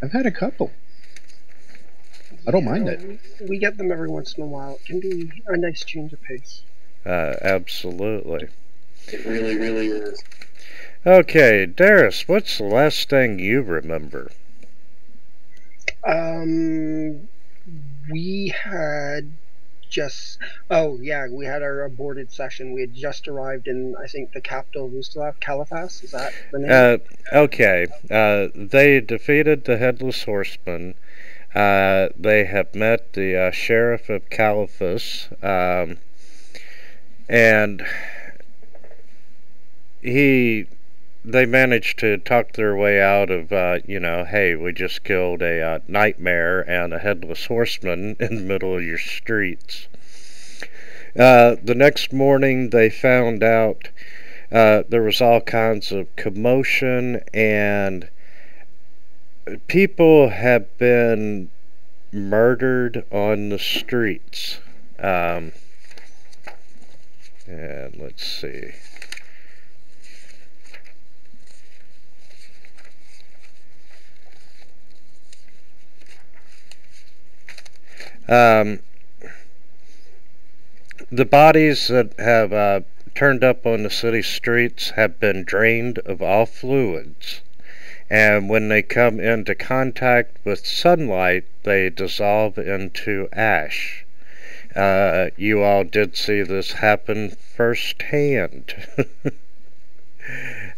I've had a couple. I don't mind Yeah, it. we get them every once in a while. It can be a nice change of pace. Absolutely. It really, really is. Okay, Darius, what's the last thing you remember? Um, we had just we had our aborted session. We had just arrived in, I think, the capital of Ustalav, Caliphas. Is that the name? Okay, they defeated the Headless Horseman. They have met the sheriff of Caliphas, and he they managed to talk their way out of, hey, we just killed a nightmare and a headless horseman in the middle of your streets. The next morning, they found out there was all kinds of commotion, and people have been murdered on the streets. And let's see. Um, the bodies that have turned up on the city streets have been drained of all fluids, and when they come into contact with sunlight, they dissolve into ash. You all did see this happen firsthand.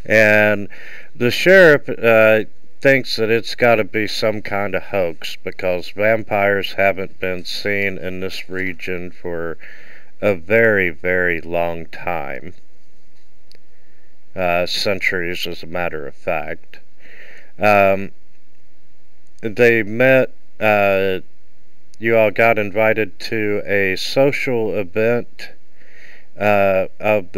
And the sheriff thinks that it's got to be some kind of hoax because vampires haven't been seen in this region for a very, very long time. Centuries, as a matter of fact. Um, they met, you all got invited to a social event from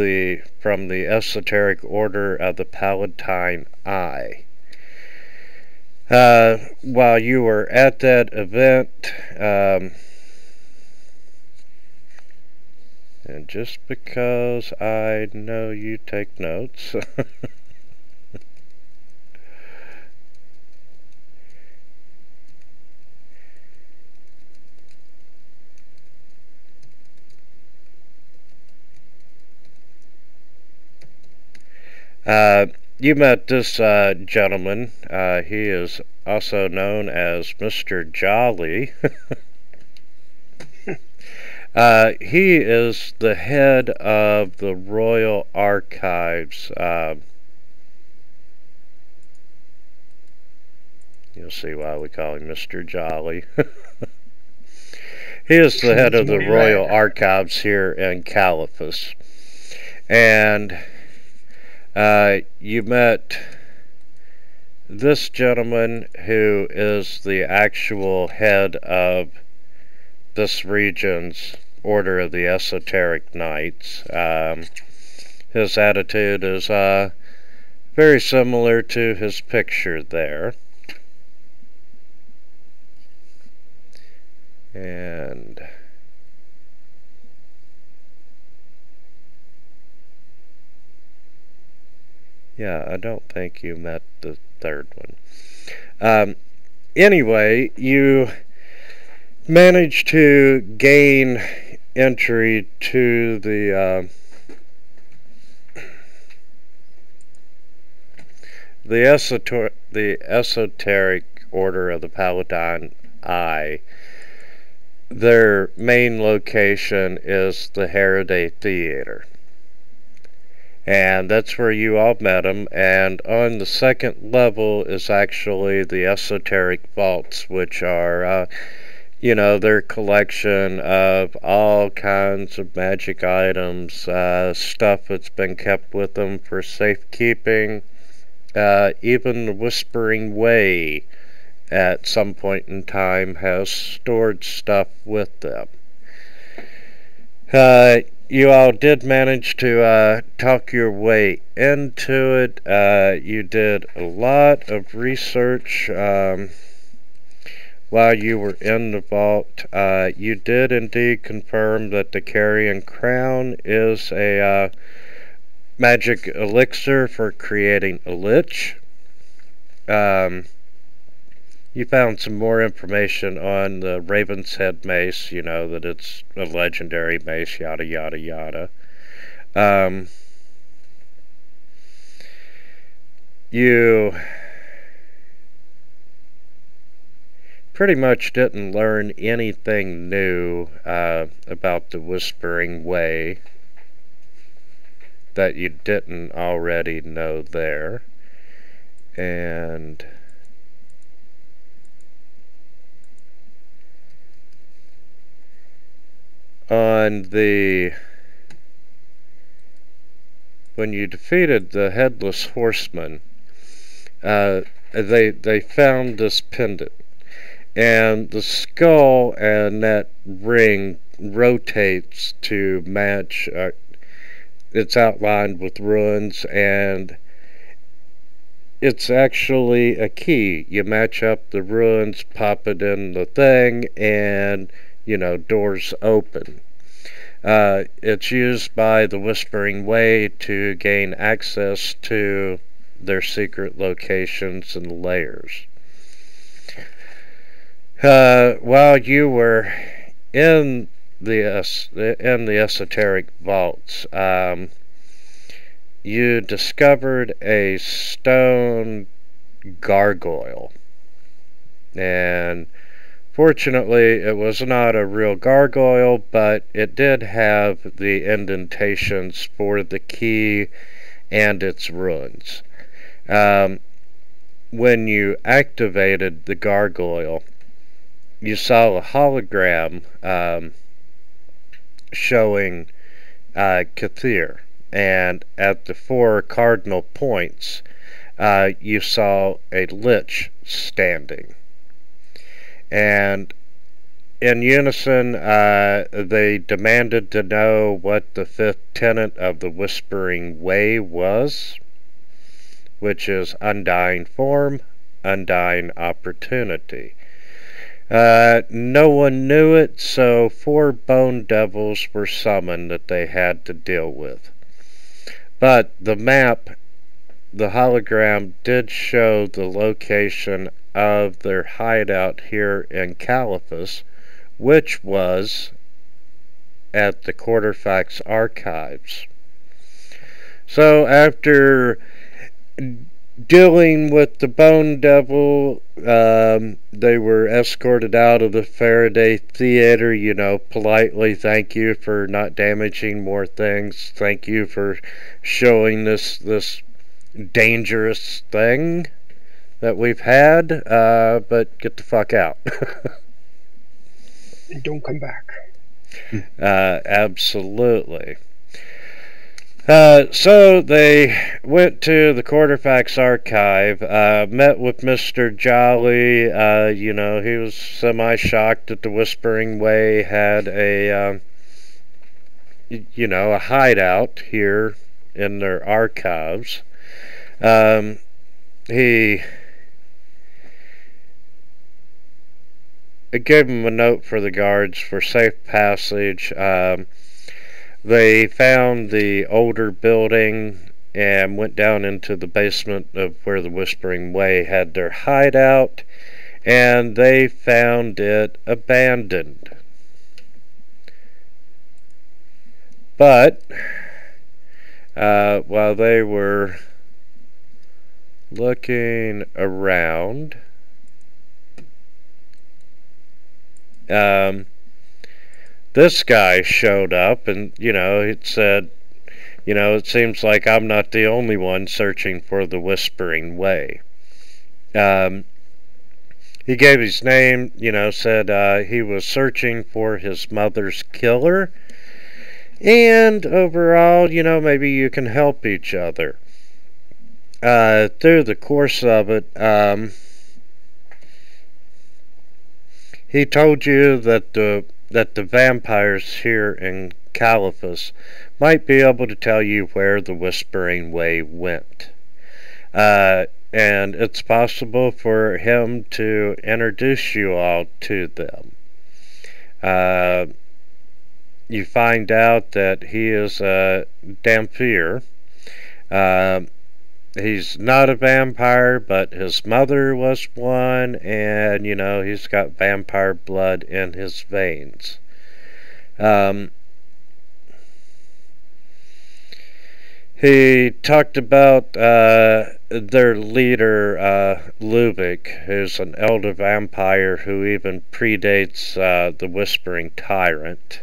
the esoteric order of the Palatine Eye. While you were at that event, and just because I know you take notes, you met this gentleman. He is also known as Mr. Jolly. He is the head of the Royal Archives. You'll see why we call him Mr. Jolly. He is the head of the Royal Archives here in Caliphas. And you met this gentleman who is the actual head of this region's Order of the Esoteric Knights. His attitude is very similar to his picture there. And yeah, I don't think you met the third one. Anyway, you managed to gain entry to the esoteric order of the Palatine Eye. Their main location is the Heriday Theater. And that's where you all met him. And on the second level is actually the esoteric vaults, which are, their collection of all kinds of magic items, stuff that's been kept with them for safekeeping. Even the Whispering Way at some point in time has stored stuff with them. You all did manage to talk your way into it. You did a lot of research while you were in the vault. You did indeed confirm that the Carrion crown is a magic elixir for creating a lich. you found some more information on the Raven's Head mace, you know, that it's a legendary mace, yada yada yada. You pretty much didn't learn anything new about the Whispering Way that you didn't already know there. And when you defeated the Headless Horseman, they found this pendant, and the skull and that ring rotates to match. It's outlined with runes, and it's actually a key. You match up the runes, pop it in the thing, and you know, doors open. It's used by the Whispering Way to gain access to their secret locations and lairs. While you were in the esoteric vaults, you discovered a stone gargoyle, and fortunately, it was not a real gargoyle, but it did have the indentations for the key and its runes. When you activated the gargoyle, you saw a hologram showing Kathir, and at the 4 cardinal points, you saw a lich standing. And in unison, they demanded to know what the 5th tenet of the Whispering Way was, which is undying form, undying opportunity. No one knew it, so 4 bone devils were summoned that they had to deal with. But the map, the hologram, did show the location of their hideout here in Caliphus, which was at the Quarterfax Archives. So after dealing with the Bone Devil, they were escorted out of the Faraday Theater, you know, politely. Thank you for not damaging more things. Thank you for showing this dangerous thing that we've had, but get the fuck out. And don't come back. Absolutely. So they went to the Quarterfax Archive, met with Mr. Jolly. You know, he was semi-shocked that the Whispering Way had a hideout here in their archives. He gave him a note for the guards for safe passage. They found the older building and went down into the basement of where the Whispering Way had their hideout, and they found it abandoned. But while they were looking around, this guy showed up, and, you know, it said, you know, it seems like I'm not the only one searching for the Whispering Way. He gave his name, you know, said he was searching for his mother's killer, and overall, you know, maybe you can help each other. Through the course of it, he told you that the vampires here in Caliphus might be able to tell you where the Whispering Way went. And it's possible for him to introduce you all to them. You find out that he is a Damphir, he's not a vampire, but his mother was one, and he's got vampire blood in his veins. He talked about their leader, Lubick, who's an elder vampire who even predates the Whispering Tyrant.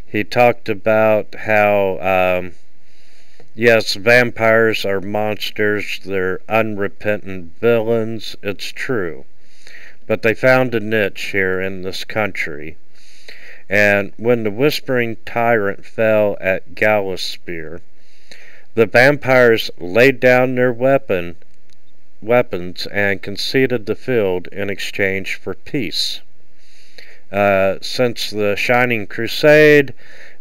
He talked about how, yes, vampires are monsters, they're unrepentant villains, it's true. But they found a niche here in this country. And when the Whispering Tyrant fell at Gallowspear, the vampires laid down their weapons and conceded the field in exchange for peace. Since the Shining Crusade,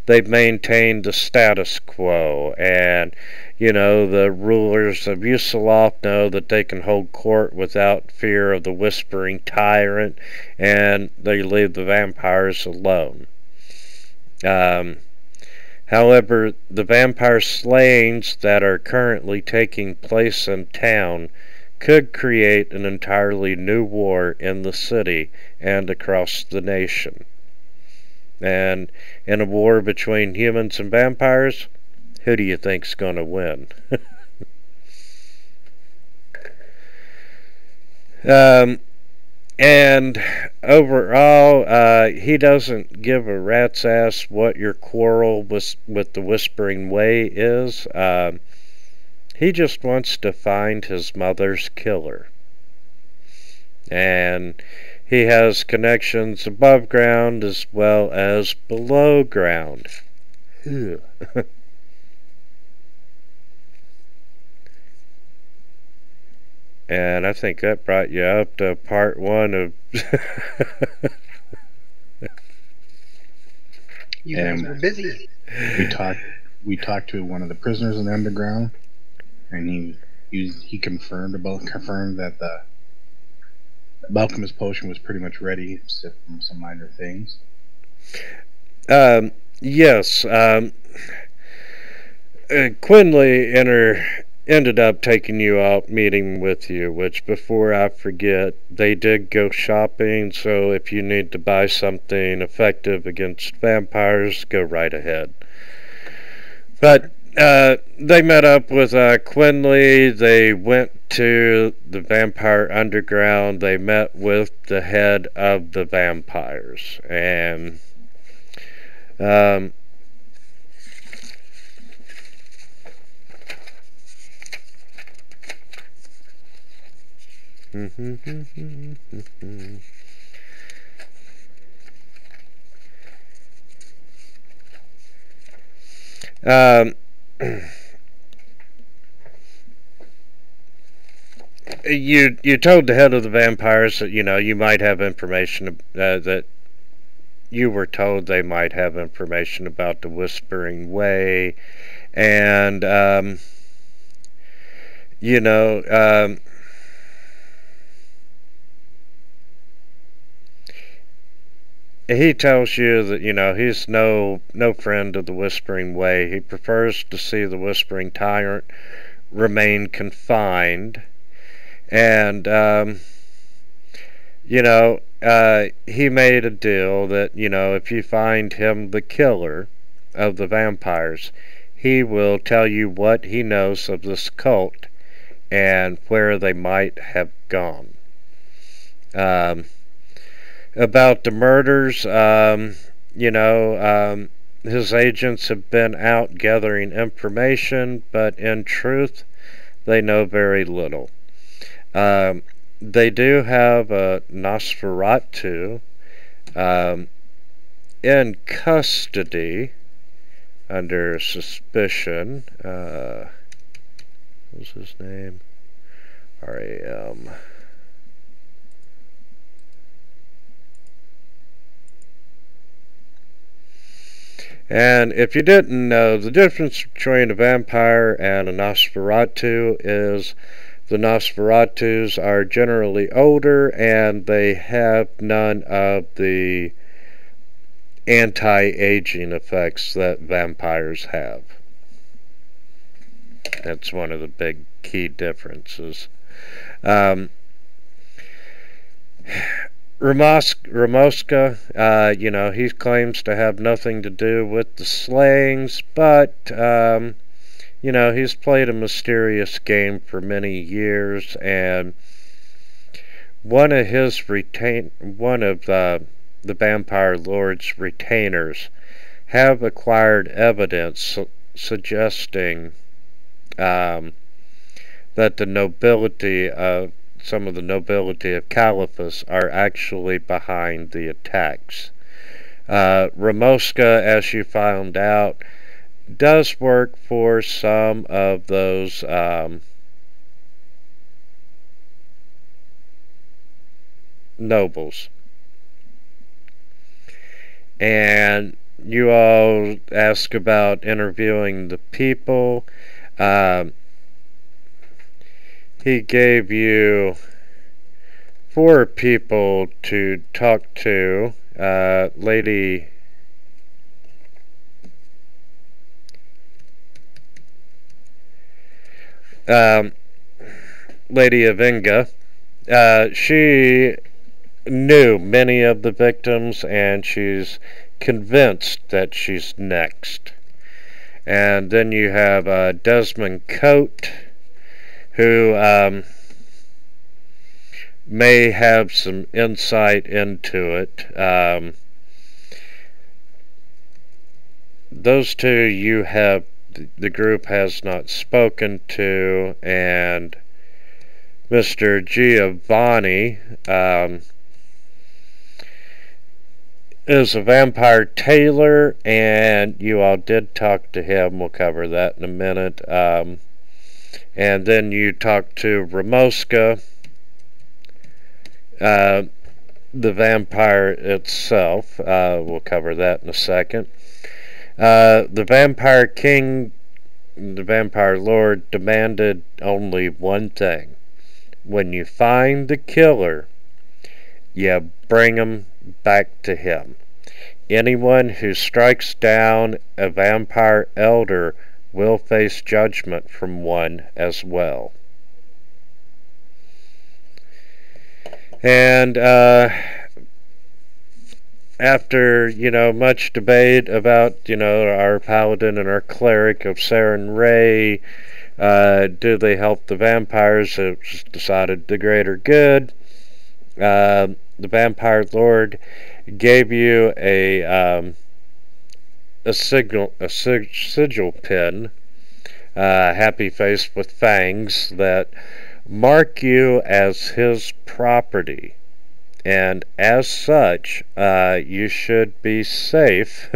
they've maintained the status quo, and the rulers of Usiloth know that they can hold court without fear of the Whispering Tyrant, and they leave the vampires alone. However, the vampire slayings that are currently taking place in town could create an entirely new war in the city and across the nation. And in a war between humans and vampires, who do you think's going to win? And overall, he doesn't give a rat's ass what your quarrel with the Whispering Way is. He just wants to find his mother's killer. And he has connections above ground as well as below ground. And I think that brought you up to part 1 of... You guys were busy. We talked to one of the prisoners in the underground, and he confirmed that the alchemist potion was pretty much ready, except from some minor things. Yes. Quinley ended up taking you out, meeting with you, which, before I forget, they did go shopping, so if you need to buy something effective against vampires, go right ahead. But they met up with Quinley, they went to the Vampire Underground, they met with the head of the vampires, and you told the head of the vampires that you might have information that you were told they might have information about the Whispering Way, and he tells you that he's no friend of the Whispering Way. He prefers to see the Whispering Tyrant remain confined, and he made a deal that if you find him the killer of the vampires, he will tell you what he knows of this cult and where they might have gone. About the murders, his agents have been out gathering information, but in truth, they know very little. They do have a Nosferatu in custody under suspicion. What was his name? RAM. And if you didn't know, the difference between a vampire and a Nosferatu is the Nosferatus are generally older and they have none of the anti-aging effects that vampires have. That's one of the big key differences. Ramoska, he claims to have nothing to do with the slayings, but, he's played a mysterious game for many years, and one of the Vampire Lord's retainers have acquired evidence suggesting that some of the nobility of Caliphus are actually behind the attacks. Ramoska, as you found out, does work for some of those nobles. And you all ask about interviewing the people. He gave you 4 people to talk to. Lady Avinga. She knew many of the victims, and she's convinced that she's next. And then you have Desmond Coate, who may have some insight into it. Those two the group has not spoken to, and Mr. Giovanni is a vampire tailor, and you all did talk to him. We'll cover that in a minute. And then you talk to Ramoska, the vampire itself. We'll cover that in a second. The Vampire King, the Vampire Lord, demanded only one thing. When you find the killer, you bring him back to him. Anyone who strikes down a vampire elder will face judgment from one as well. And after, much debate about, our paladin and our cleric of Saren Ray, do they help the vampires? It was decided the greater good. The Vampire Lord gave you a sigil pin, happy face with fangs, that mark you as his property, and as such, you should be safe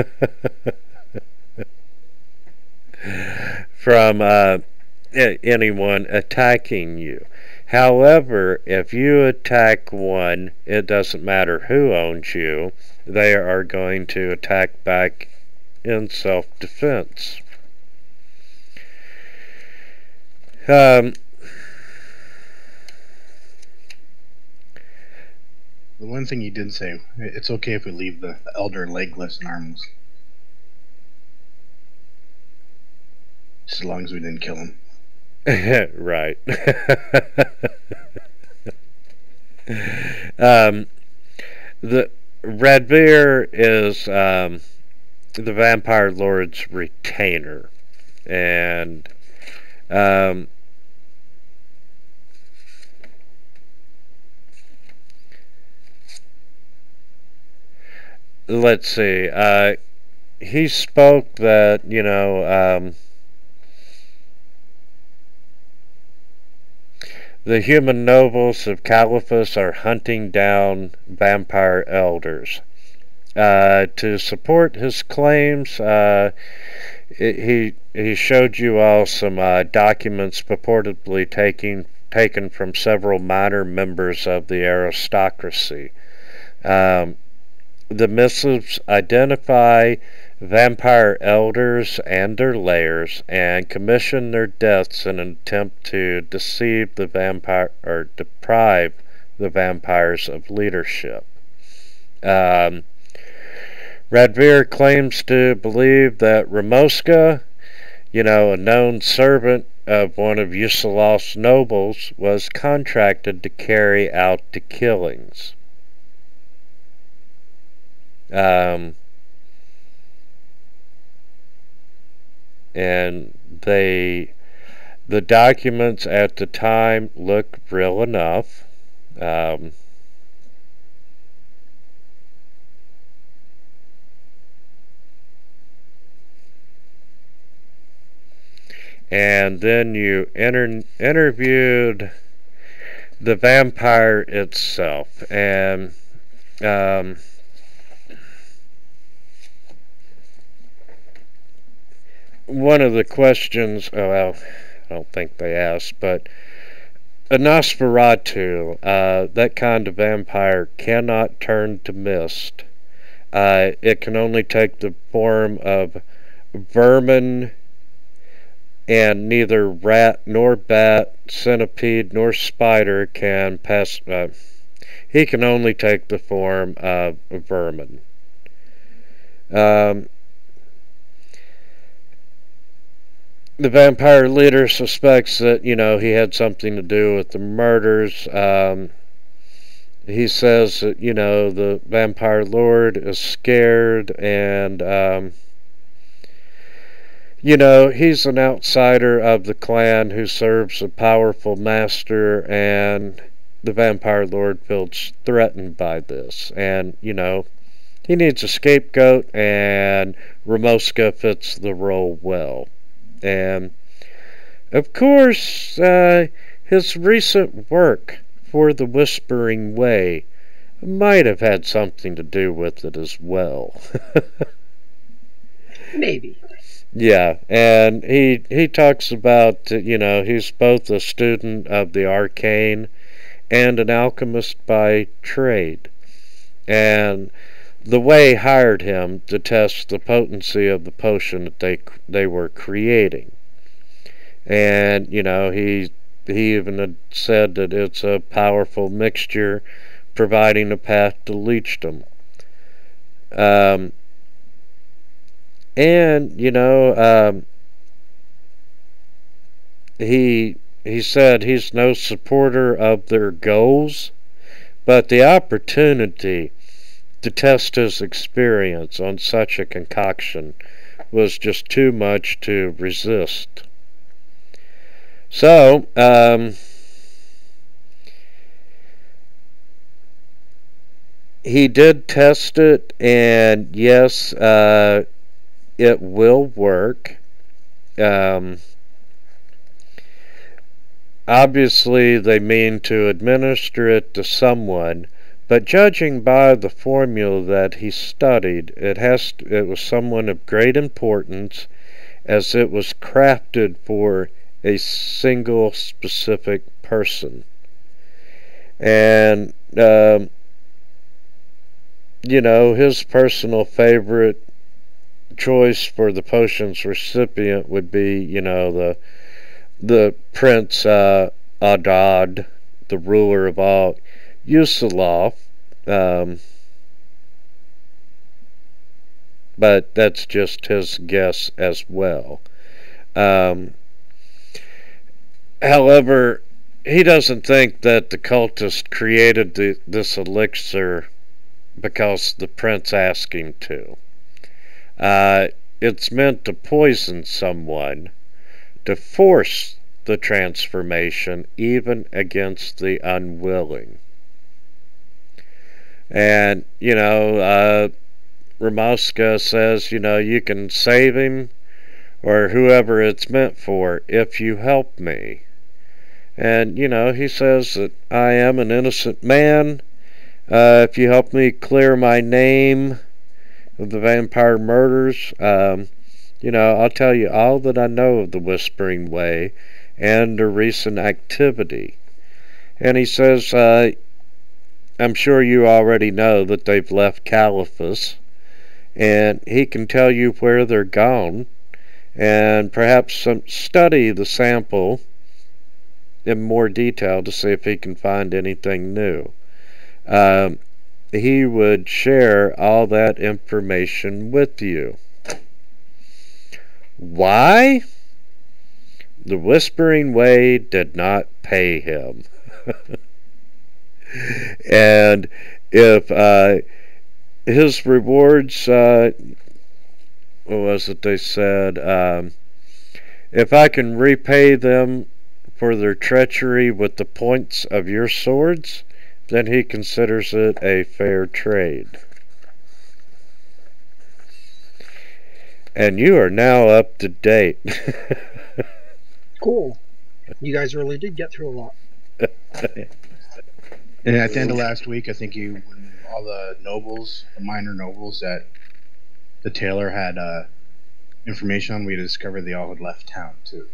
from anyone attacking you. However, if you attack one, it doesn't matter who owns you, they are going to attack back in self-defense. The one thing he did say, it's okay if we leave the elder legless and armless. Just as long as we didn't kill him. Right. The Radvir is the Vampire Lord's retainer, and let's see. He spoke that, the human nobles of Caliphus are hunting down vampire elders. To support his claims, he showed you all some documents purportedly taken from several minor members of the aristocracy. The missives identify vampire elders and their lairs, and commission their deaths in an attempt to deceive the vampire, or deprive the vampires of leadership. Radvir claims to believe that Ramoska, a known servant of one of Yusilaf's nobles was contracted to carry out the killings. And the documents at the time look real enough. And then you interviewed the vampire itself, and one of the questions, well, I don't think they asked, but a Nosferatu, that kind of vampire, cannot turn to mist. It can only take the form of vermin, and neither rat nor bat, centipede nor spider can pass. He can only take the form of vermin. The vampire leader suspects that, he had something to do with the murders. He says that, the vampire lord is scared, and he's an outsider of the clan who serves a powerful master, and the vampire lord feels threatened by this. And, he needs a scapegoat, and Ramoska fits the role well. And, of course, his recent work for the Whispering Way might have had something to do with it as well. Maybe. Yeah, and he talks about, he's both a student of the arcane and an alchemist by trade. And the Way hired him to test the potency of the potion that they were creating. And, he even had said that it's a powerful mixture providing a path to leechdom. And, he said he's no supporter of their goals, but the opportunity to test his experience on such a concoction was just too much to resist. So, he did test it, and yes, it will work. Obviously, they mean to administer it to someone, but judging by the formula that he studied, it was someone of great importance, as it was crafted for a single specific person. And his personal favorite choice for the potion's recipient would be, the Prince Adad, the ruler of all Yusilaf. But that's just his guess as well. However, he doesn't think that the cultist created this elixir because the prince asked him to. It's meant to poison someone, to force the transformation even against the unwilling. And, Ramoska says, you can save him or whoever it's meant for if you help me. And, he says that I am an innocent man. If you help me clear my name of the vampire murders, I'll tell you all that I know of the Whispering Way and their recent activity. And he says, I'm sure you already know that they've left Caliphus, and he can tell you where they're gone, and perhaps study the sample in more detail to see if he can find anything new. He would share all that information with you. Why? The Whispering Way did not pay him. And if his rewards, what was it they said? If I can repay them for their treachery with the points of your swords, then he considers it a fair trade. And you are now up to date. Cool. You guys really did get through a lot. And at the end of last week, I think when all the nobles, the minor nobles that the tailor had information on, we discovered they all had left town too.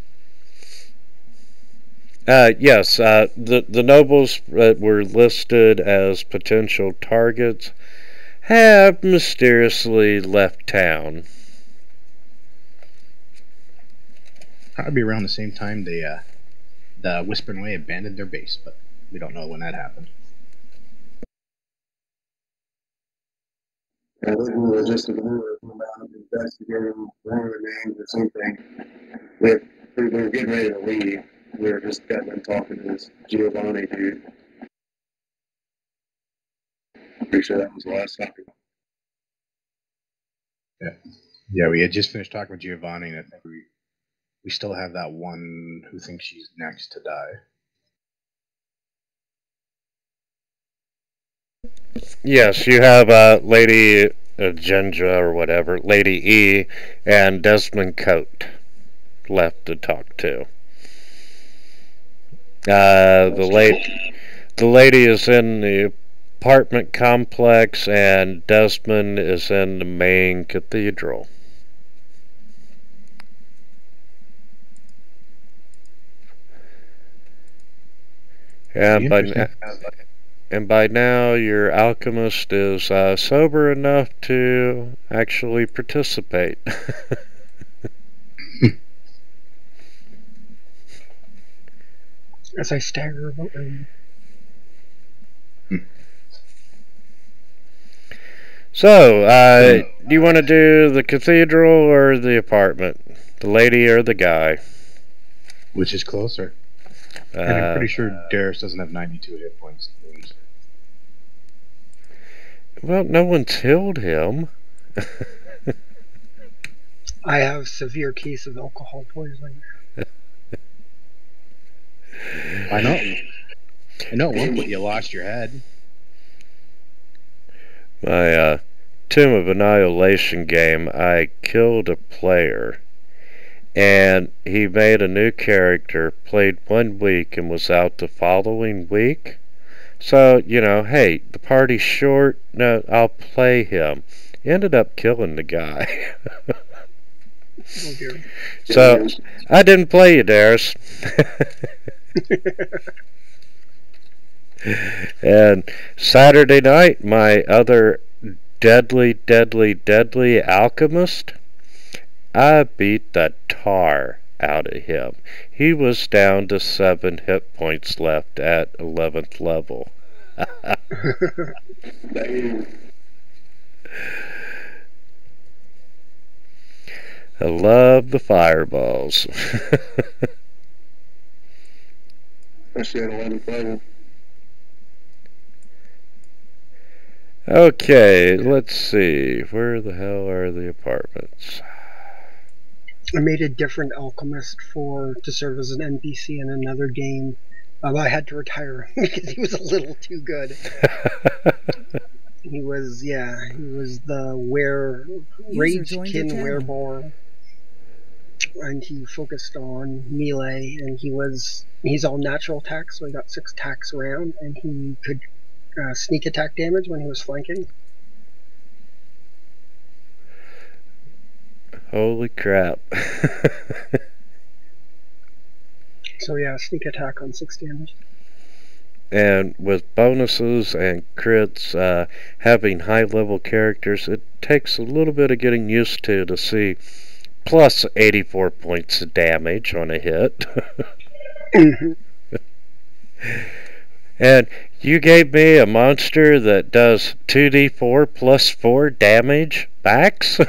Yes, the nobles that were listed as potential targets have mysteriously left town. Probably around the same time the Whispering Way abandoned their base, but we don't know when that happened. I think we were just investigating one of the names or something. We were getting ready to leave. We were just getting and talking to this Giovanni dude. I'm pretty sure that was the last time. Yeah, we had just finished talking with Giovanni, and I think we still have that one who thinks she's next to die. Yes, you have Lady Gendra or whatever, Lady E, and Desmond Coate left to talk to. The lady is in the apartment complex, and Desmond is in the main cathedral. And by now, your alchemist is sober enough to actually participate. As I stagger about them. So, do you want to do the cathedral or the apartment? The lady or the guy? Which is closer? And I'm pretty sure Darius doesn't have 92 hit points. Well, no one's healed him. I have severe case of alcohol poisoning. I know at one point you lost your head. My Tomb of Annihilation game, I killed a player, and he made a new character, played 1 week, and was out the following week. So, hey, the party's short, no, I'll play him. Ended up killing the guy. Oh dear. So, I didn't play you, Darius. And Saturday night, my other deadly alchemist, I beat the tar out of him. He was down to 7 hit points left at 11th level. I love the fireballs. Especially at 11th level. Okay, let's see. Where the hell are the apartments? I made a different alchemist to serve as an NPC in another game. I had to retire him because he was a little too good. He was the Ragekin Werebore, and he focused on melee, and he's all natural attack, so he got 6 attacks around, and he could sneak attack damage when he was flanking. Holy crap. So yeah, sneak attack on 6 damage. And with bonuses and crits, having high level characters, it takes a little bit of getting used to see plus 84 points of damage on a hit. And you gave me a monster that does 2d4 plus 4 damage max?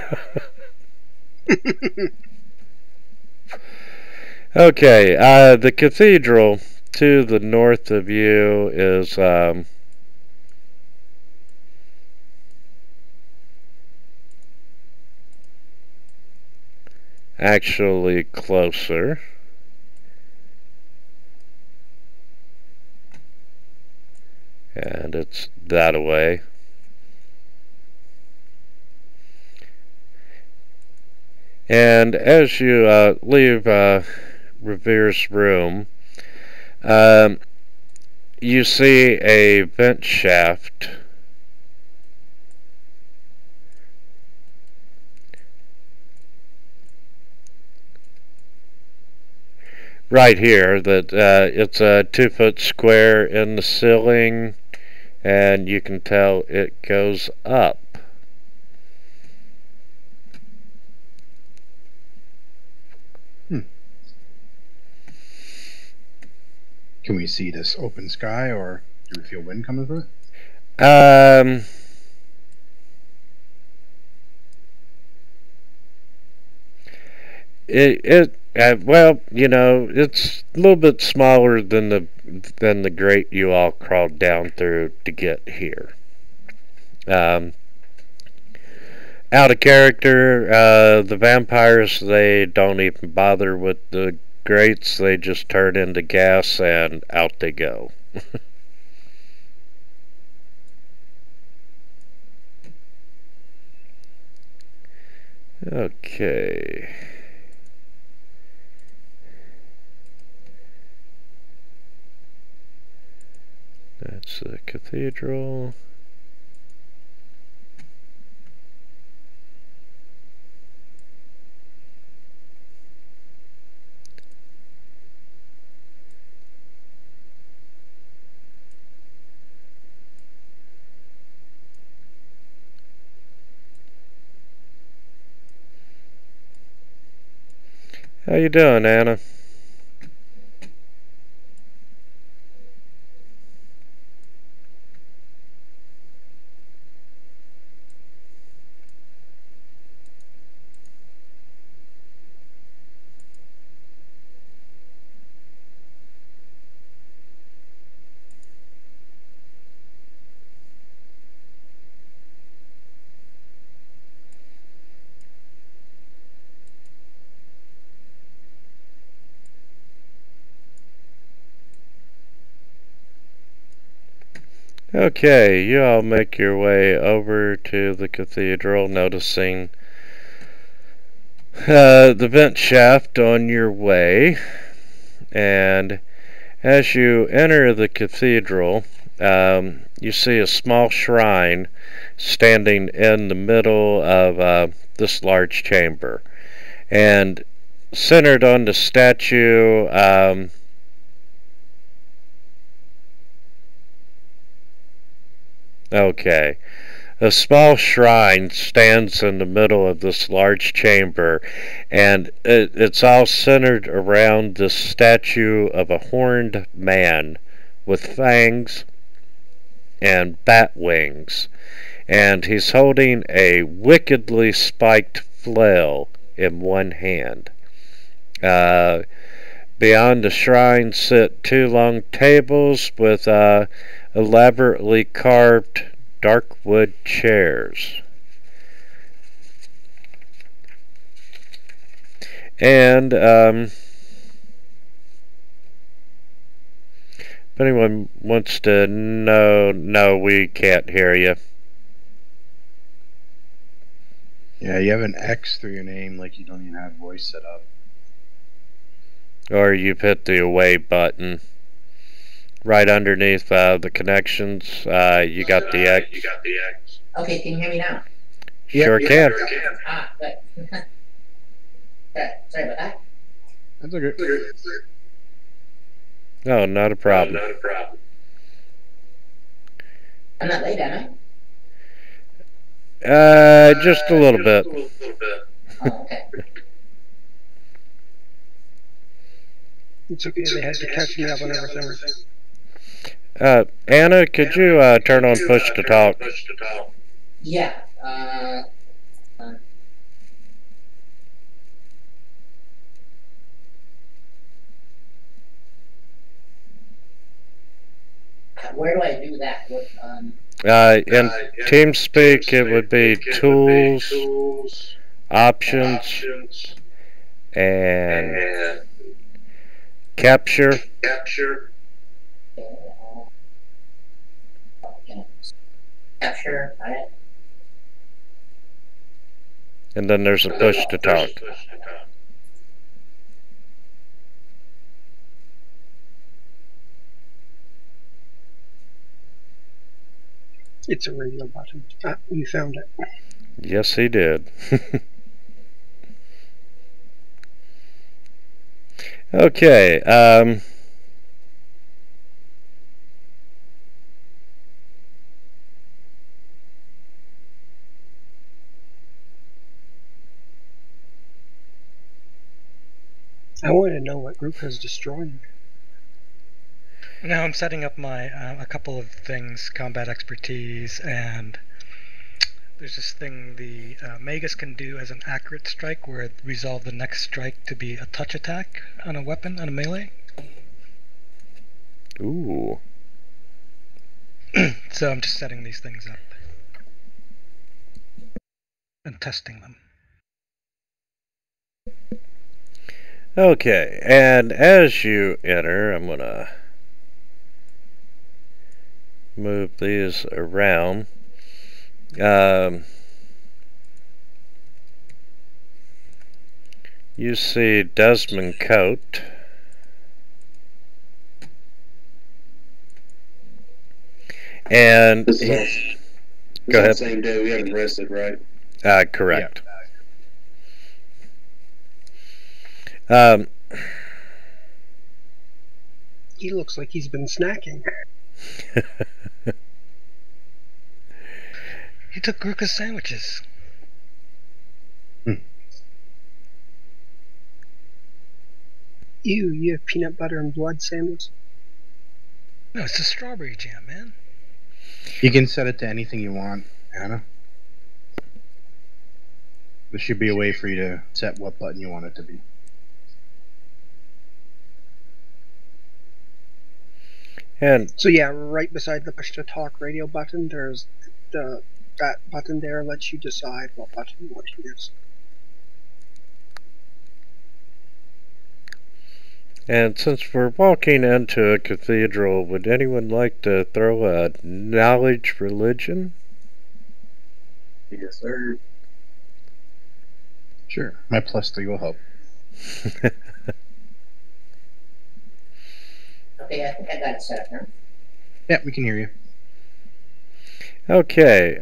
Okay, the cathedral to the north of you is actually closer. And it's that away. And as you leave Revere's room, you see a vent shaft right here. That it's a 2-foot square in the ceiling, and you can tell it goes up. Can we see this open sky, or do we feel wind coming through it? Well, you know, it's a little bit smaller than the grate you all crawled down through to get here. Out of character, the vampires, they don't even bother with the grates. They just turn into gas and out they go. Okay. That's the cathedral. How you doing, Anna? Okay, you all make your way over to the cathedral, noticing the vent shaft on your way. And as you enter the cathedral, you see a small shrine standing in the middle of this large chamber. And centered on the statue, okay. A small shrine stands in the middle of this large chamber, and it's all centered around this statue of a horned man with fangs and bat wings. And he's holding a wickedly spiked flail in one hand. Beyond the shrine sit 2 long tables with elaborately carved dark wood chairs. And if anyone wants to know, no, we can't hear you. Yeah, you have an X through your name, like you don't even have voice set up. Or you've hit the away button. Right underneath the connections, you got the X. Okay, can you hear me now? Sure can. Ah, good. Sorry about that. That's okay. No, not a problem. I'm not late, am I? Just a little bit. Oh, okay. It's okay, they had to catch me up on everything. Anna, could you turn on push to talk? Yeah. where do I do that? What, in TeamSpeak, it would be Tools, Options, and Capture. Capture, got it. And then there's a push to talk. It's a radio button. Ah, you found it. Yes, he did. Okay. I want to know what group has destroyed. Now I'm setting up my a couple of things, combat expertise, and there's this thing the Magus can do as an accurate strike, where it resolve the next strike to be a touch attack on a weapon, on a melee. Ooh. So I'm just setting these things up and testing them. Okay, and as you enter, I'm gonna move these around. You see Desmond Coat. And This is go ahead. the same day we haven't rested, right? Correct. He looks like he's been snacking. He took Gurkha's sandwiches. Ew, you have peanut butter and blood sandwich? No, it's a strawberry jam, man. You can set it to anything you want, Anna. There should be a way for you to set what button you want it to be. And So yeah, right beside the push to talk radio button, there's that button there lets you decide what button you want to use. And since we're walking into a cathedral, would anyone like to throw a knowledge religion? Yes, sir. Sure. My +3 will help. Okay, I think I got it set up now. Yeah, we can hear you. Okay,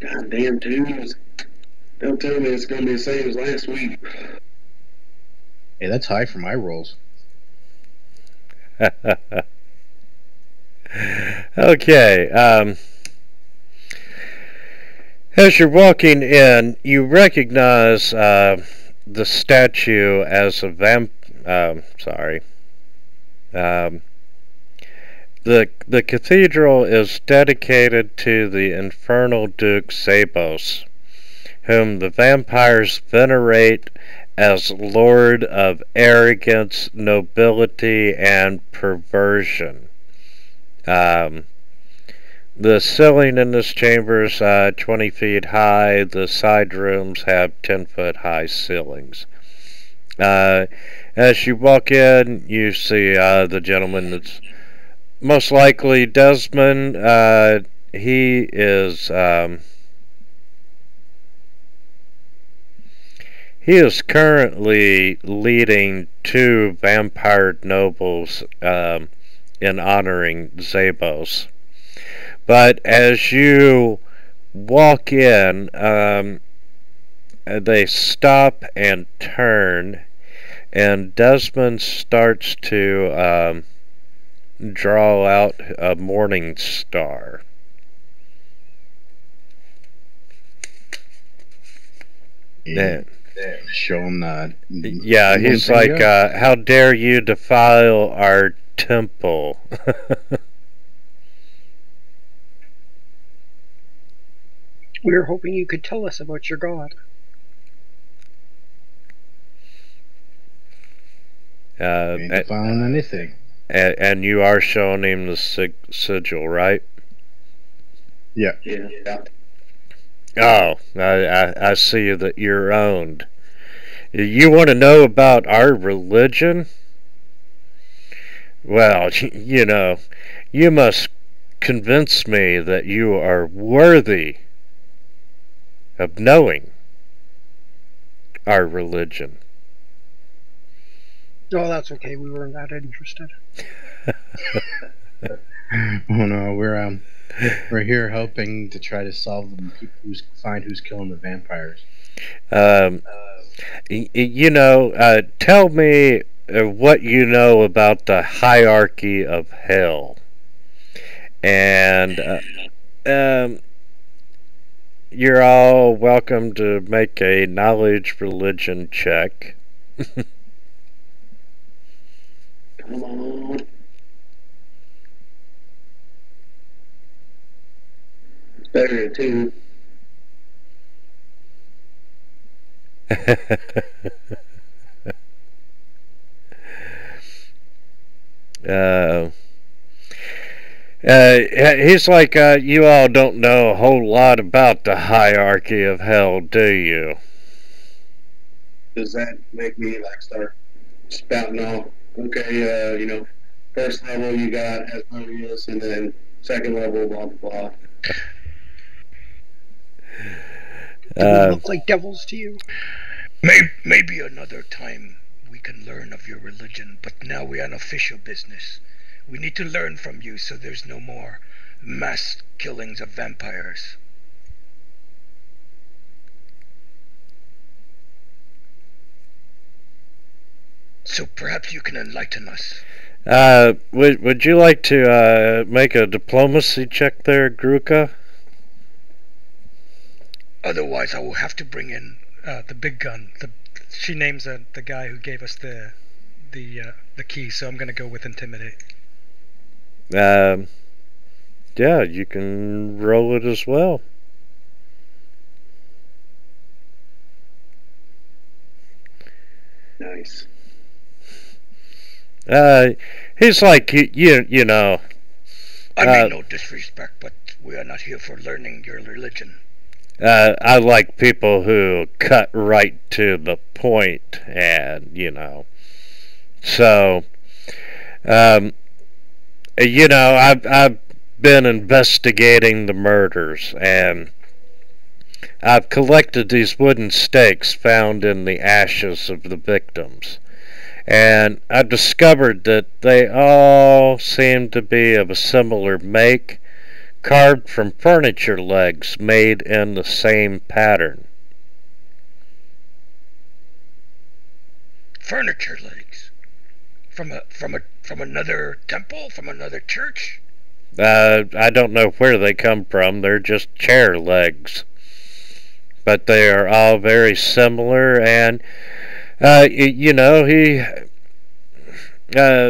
Goddamn twos. Don't tell me it's gonna be the same as last week. Hey, that's high for my rolls. okay, as you're walking in, you recognize the statue as a The cathedral is dedicated to the infernal Duke Zabos, whom the vampires venerate as Lord of Arrogance, Nobility, and Perversion. The ceiling in this chamber is 20 feet high. The side rooms have 10-foot high ceilings. As you walk in, you see the gentleman that's most likely Desmond. He is currently leading 2 vampire nobles in honoring Zabos. But as you walk in, they stop and turn, and Desmond starts to draw out a morning star. Yeah. Show him that. Yeah, he's like, how dare you defile our temple? We were hoping you could tell us about your god. Ain't found anything. And you are showing him the sigil, right? Yeah. Oh, I see that you're owned. You want to know about our religion? Well, you must convince me that you are worthy of knowing our religion. Oh, that's okay. We weren't that interested. Oh no, we're here helping to try to solve find who's killing the vampires. Tell me what you know about the hierarchy of hell. And you're all welcome to make a knowledge religion check. Come on. It's better than 2. He's like, you all don't know a whole lot about the hierarchy of hell, do you? Does that make me start spouting off? Okay, first level you got Asmodeus, and then second level blah blah blah. Do we look like devils to you? Maybe another time we can learn of your religion, but now we're on official business. We need to learn from you so there's no more mass killings of vampires. So perhaps you can enlighten us. Would you like to make a diplomacy check there, Gruka? Otherwise, I will have to bring in the big gun. She names the guy who gave us the key, so I'm going to go with intimidate. Yeah, you can roll it as well. Nice. He's like, you know. I mean no disrespect, but we are not here for learning your religion. I like people who cut right to the point, and so, I've been investigating the murders, and I've collected these wooden stakes found in the ashes of the victims. And I've discovered that they all seem to be of a similar make, carved from furniture legs made in the same pattern. Furniture legs? From another temple? From another church? I don't know where they come from. They're just chair legs. But they are all very similar, and he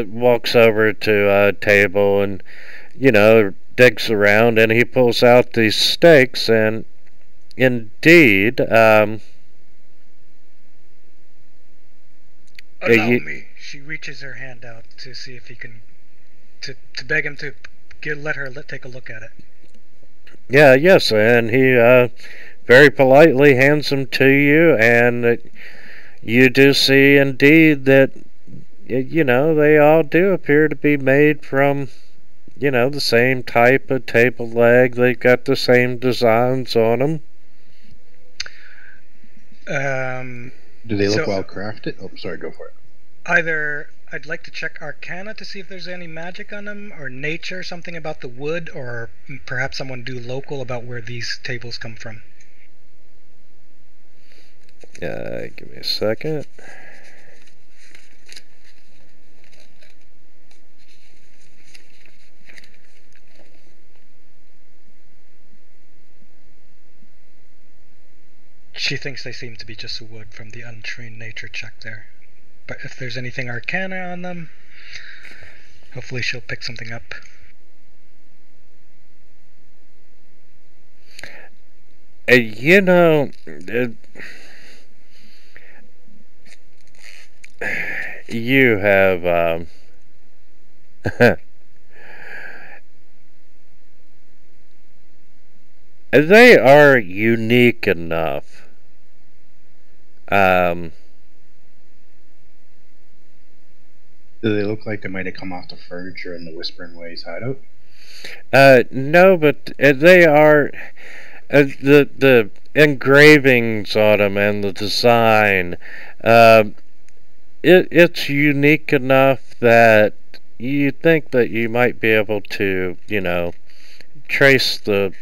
walks over to a table and digs around, and he pulls out these stakes, and indeed allow me. She reaches her hand out to see if he can to beg him to let her take a look at it. Yes, and he very politely hands them to you, and you do see indeed that they all do appear to be made from the same type of table leg. They've got the same designs on them. Do they look well crafted? Oh, sorry, go for it. Either I'd like to check Arcana to see if there's any magic on them, or nature, something about the wood, or perhaps someone do local about where these tables come from. Give me a second. She thinks they seem to be just wood from the untrained nature check there. But if there's anything Arcana on them, hopefully she'll pick something up. you have they are unique enough. Do they look like they might have come off the furniture in the Whispering Ways hideout? No, but they are the engravings on them and the design. It's unique enough that you think that you might be able to, trace the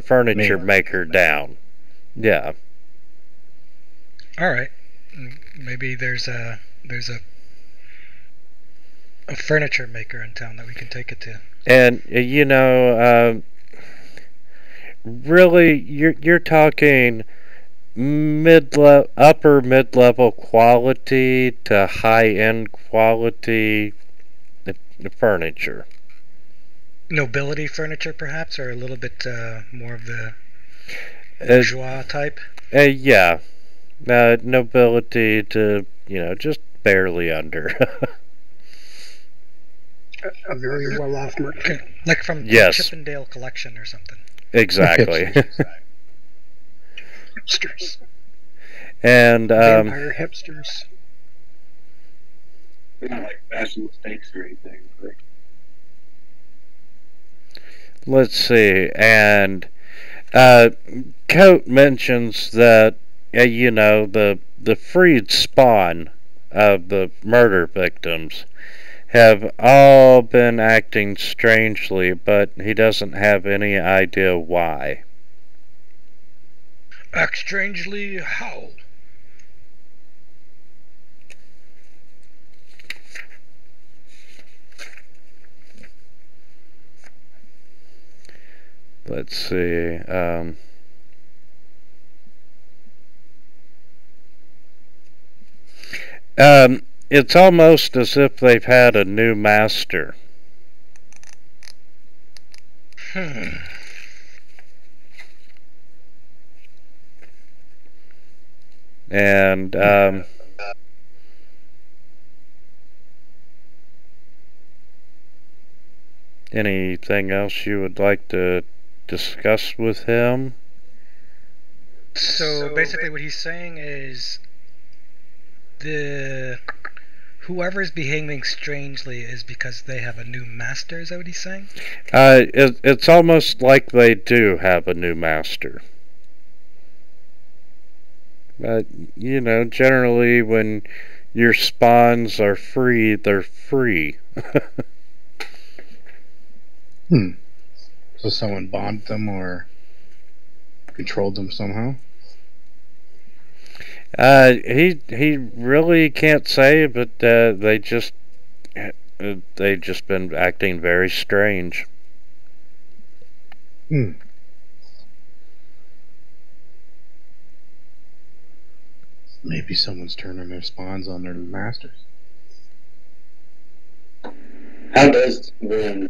furniture maker down. Yeah. All right. Maybe there's a furniture maker in town that we can take it to. And really, you're talking upper mid-level quality to high-end quality furniture. Nobility furniture, perhaps, or a little bit more of the bourgeois type. Yeah, nobility to just barely under. A very well-off merchant. Like from Chippendale Collection or something. Exactly. Hipsters. And vampire hipsters. They're not like fashion mistakes or anything. Right? Let's see. And Coat mentions that the freed spawn of the murder victims have all been acting strangely, but he doesn't have any idea why. Act strangely how? Let's see. It's almost as if they've had a new master. And anything else you would like to discuss with him? So basically what he's saying is whoever's behaving strangely is because they have a new master, is that what he's saying? It's almost like they do have a new master. But, generally when your spawns are free, they're free. So someone bonded them or controlled them somehow? He really can't say, but they just been acting very strange. Maybe someone's turning their spawns on their masters. How does one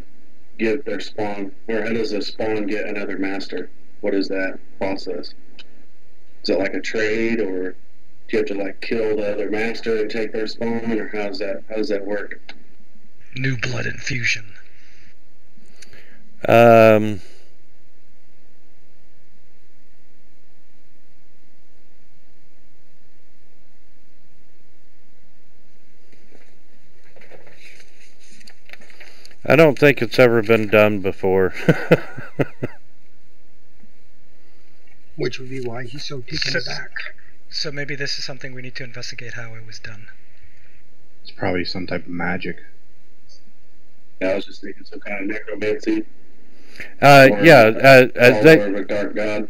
get their spawn, or how does a spawn get another master? What is that process? Is it like a trade, or do you have to kill the other master and take their spawn, or how does that work? New blood infusion. I don't think it's ever been done before. Which would be why he's so taken aback. So maybe this is something we need to investigate how it was done. It's probably some type of magic. Yeah, I was just thinking some kind of necromancy. They a dark god.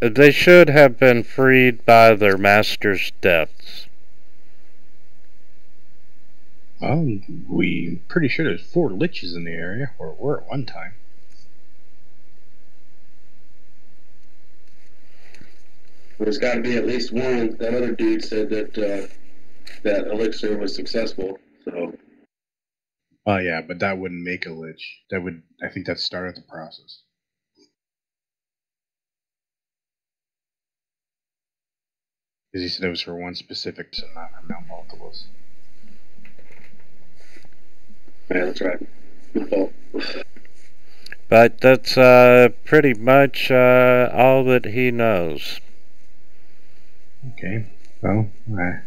They should have been freed by their master's deaths. We pretty sure there's 4 liches in the area, or were at one time. There's got to be at least one. That other dude said that that elixir was successful. So. Oh yeah, but that wouldn't make a lich. I think that started the process. Because he said it was for one specific, so not multiples. Yeah, that's right. My fault. But that's pretty much all that he knows. Okay. Well, I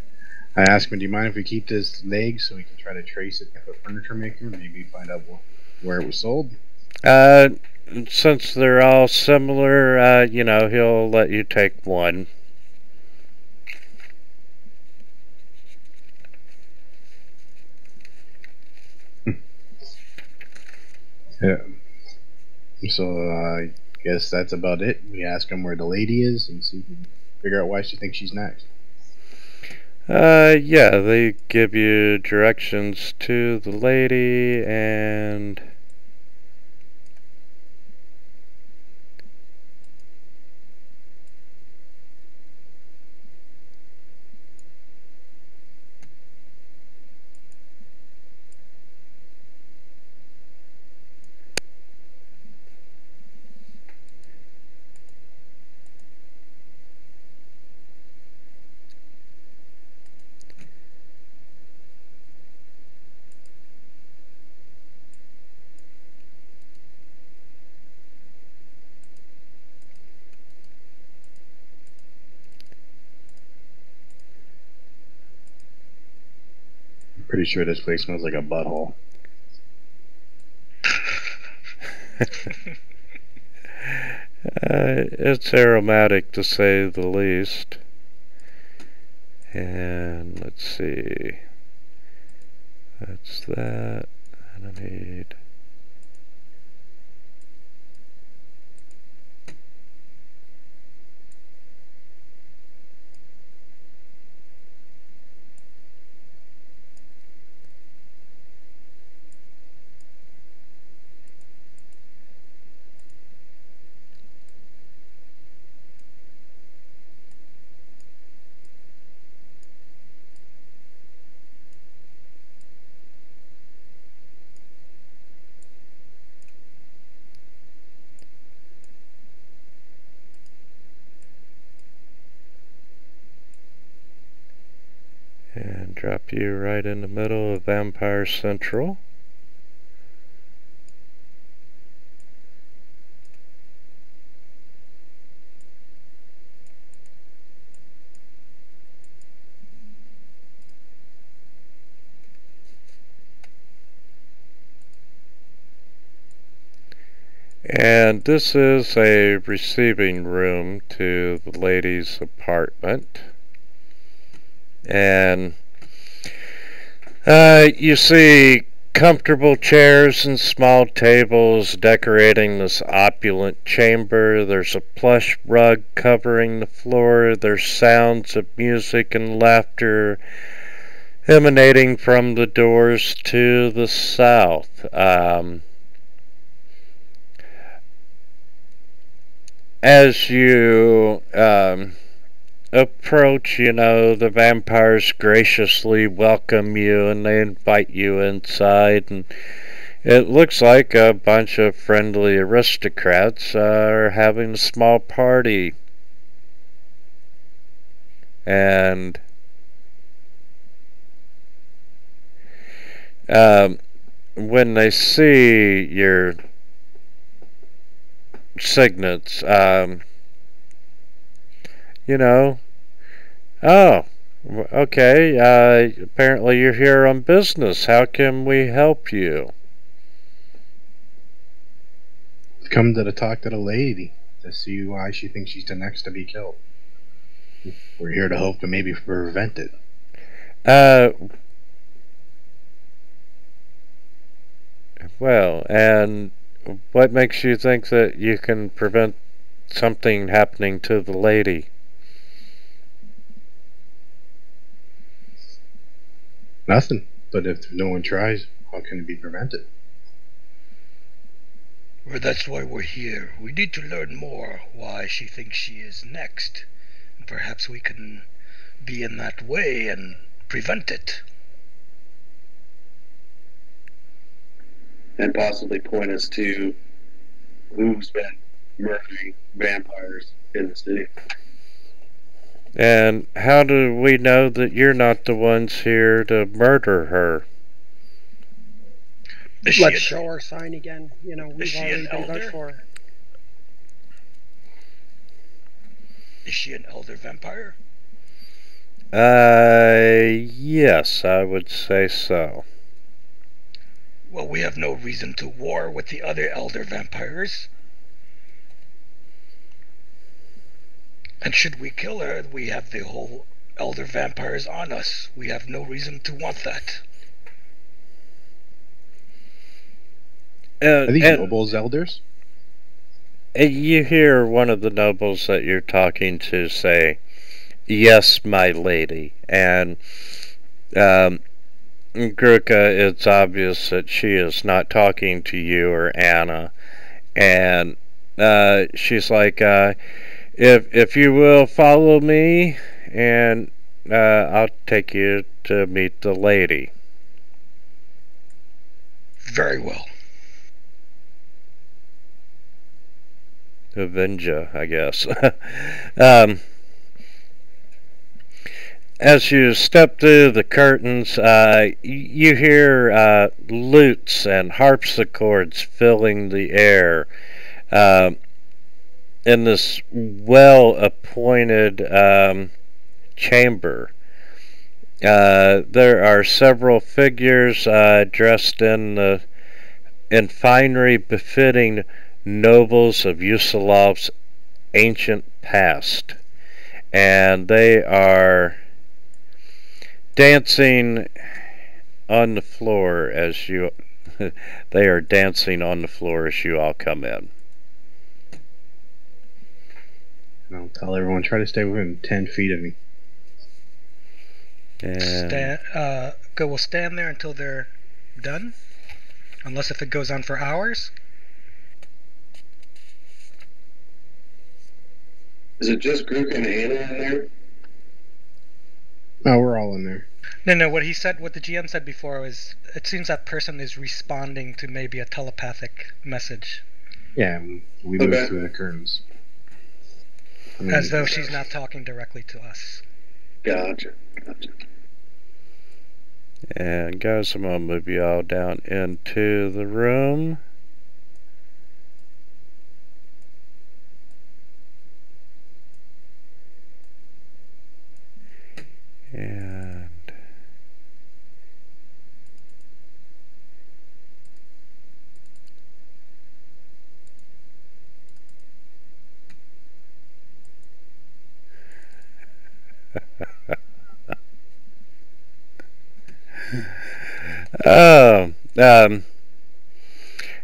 asked him, do you mind if we keep this leg so we can try to trace it to a furniture maker? Maybe find out where it was sold? Since they're all similar, he'll let you take one. Yeah. So I guess that's about it. We ask him where the lady is and see if we can figure out why she thinks she's next. Yeah, they give you directions to the lady and... Pretty sure this place smells like a butthole. It's aromatic to say the least. And let's see. That's that. And I need... and drop you right in the middle of Vampire Central. And this is a receiving room to the lady's apartment. And you see comfortable chairs and small tables decorating this opulent chamber. There's a plush rug covering the floor. There's sounds of music and laughter emanating from the doors to the south. As you approach, the vampires graciously welcome you and they invite you inside, and it looks like a bunch of friendly aristocrats are having a small party. And when they see your signets, oh, okay, apparently you're here on business. How can we help you? Come to talk to the lady to see why she thinks she's the next to be killed. We're here to hope to maybe prevent it. Well, and what makes you think that you can prevent something happening to the lady? Nothing. But if no one tries, how can it be prevented? Well, that's why we're here. We need to learn more why she thinks she is next. And perhaps we can be in that way and prevent it. And possibly point us to who's been murdering vampires in the city. And how do we know that you're not the ones here to murder her? Let's show our sign again. You know, we've already been vouched for. Is she an elder vampire? Yes, I would say so. Well, we have no reason to war with the other elder vampires. And should we kill her, we have the whole elder vampires on us. We have no reason to want that. Are these nobles elders? You hear one of the nobles that you're talking to say, "Yes, my lady." And Gruka, it's obvious that she is not talking to you or Anna. And she's like, if you will follow me, and I'll take you to meet the lady. Very well. Avenger, I guess. As you step through the curtains, you hear lutes and harpsichords filling the air in this well-appointed chamber. There are several figures dressed in finery befitting nobles of Yusilov's ancient past, and they are dancing on the floor as you all come in. I'll tell everyone, try to stay within 10 feet of me. And We'll stand there until they're done, unless if it goes on for hours. Is it just Grook and Anna in there? No, we're all in there. No, what the GM said before was, it seems that person is responding to maybe a telepathic message. Yeah, we move through the curtains. As though she's not talking directly to us. Gotcha. And guys, I'm gonna move you all down into the room. And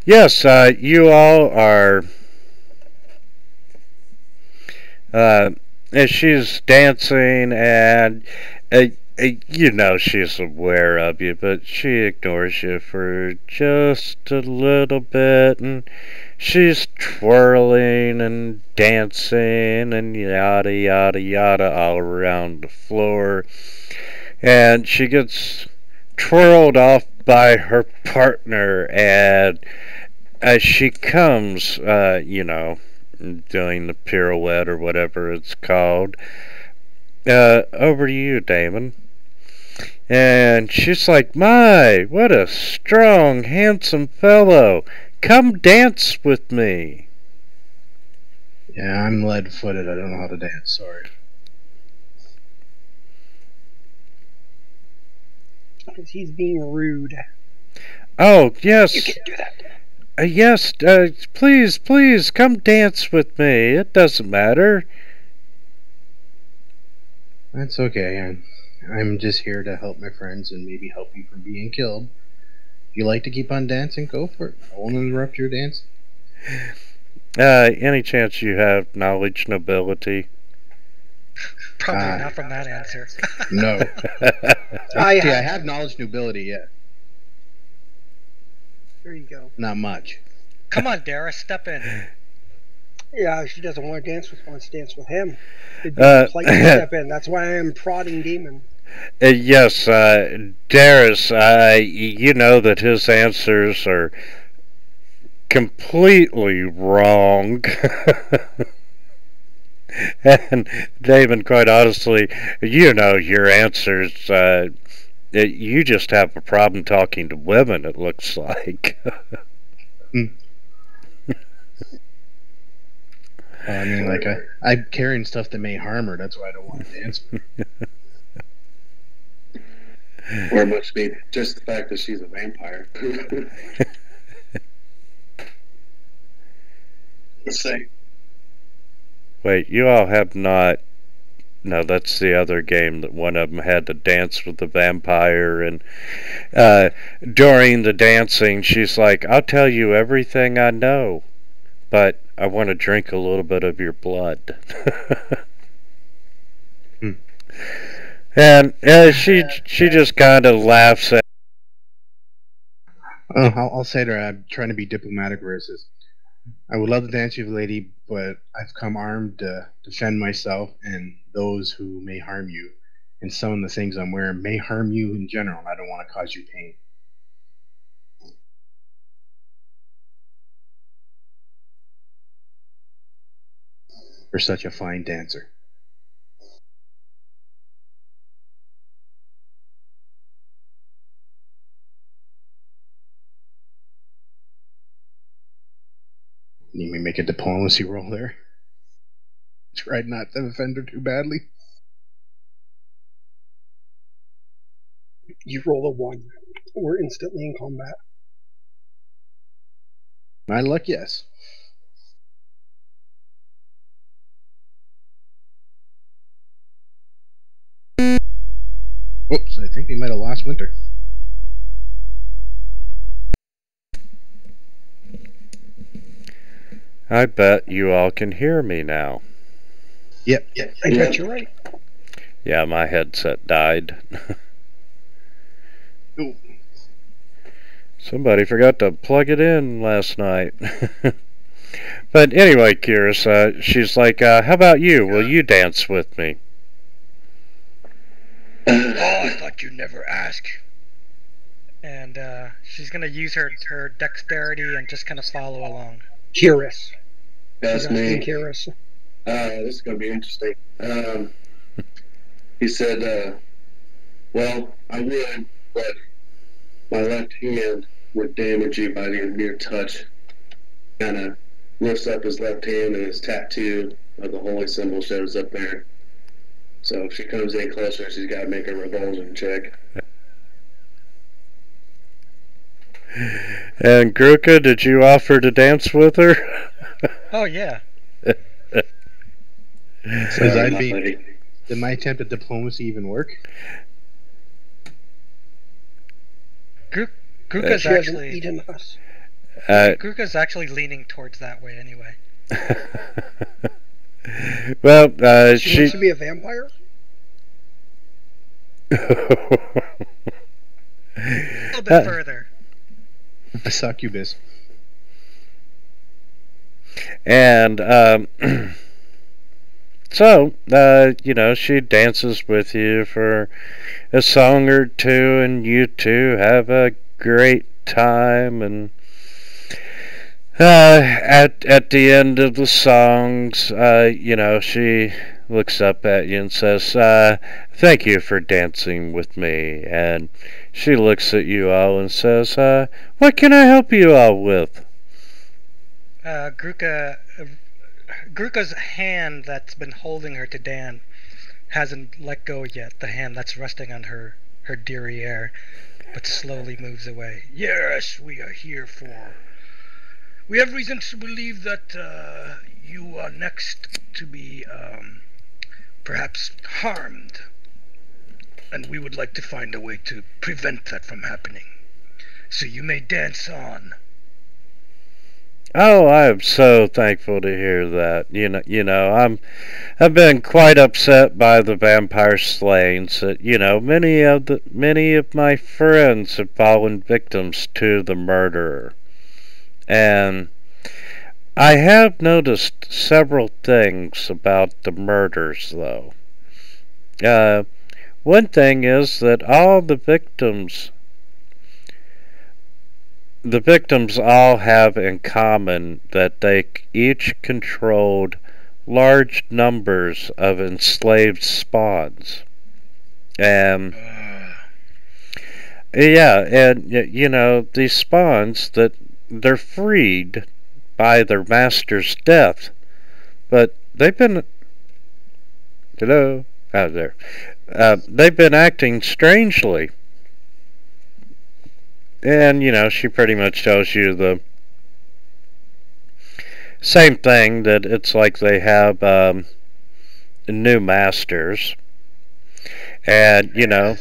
yes, you all are. And she's dancing, and you know she's aware of you, but she ignores you for just a little bit, and she's twirling and dancing and yada yada yada all around the floor, and she gets twirled off by her partner, and as she comes, doing the pirouette or whatever it's called, over to you, Damon. And she's like, "My, what a strong, handsome fellow. Come dance with me." Yeah, I'm lead-footed. I don't know how to dance, sorry. Because he's being rude. Oh, yes. You can't do that. Yes, please, come dance with me. It doesn't matter. That's okay. I'm just here to help my friends and maybe help you from being killed. If you like to keep on dancing, go for it. I won't interrupt your dance. Any chance you have knowledge nobility? Probably not from that answer. No. I have knowledge nobility, yeah. There you go. Not much. Come on, Dara, step in. Yeah, she doesn't want to dance with, wants to dance with him. Like step in. That's why I am prodding Demon. Yes, Darius, you know that his answers are completely wrong. And David, quite honestly, you know your answers. You just have a problem talking to women, it looks like. I mean, like, I'm carrying stuff that may harm her. That's why I don't want to dance with her. Or it must be just the fact that she's a vampire. Let's say. Wait, you all have not... No, that's the other game that one of them had to dance with the vampire, and during the dancing, she's like, I'll tell you everything I know, but I want to drink a little bit of your blood. And she just kind of laughs at... I'll say to her, I'm trying to be diplomatic where it says, I would love to dance with you, lady, but I've come armed to defend myself and those who may harm you. And some of the things I'm wearing may harm you in general, and I don't want to cause you pain. You're such a fine dancer. You may make a diplomacy roll there. Try not to offend her too badly. You roll a 1. We're instantly in combat. My luck, yes. Oops, I think we might have lost Winter. I bet you all can hear me now. Yep. I bet you're right. Yeah, my headset died. Ooh. Somebody forgot to plug it in last night. But anyway, Kyrus, she's like, how about you? Will you dance with me? Oh, I thought you'd never ask. And she's going to use her dexterity and just kind of follow along. Kyrus. That's me. Kyrus. This is going to be interesting. He said, well, I would, but my left hand would damage you by the mere touch. Kind of lifts up his left hand and his tattoo of the holy symbol shows up there. So if she comes in closer, she's got to make a revulsion check. And Gruka, did you offer to dance with her? Oh, yeah. Did my attempt at diplomacy even work? Gruka's actually eaten us. Gruka's actually leaning towards that way anyway. Well, she wants to be a vampire? A little bit further. A succubus. And so, she dances with you for a song or two, and you two have a great time. And at the end of the songs, she looks up at you and says, thank you for dancing with me. And she looks at you all and says, what can I help you all with? Gruka's hand that's been holding her to Dan hasn't let go yet. The hand that's resting on her derriere, but slowly moves away. Yes, we are here for... We have reason to believe that you are next to be perhaps harmed. And we would like to find a way to prevent that from happening. So you may dance on. Oh, I am so thankful to hear that. I've been quite upset by the vampire slayings. That many of my friends have fallen victims to the murderer, and I have noticed several things about the murders, though. One thing is that all the victims all have in common that they each controlled large numbers of enslaved spawns. And yeah, and you know, these spawns that they're freed by their master's death, but they've been there. They've been acting strangely, and you know, she pretty much tells you the same thing, that it's like they have new masters, and you know,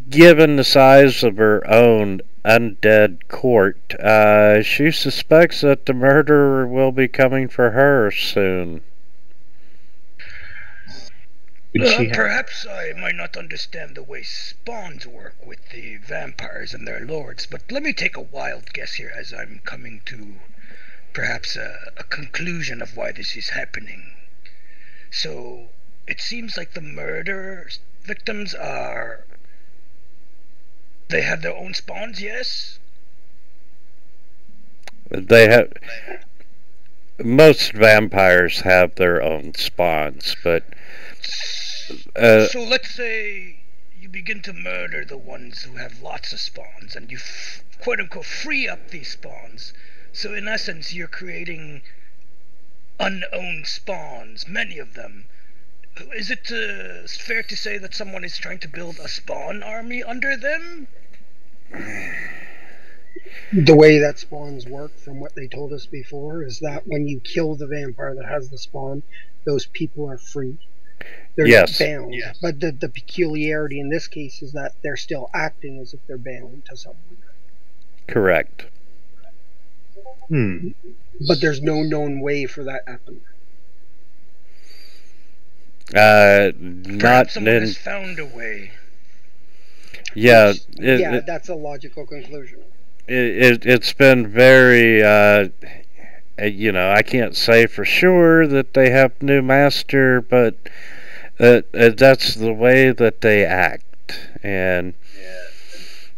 given the size of her own undead court, she suspects that the murderer will be coming for her soon. Perhaps I might not understand the way spawns work with the vampires and their lords, but let me take a wild guess here, as I'm coming to perhaps a conclusion of why this is happening. So, it seems like the murder victims they have their own spawns, yes? They have... Most vampires have their own spawns, but... so let's say you begin to murder the ones who have lots of spawns, and you quote-unquote free up these spawns. So in essence, you're creating unowned spawns, many of them. Is it fair to say that someone is trying to build a spawn army under them? The way that spawns work, from what they told us before, is that when you kill the vampire that has the spawn, those people are free. They're not bound. Yes. But the peculiarity in this case is that they're still acting as if they're bound to someone. Correct. But there's no known way for that to happen. Perhaps someone has found a way. Yeah. That's a logical conclusion. It's been very, you know, I can't say for sure that they have new master, but that's the way that they act. And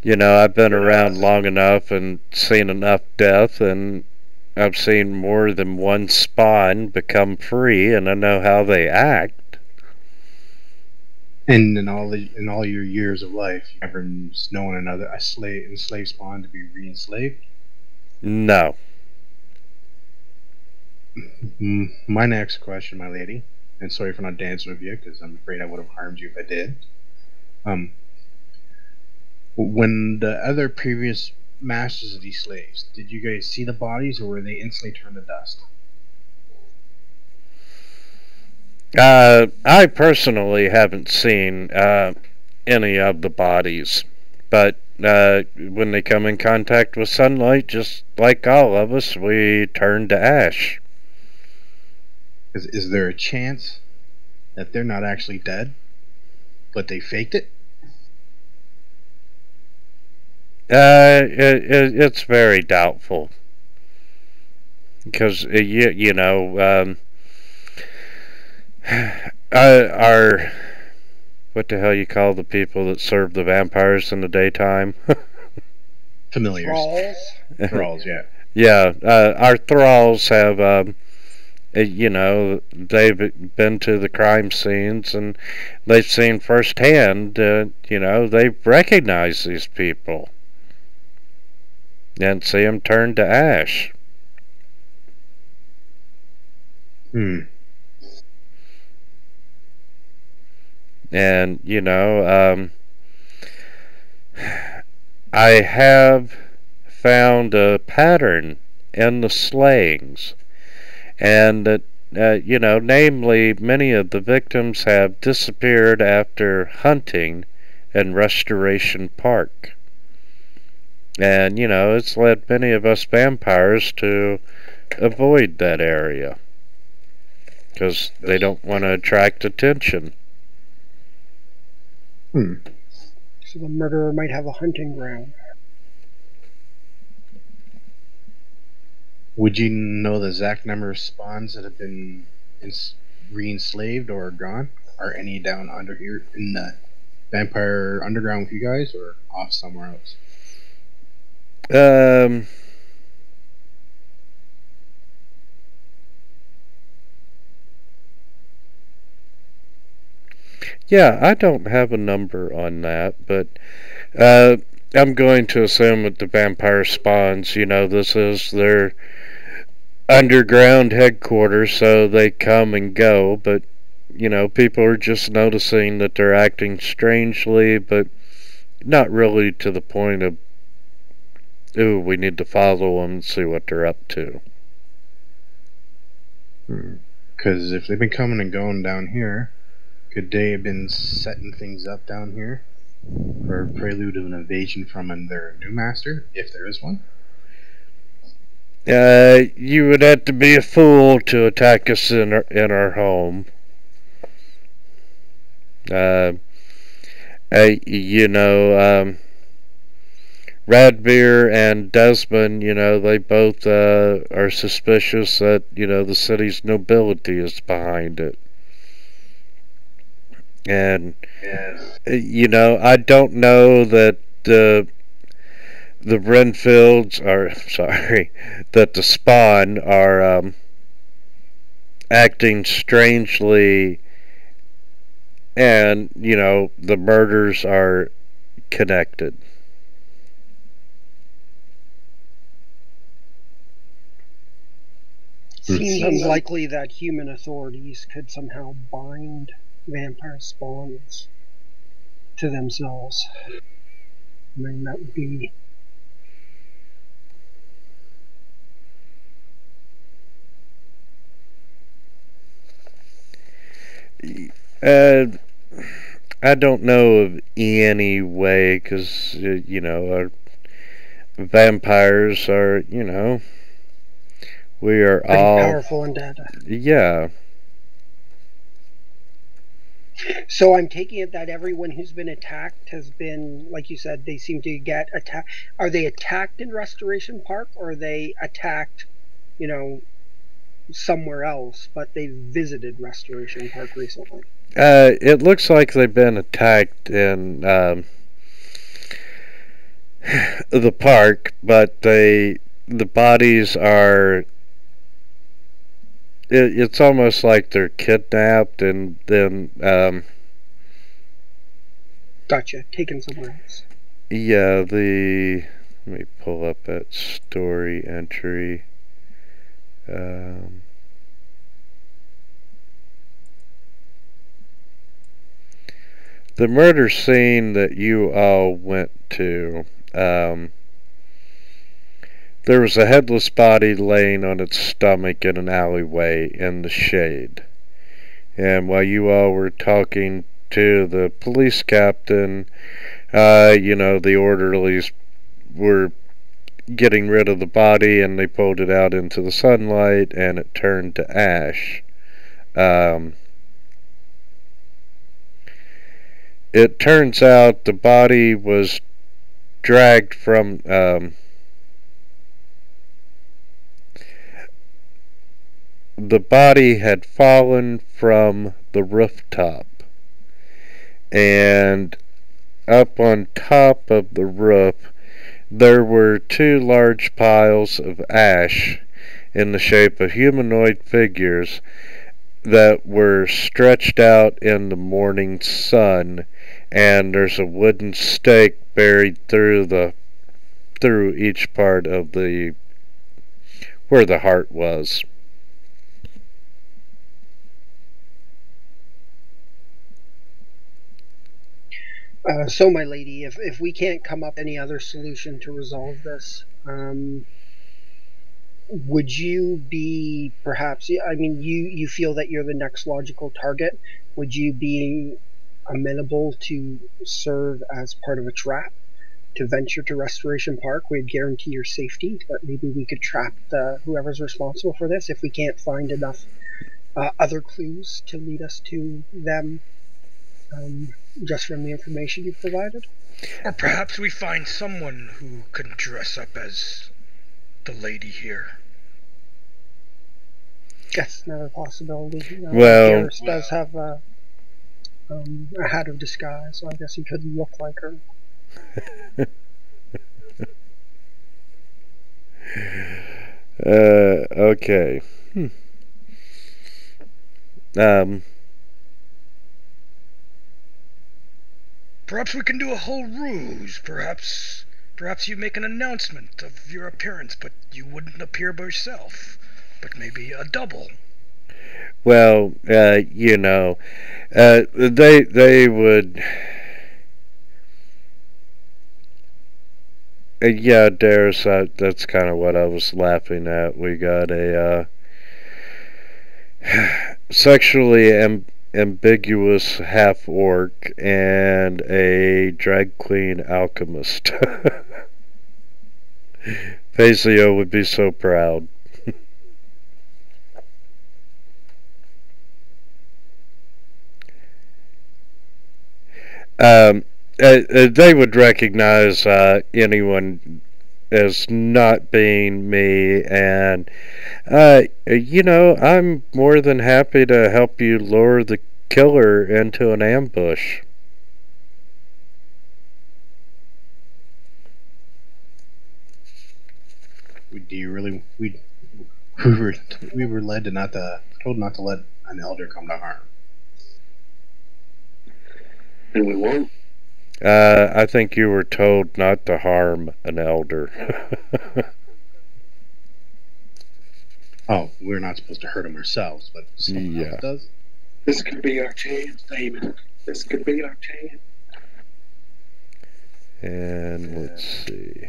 you know, I've been around long enough and seen enough death, and I've seen more than one spawn become free, and I know how they act. And in all your years of life, you ever known another enslaved spawn to be re-enslaved? No. My next question, my lady, and sorry for not dancing with you, because I'm afraid I would have harmed you if I did. When the other previous masters of these slaves, did you guys see the bodies, or were they instantly turned to dust? I personally haven't seen any of the bodies, but when they come in contact with sunlight, just like all of us, we turn to ash. Is there a chance that they're not actually dead, but they faked it? It's very doubtful, because you know, our what the hell you call the people that serve the vampires in the daytime? Familiars. Thralls, yeah. Yeah, our thralls have, you know, they've been to the crime scenes, and they've seen firsthand, you know, they've recognized these people. And see them turn to ash. And, you know, I have found a pattern in the slayings. And that, you know, namely, many of the victims have disappeared after hunting in Restoration Park. And, you know, it's led many of us vampires to avoid that area, because they don't want to attract attention. So the murderer might have a hunting ground. Would you know the exact number of spawns that have been re-enslaved or gone? Are any down under here in the Vampire Underground with you guys, or off somewhere else? I, 'Cause, Yeah, I don't have a number on that, but I'm going to assume that the vampire spawns, this is their underground headquarters, so they come and go, but, people are just noticing that they're acting strangely, but not really to the point of, ooh, we need to follow them and see what they're up to. Because if they've been coming and going down here, could they have been setting things up down here for a prelude of an invasion from their new master, if there is one? You would have to be a fool to attack us in our home. Radbeer and Desmond, they both are suspicious that, the city's nobility is behind it. And, I don't know that the Renfields are, sorry, that the Spawn are acting strangely, and, the murders are connected. Seems unlikely that human authorities could somehow bind vampire spawns to themselves. I mean, that would be... I don't know of any way, because, our vampires are, we are pretty all powerful undead. Yeah. So I'm taking it that everyone who's been attacked has been, like you said, they seem to get attacked. Are they attacked in Restoration Park, or are they attacked, somewhere else, but they visited Restoration Park recently? It looks like they've been attacked in the park, but the bodies are... It's almost like they're kidnapped and then... Gotcha. Taken somewhere else. Yeah, let me pull up that story entry. The murder scene that you all went to, there was a headless body laying on its stomach in an alleyway in the shade. And while you all were talking to the police captain, the orderlies were getting rid of the body, and they pulled it out into the sunlight, and it turned to ash. It turns out the body was dragged from... the body had fallen from the rooftop, and up on top of the roof there were two large piles of ash in the shape of humanoid figures that were stretched out in the morning sun, and there's a wooden stake buried through each part of where the heart was. So, my lady, if we can't come up with any other solution to resolve this, would you be perhaps... I mean, you feel that you're the next logical target. Would you be amenable to serve as part of a trap to venture to Restoration Park? We'd guarantee your safety, but maybe we could trap whoever's responsible for this if we can't find enough other clues to lead us to them. Just from the information you've provided? Or perhaps we find someone who can dress up as the lady here. That's another possibility. Well, Garrus does have a hat of disguise, so I guess he could look like her. Okay. Perhaps we can do a whole ruse. Perhaps you make an announcement of your appearance, but you wouldn't appear by yourself. But maybe a double. Well, you know, they would. Yeah, that's kind of what I was laughing at. We got a sexually ambiguous half-orc and a drag queen alchemist. Paceo would be so proud. They would recognize anyone as not being me, and you know, I'm more than happy to help you lure the killer into an ambush. Do you really? We were led to told not to let an elder come to harm. And we won't. I think you were told not to harm an elder. Oh, we're not supposed to hurt him ourselves, but someone else does. This could be our chance, David. This could be our chance. And let's see.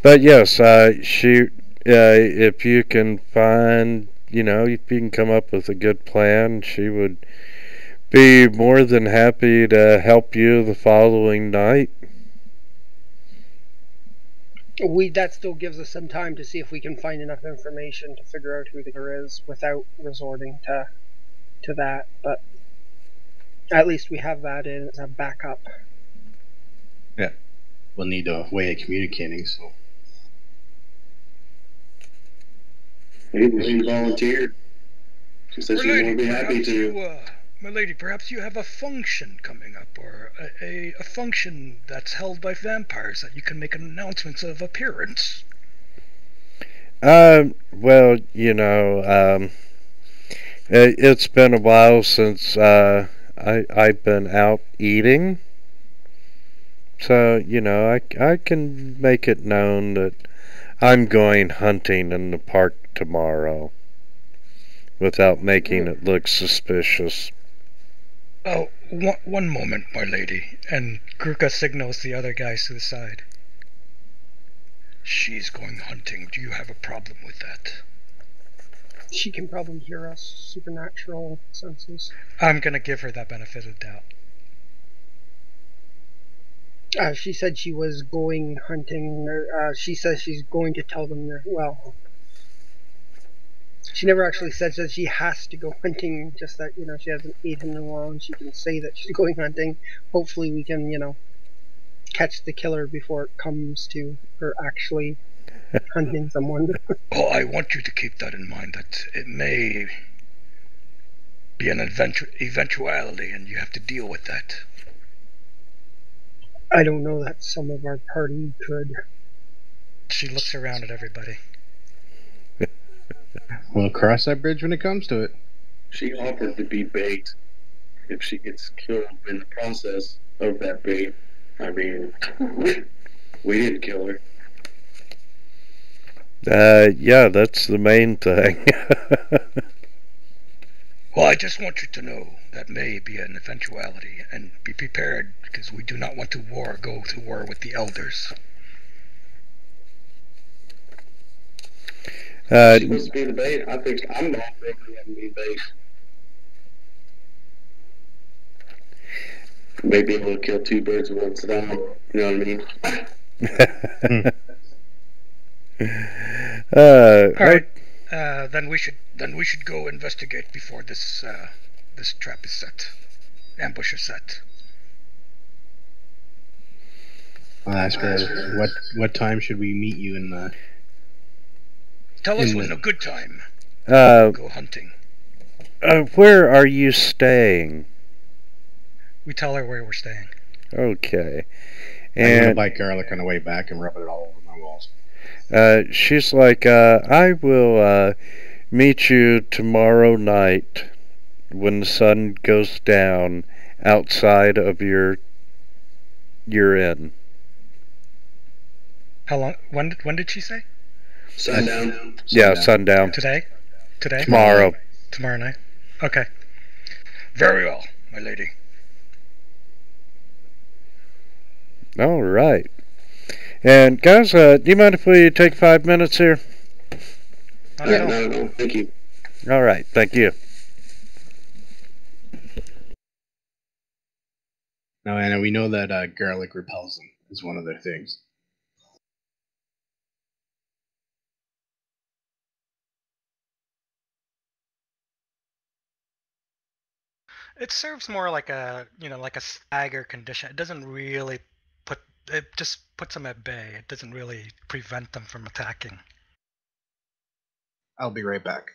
But yes, if you can find, you know, if you can come up with a good plan, she would be more than happy to help you the following night. That still gives us some time to see if we can find enough information to figure out who the killer is without resorting to that. But at least we have that as a backup. Yeah, we'll need a way of communicating. So maybe she volunteered. She said she would be happy to. My lady, perhaps you have a function coming up, or a function that's held by vampires that you can make an announcement of appearance. Well, you know, it's been a while since I've been out eating, so you know, I can make it known that I'm going hunting in the park tomorrow, without making it look suspicious. Oh, one moment, my lady. And Gruka signals the other guys to the side. She's going hunting. Do you have a problem with that? She can probably hear us. Supernatural senses. I'm gonna give her that benefit of doubt. She said she was going hunting. She says she's going to tell them. Well, she never actually says that she has to go hunting. Just that, you know, she hasn't eaten in a while, and she can say that she's going hunting. Hopefully, we can, you know, catch the killer before it comes to her actually hunting someone. Oh, I want you to keep that in mind. That it may be an eventuality, and you have to deal with that. I don't know that some of our party could. She looks around at everybody. We'll cross that bridge when it comes to it. She offered to be bait if she gets killed in the process of that bait. I mean, we didn't kill her. Yeah, that's the main thing. Well, I just want you to know that may be an eventuality, and be prepared, because we do not want to go to war with the elders. She's supposed to be the bait. I think I'm not ready to be bait. Maybe able to kill two birds with one stone. You know what I mean? All right. Then we should go investigate before this trap is set. Ambush is set. I'll ask her what time should we meet you in the. Tell us when a good time. Go hunting. Where are you staying? We tell her where we're staying. Okay. I'm gonna buy garlic on the way back and rub it all over my walls. She's like, I will meet you tomorrow night when the sun goes down outside of your inn. How long? When did she say? Sundown. Yeah, sundown. Today? Today? Tomorrow. Tomorrow night. Okay. Very well, my lady. All right. And guys, do you mind if we take 5 minutes here? Not at all. No. Thank you. All right. Thank you. Now, Anna, we know that garlic repels them is one of their things. It serves more like a like a stagger condition. It doesn't really it just puts them at bay. It doesn't really prevent them from attacking. I'll be right back.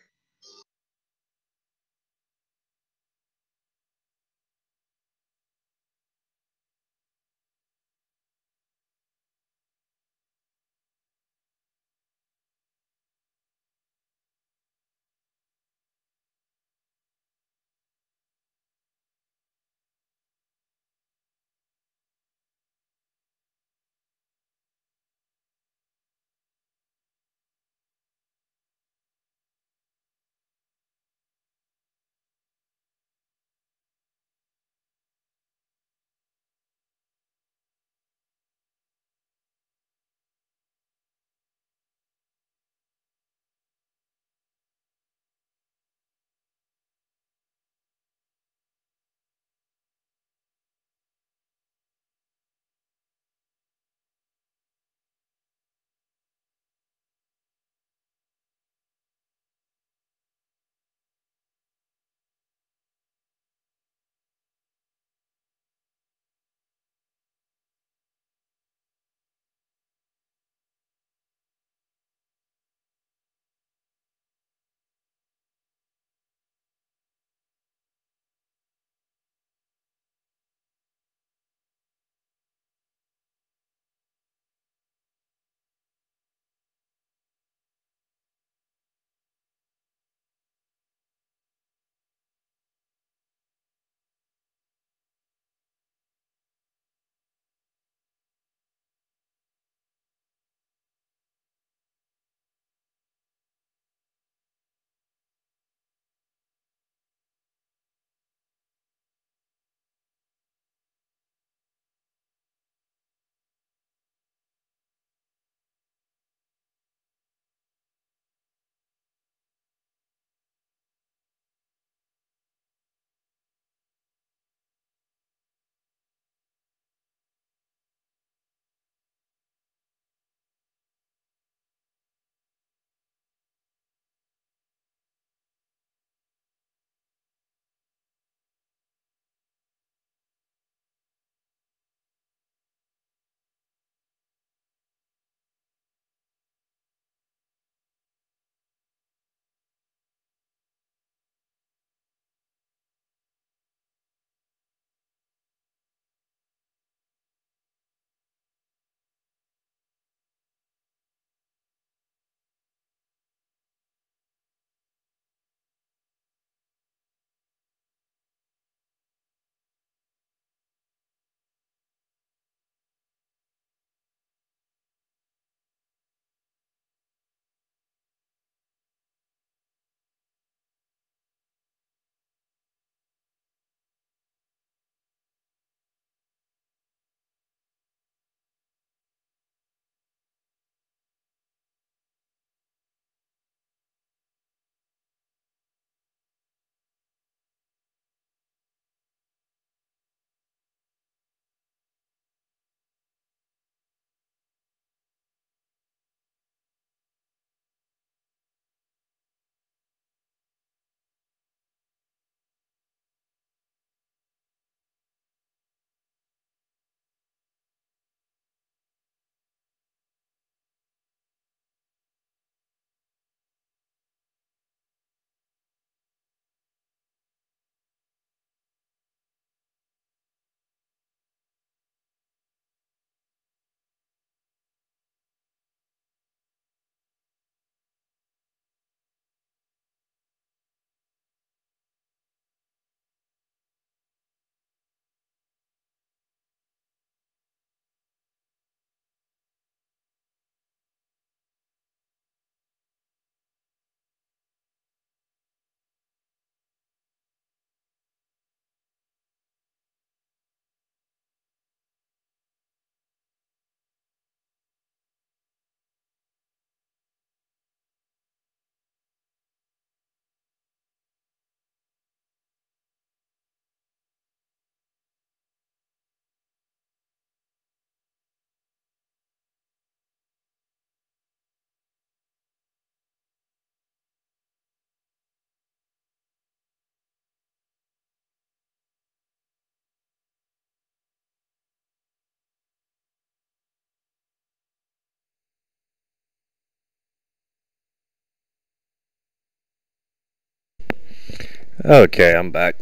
Okay, I'm back.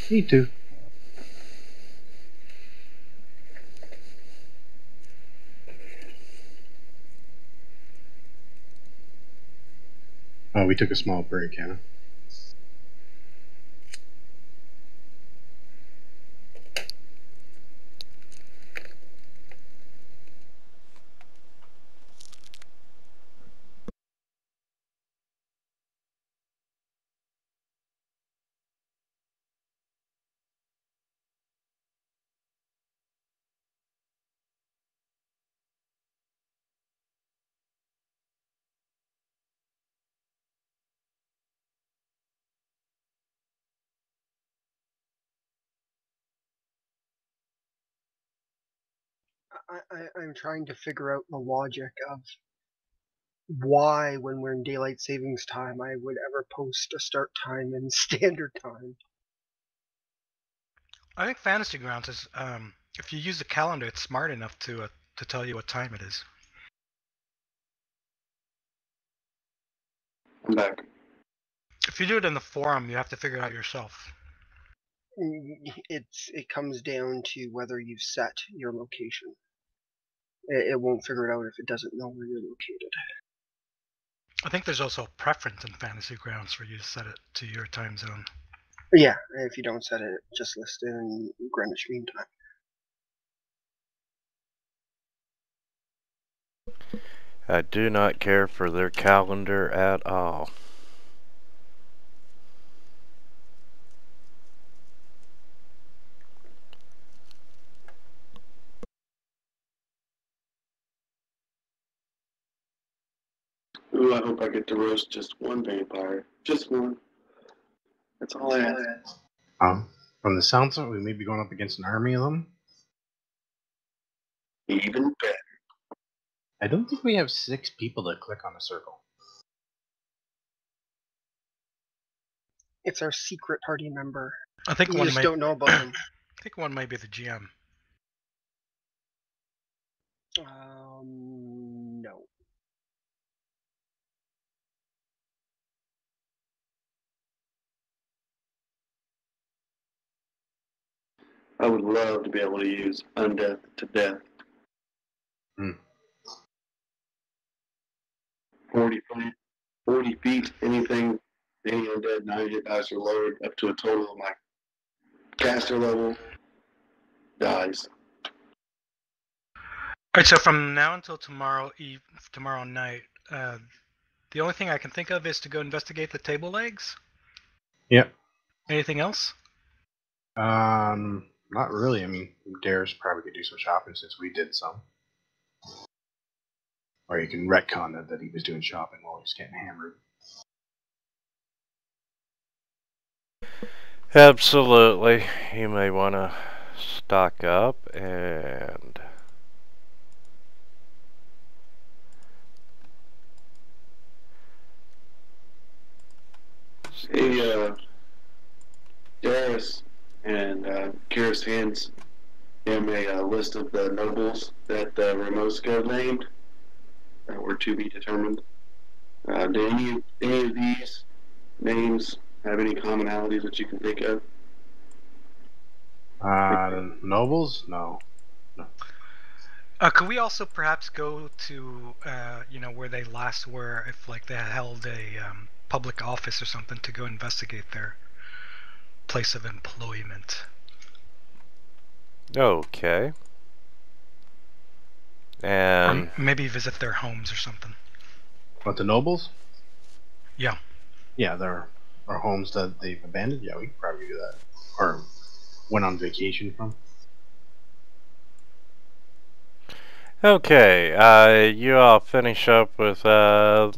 Me too. Oh, we took a small break, huh? I'm trying to figure out the logic of why, when we're in daylight savings time, I would ever post a start time and standard time. I think Fantasy Grounds is, if you use the calendar, it's smart enough to tell you what time it is. I'm back. If you do it in the forum, you have to figure it out yourself. It comes down to whether you've set your location. It won't figure it out if it doesn't know where you're located. I think there's also a preference in Fantasy Grounds for you to set it to your time zone. Yeah, if you don't set it, just list it in Greenwich Mean Time. I do not care for their calendar at all. Ooh, I hope I get to roast just one vampire. Just one. That's all I ask. From the sounds of it, we may be going up against an army of them. Even better. I don't think we have 6 people that click on a circle. It's our secret party member. I think You one just might. don't know about them. I think one might be the GM. No. I would love to be able to use undeath to death. 40 feet, anything, any undead, 90 hit dice or lowered, up to a total of my caster level, dies. Alright, so from now until tomorrow night, the only thing I can think of is to go investigate the table legs. Yep. Anything else? Not really. I mean, Darius probably could do some shopping since we did some. Or you can retcon it that he was doing shopping while he was getting hammered. Absolutely. You may want to stock up and... Hey, Darius and Kira's hands him a list of the nobles that Ramoska named that were to be determined. Do any of these names have any commonalities that you can think of? Nobles? No. Could we also perhaps go to, where they last were, if like they held a public office or something, to go investigate their place of employment? Okay. And... Or maybe visit their homes or something. What, the nobles? Yeah. Yeah, there are homes that they've abandoned. Yeah, we could probably do that. Or went on vacation from. Okay, you all finish up with the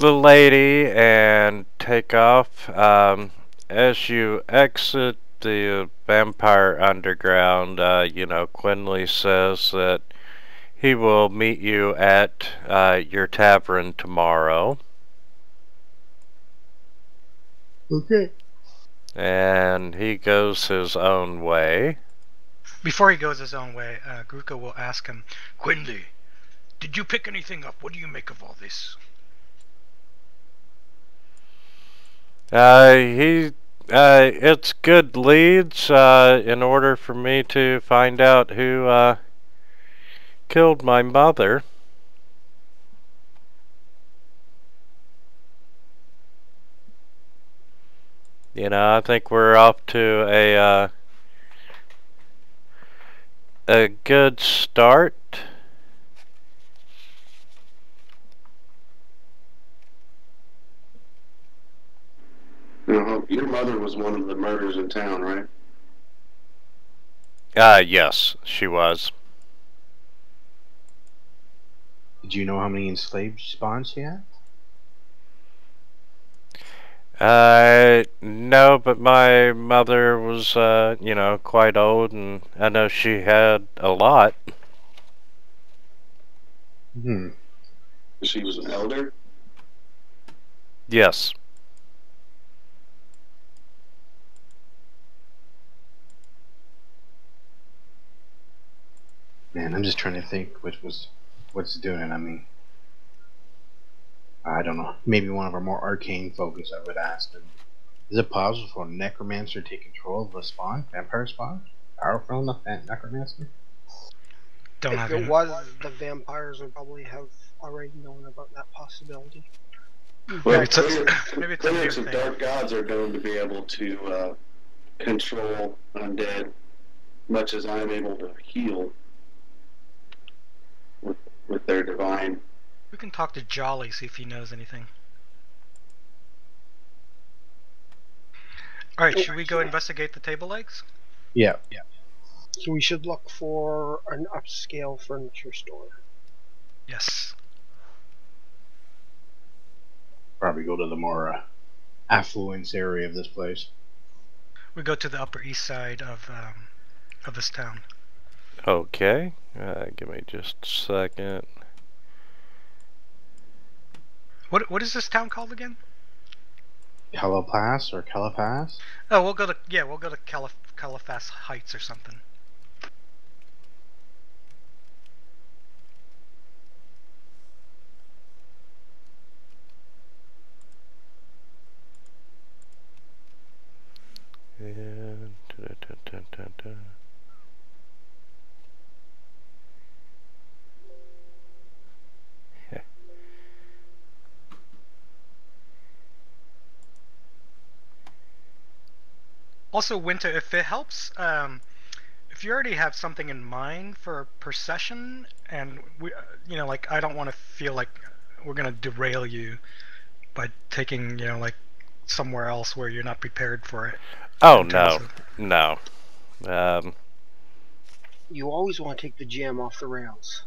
lady and take off. As you exit the Vampire Underground, Quinley says that he will meet you at your tavern tomorrow. Okay. And he goes his own way. Before he goes his own way, Gruka will ask him, Quinley, did you pick anything up? What do you make of all this? It's good leads in order for me to find out who killed my mother. You know, I think we're off to a good start. Your mother was one of the murders in town, right? Yes, she was. Did you know how many enslaved spawns she had? No, but my mother was, you know, quite old, and I know she had a lot. She was an elder? Yes. Man, I'm just trying to think what's doing it. I mean, I don't know. Maybe one of our more arcane focus I would ask them. Is it possible for a necromancer to take control of a spawn? Vampire spawn? Powerful enough necromancer? If it was, the vampires would probably have already known about that possibility. Well, maybe clerics of dark gods are known to be able to control undead, much as I am able to heal with their divine. We can talk to Jolly, see if he knows anything. Alright, should we go investigate the table legs? Yeah. So we should look for an upscale furniture store. Yes. Probably go to the more affluence area of this place. We go to the Upper East Side of this town. Okay. Give me just a second. What is this town called again? Calapass or Calapass? Oh, we'll go to Caliphas Heights or something. And Also, Winter, if it helps, if you already have something in mind for per session, and we, you know, like I don't want to feel like we're gonna derail you by taking, you know, like somewhere else where you're not prepared for it. Oh no, no. You always want to take the GM off the rails.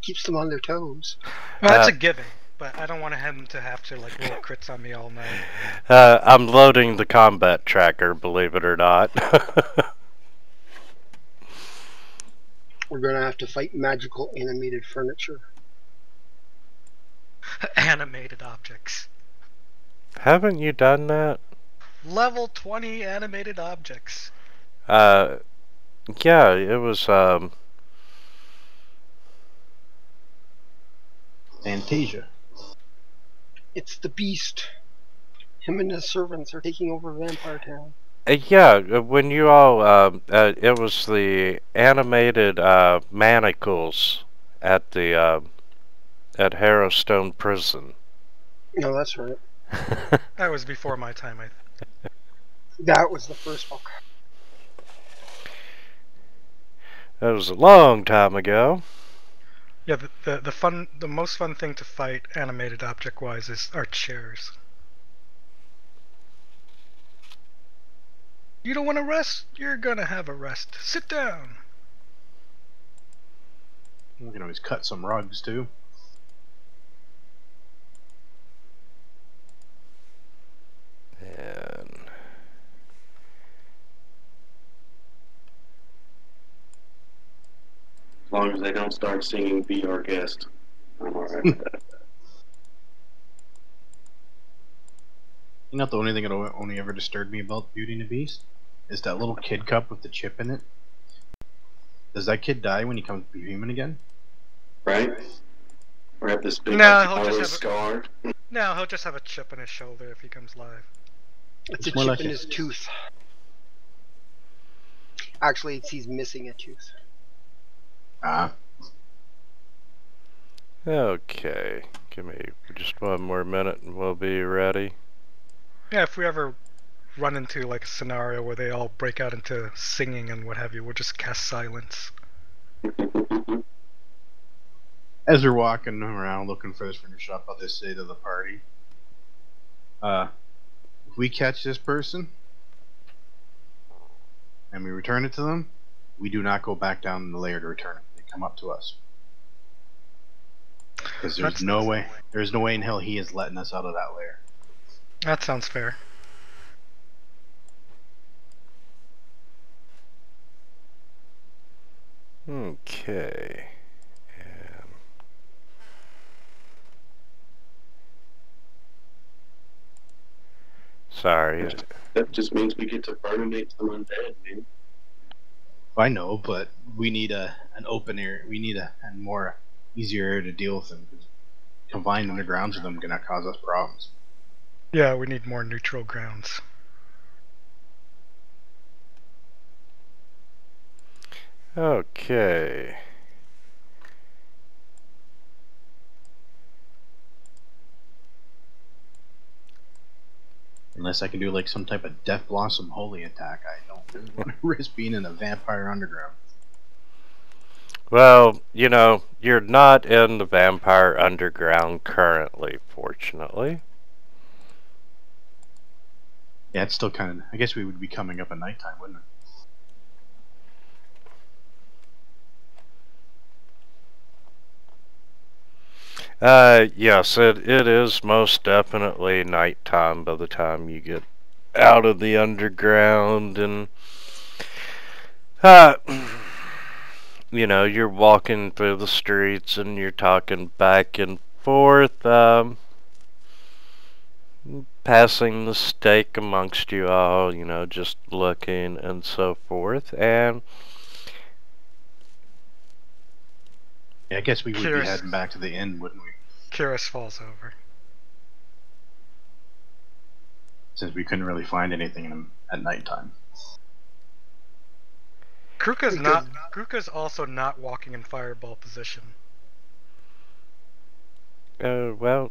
Keeps them on their toes. Well, that's a given, but I don't want him to have to like roll crits on me all night. I'm loading the combat tracker, believe it or not. We're gonna have to fight magical animated furniture. Animated objects. Haven't you done that? Level 20 animated objects. Yeah, it was, Fantasia. It's the beast. Him and his servants are taking over Vampire Town. Yeah, when you all, it was the animated, manacles at the, at Harrowstone Prison. No, that's right. That was before my time, That was the first book. That was a long time ago. Yeah, the most fun thing to fight animated object wise are chairs. You don't want to rest? You're gonna have a rest. Sit down. We can always cut some rugs too. And As long as they don't start singing Be Our Guest, I'm alright with that. You know, the only thing that only ever disturbed me about Beauty and the Beast is that little kid cup with the chip in it. Does that kid die when he comes to be human again? Right? Or have this big No, he'll just have scar? No, he'll just have a chip in his shoulder if he comes live. It's It's a more chip like in a- his tooth. Actually, he's missing a tooth. Ah, Okay, give me just one more minute and we'll be ready. Yeah, if we ever run into like a scenario where they all break out into singing and what have you, we'll just cast silence. as we're walking around looking for this furniture shop, I'll just say to the party, if we catch this person and we return it to them, we do not go back down in the layer to return it. They come up to us. Because there's no way in hell he is letting us out of that layer. That sounds fair. Okay. Sorry. That just means we get to burninate some undead, man. I know, but we need an open area. We need a more easier area to deal with them. Confined undergrounds with them gonna cause us problems. Yeah, we need more neutral grounds. Okay. Unless I can do like some type of Death Blossom Holy attack, I don't really want to risk being in a vampire underground. Well, you know, you're not in the Vampire Underground currently, fortunately. Yeah, it's still kind of. I guess we would be coming up at nighttime, wouldn't it? Yes, it is most definitely nighttime by the time you get out of the underground, and you know, you're walking through the streets and you're talking back and forth, passing the stake amongst you all, you know, just looking and so forth, and Yeah, I guess we would be Curious. heading back to the inn, wouldn't we? Kyrus falls over. Since we couldn't really find anything in them at nighttime. Kruka's also not walking in fireball position. well,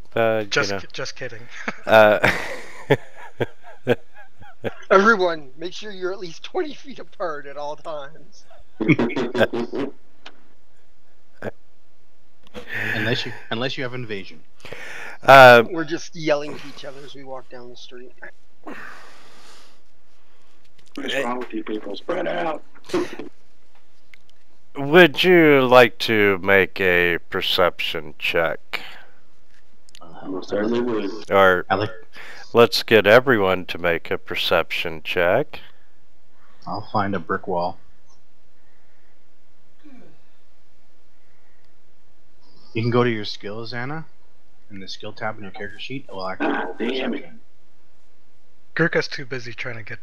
Just you know, just kidding. Everyone, make sure you're at least 20 feet apart at all times. Unless you have invasion. We're just yelling to each other as we walk down the street. What's wrong with you people? Spread out. Would you like to make a perception check? Most certainly would. Or Alec, let's get everyone to make a perception check. I'll find a brick wall. You can go to your skills, Anna, in the skill tab in your character sheet. It will actually Damn it. Kruka's too busy trying to get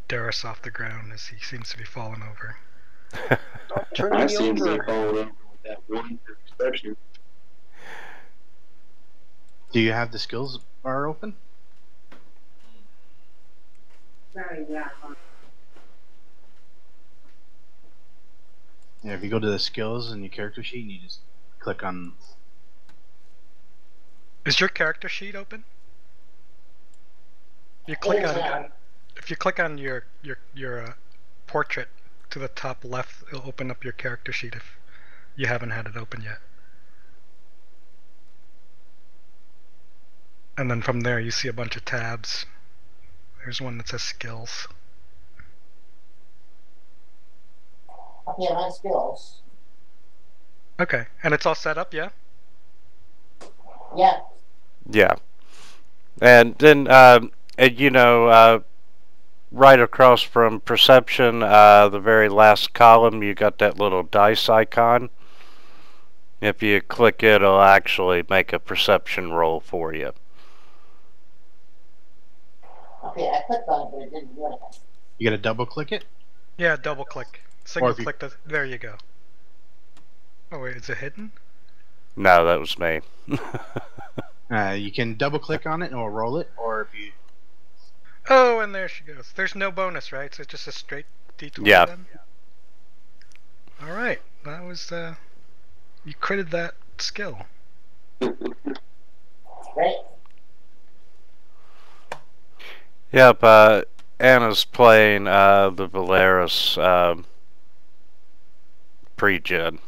Darius off the ground as he seems to be falling over. Turn I me seem to be over. falling over with that one perception. Do you have the skills bar open? Yeah, if you go to the skills in your character sheet, and you just click on. Is your character sheet open? You click on. If you click on your portrait to the top left, it'll open up your character sheet if you haven't had it open yet. And then from there you see a bunch of tabs. There's one that says skills. Okay, my skills. Okay, and it's all set up, yeah? Yeah. Yeah. And then, you know, right across from perception, the very last column, you got that little dice icon. If you click it, it'll actually make a perception roll for you. Okay, I clicked on it, but it didn't do anything. You gotta double click it. Yeah, double click. Single click. There you go. Oh wait, is it hidden? No, that was me. You can double click on it and it'll roll it, or if you. Oh, and there she goes. There's no bonus, right? So it's just a straight D20 Yeah. then? Alright. That was, you critted that skill. Right? Yep, Anna's playing the Valeris pre-gen.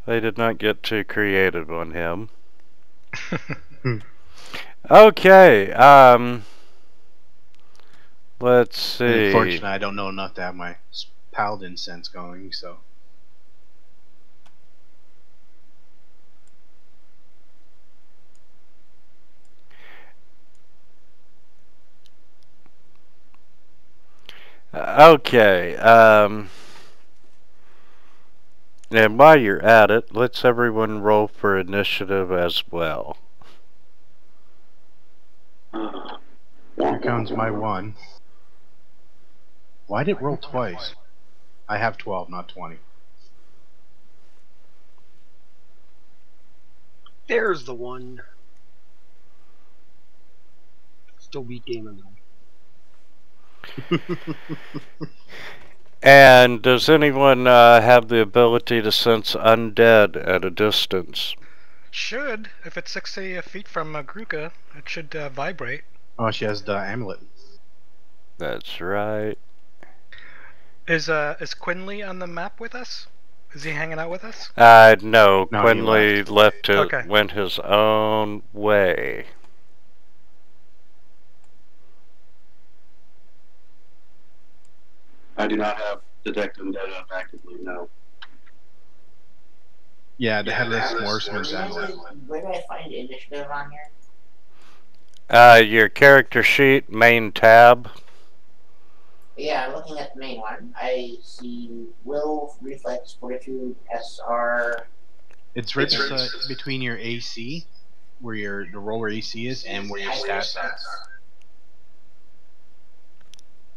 They did not get too creative on him. Okay, let's see. Unfortunately, I don't know enough to have my paladin sense going, so. Okay, and while you're at it, let's everyone roll for initiative as well. Here comes my 1. Why did it roll twice? I have 12, not 20. There's the 1. Still beat Damon though. And does anyone have the ability to sense undead at a distance? Should, if it's 60 feet from Gruka, it should vibrate. Oh, she has the amulet. That's right. Is Quinley on the map with us? Is he hanging out with us? No, No, Quinley left Okay. went his own way. I do not have Detect Undead up actively, no. Yeah, the Headless Horseman's amulet. Where do I find initiative on here? Your character sheet, main tab. Yeah, I'm looking at the main one. I see Will, Reflex, Fortitude, SR. It's right between your AC, where the roll where AC is, and where your stats are.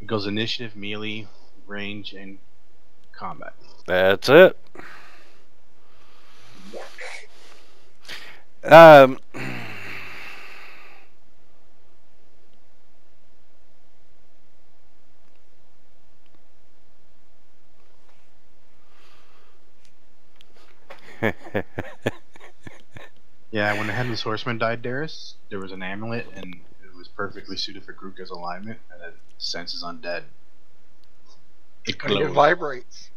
It goes initiative, melee, range, and combat. That's it. Yeah, when the Headless Horseman died, Darius, there was an amulet, and it was perfectly suited for Gruka's alignment, and it senses undead. It And it glows. vibrates.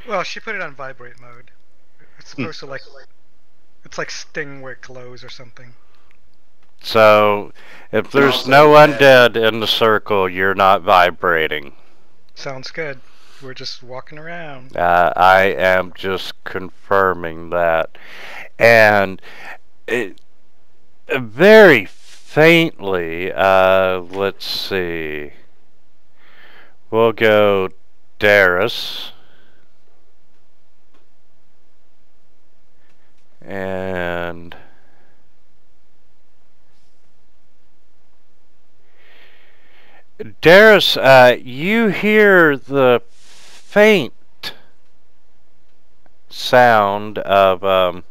Well, she put it on vibrate mode. It's supposed to like, it's like Sting where it glows or something. So, if there's no undead in the circle, you're not vibrating. Sounds good. We're just walking around. I am just confirming that. And very faintly, let's see. We'll go Darius. And Darius, you hear the faint sound of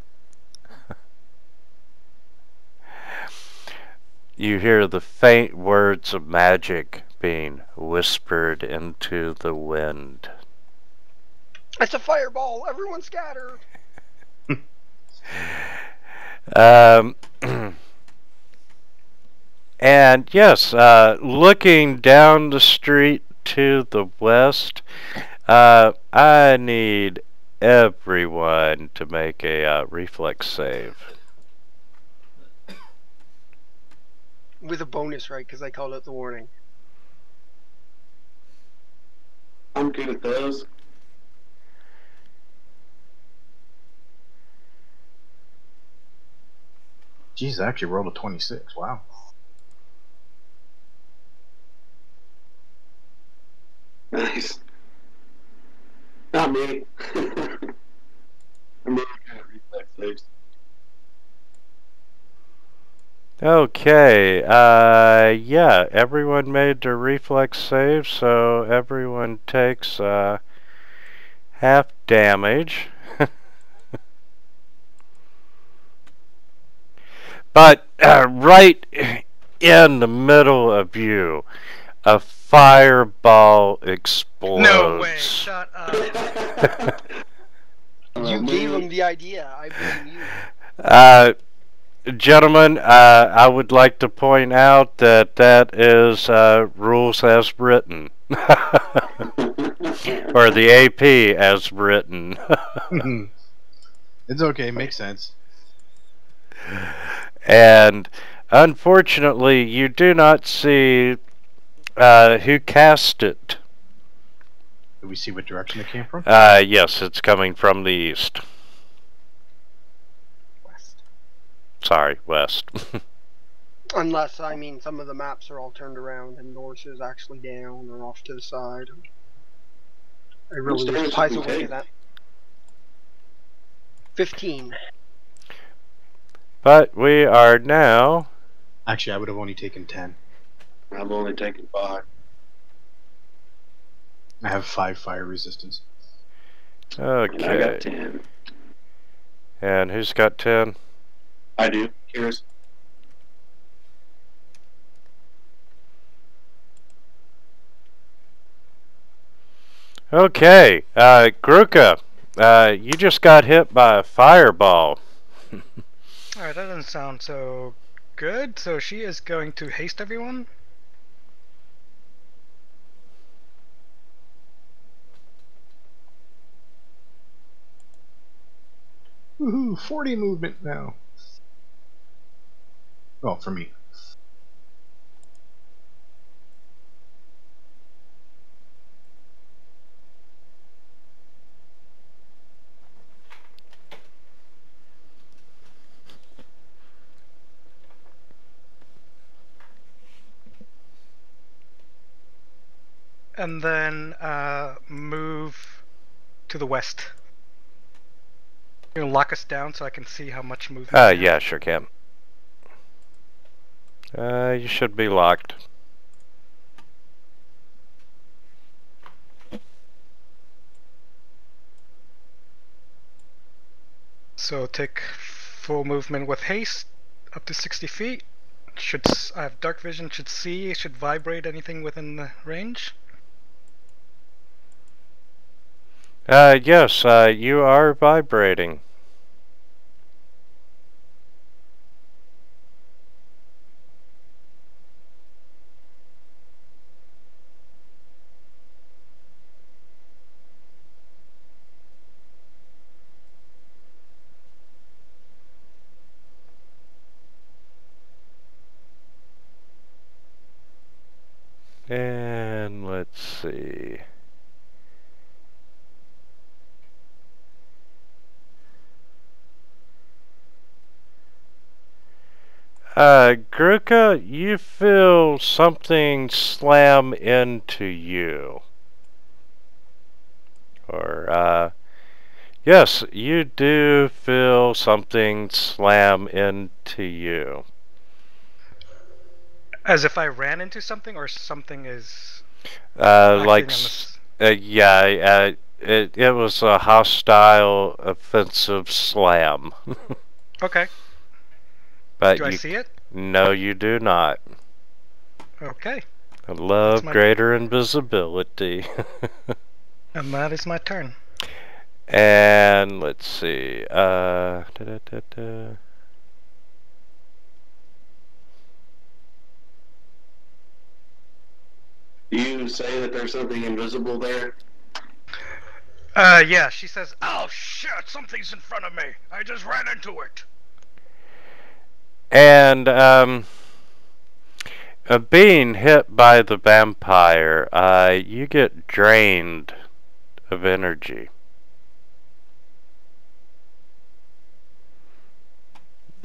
you hear the faint words of magic being whispered into the wind. It's a fireball! Everyone scatter! And yes, looking down the street to the west, I need everyone to make a reflex save. With a bonus, right? Because I called out the warning. I'm good at those. Jeez, I actually rolled a 26. Wow. Nice. Not me. I'm really good at reflex saves. Okay, yeah, everyone made their reflex save, so everyone takes half damage. But right in the middle of you, a fireball explodes. No way! Shut up. You gave him the idea. I blame you. Gentlemen, I would like to point out that that is rules as written. Or the AP as written. It's okay, makes sense. And unfortunately, you do not see who cast it. Do we see what direction it came from? Yes, it's coming from the east. West. Sorry, west. Unless, I mean, some of the maps are all turned around and north is actually down or off to the side. I really wish Pies would look at that. 15. But we are now... Actually, I would have only taken 10. I've only taken 5. I have 5 fire resistance. Okay. And I got 10. And who's got 10? I do. Here's. Okay, Gruka, you just got hit by a fireball. Alright, that doesn't sound so good. So she is going to haste everyone? Woohoo! 40 movement now. Oh, for me. And then move to the west. You're gonna lock us down so I can see how much movement. Yeah, sure can. You should be locked. So take full movement with haste up to 60 feet. I have dark vision, should see, should vibrate anything within the range. Yes, you are vibrating. And let's see. Gruka, you feel something slam into you. Or, yes, you do feel something slam into you. As if I ran into something, or something is... Like, yeah, it was a hostile offensive slam. Okay. But do I see it? No, you do not. Okay. I love greater invisibility. And that is my turn. And let's see. Do you say that there's something invisible there? Yeah, she says, "Oh shit, something's in front of me. I just ran into it." And, being hit by the vampire, you get drained of energy.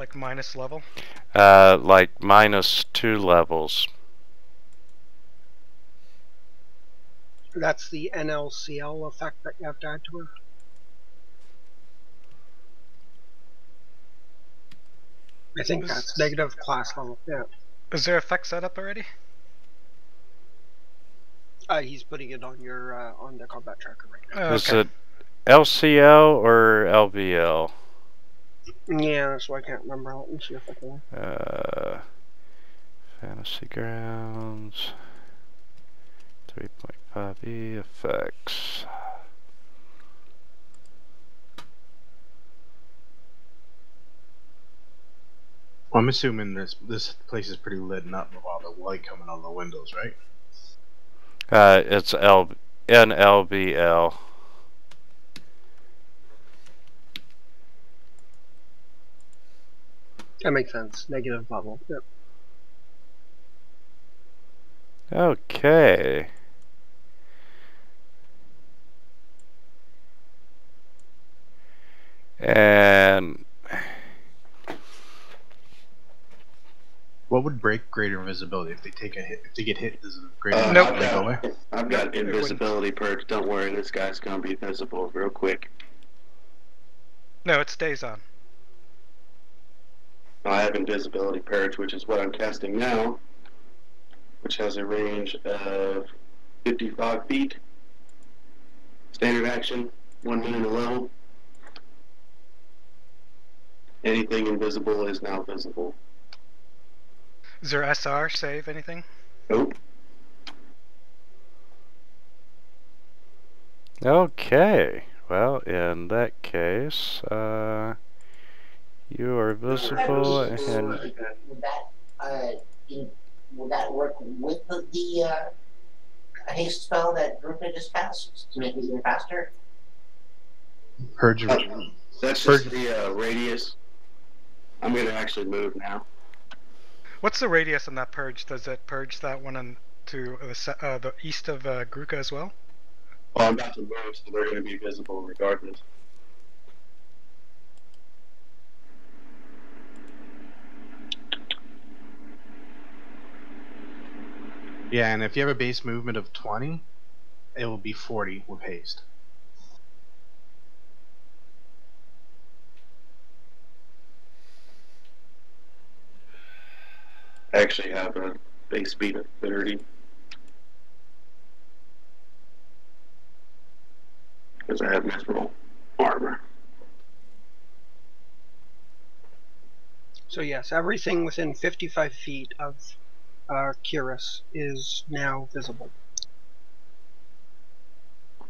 like minus level? Like -2 levels. That's the NLCL effect that you have to add to her. I think that's negative class level, yeah. Is there effect set up already? He's putting it on your on the combat tracker right now. Is it LCL or LVL? Yeah, that's why I can't remember. Let me see if I can. Fantasy Grounds 3.5e effects. Well, I'm assuming this place is pretty lit up with all the light coming out of the windows, right? It's NLBL. That makes sense. Negative bubble. Yep. Okay. And what would break greater invisibility if they take a hit? If they get hit, does the greater Nope. invisibility go away? I've got invisibility perks. Don't worry, this guy's gonna be visible real quick. No, it stays on. I have invisibility purge, which is what I'm casting now, which has a range of 55 feet. Standard action, 1 minute a level. Anything invisible is now visible. Is there SR save anything? Nope. okay. Well, in that case, you are visible and Would that work with the haste spell that Drupa just cast to make it even faster? Purge. That's just the radius. I'm gonna actually move now. What's the radius on that purge? Does it purge that one to the east of Gruka as well? Well, I'm about to move, so they're gonna be visible regardless. Yeah, and if you have a base movement of 20, it will be 40 with haste. I actually have a base speed of 30. Because I have mithril armor. So yes, everything within 55 feet of Kyrus is now visible.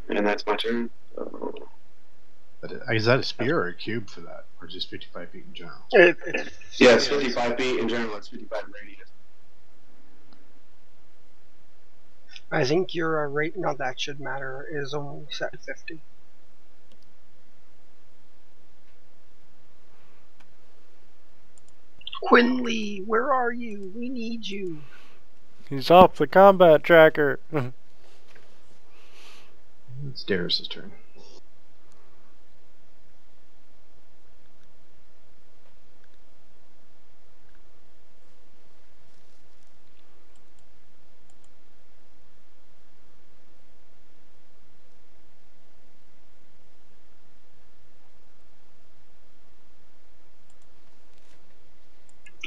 And that's my turn. Is that a spear or a cube for that? Or just 55 feet in general? Yeah, it's 55 feet in general, it's 55 radius. I think your rate, no, that should matter, is only set 50. Quinley, where are you? We need you. he's off the combat tracker. It's Darius' turn.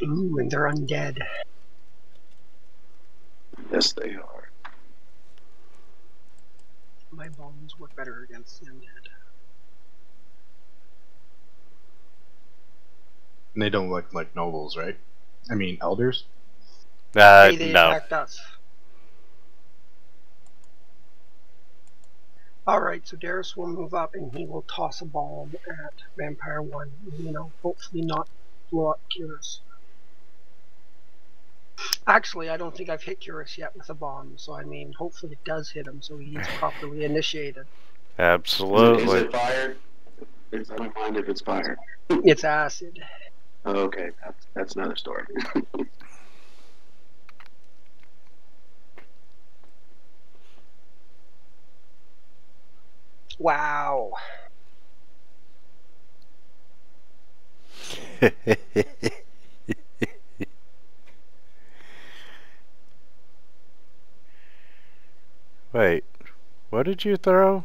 Ooh, and they're undead. Yes, they are. My bombs work better against the undead. And they don't look like nobles, right? I mean, elders? Hey, they No. attacked us. Alright, so Darius will move up and he will toss a bomb at Vampire 1. You know, hopefully not blow up Kyrus. Actually, I don't think I've hit Kyrus yet with a bomb, so I mean, hopefully it does hit him so he's properly initiated. Absolutely. Is it fire? I don't mind if it's fire. It's acid. Oh, okay, that's another story. Wow. Wait, what did you throw?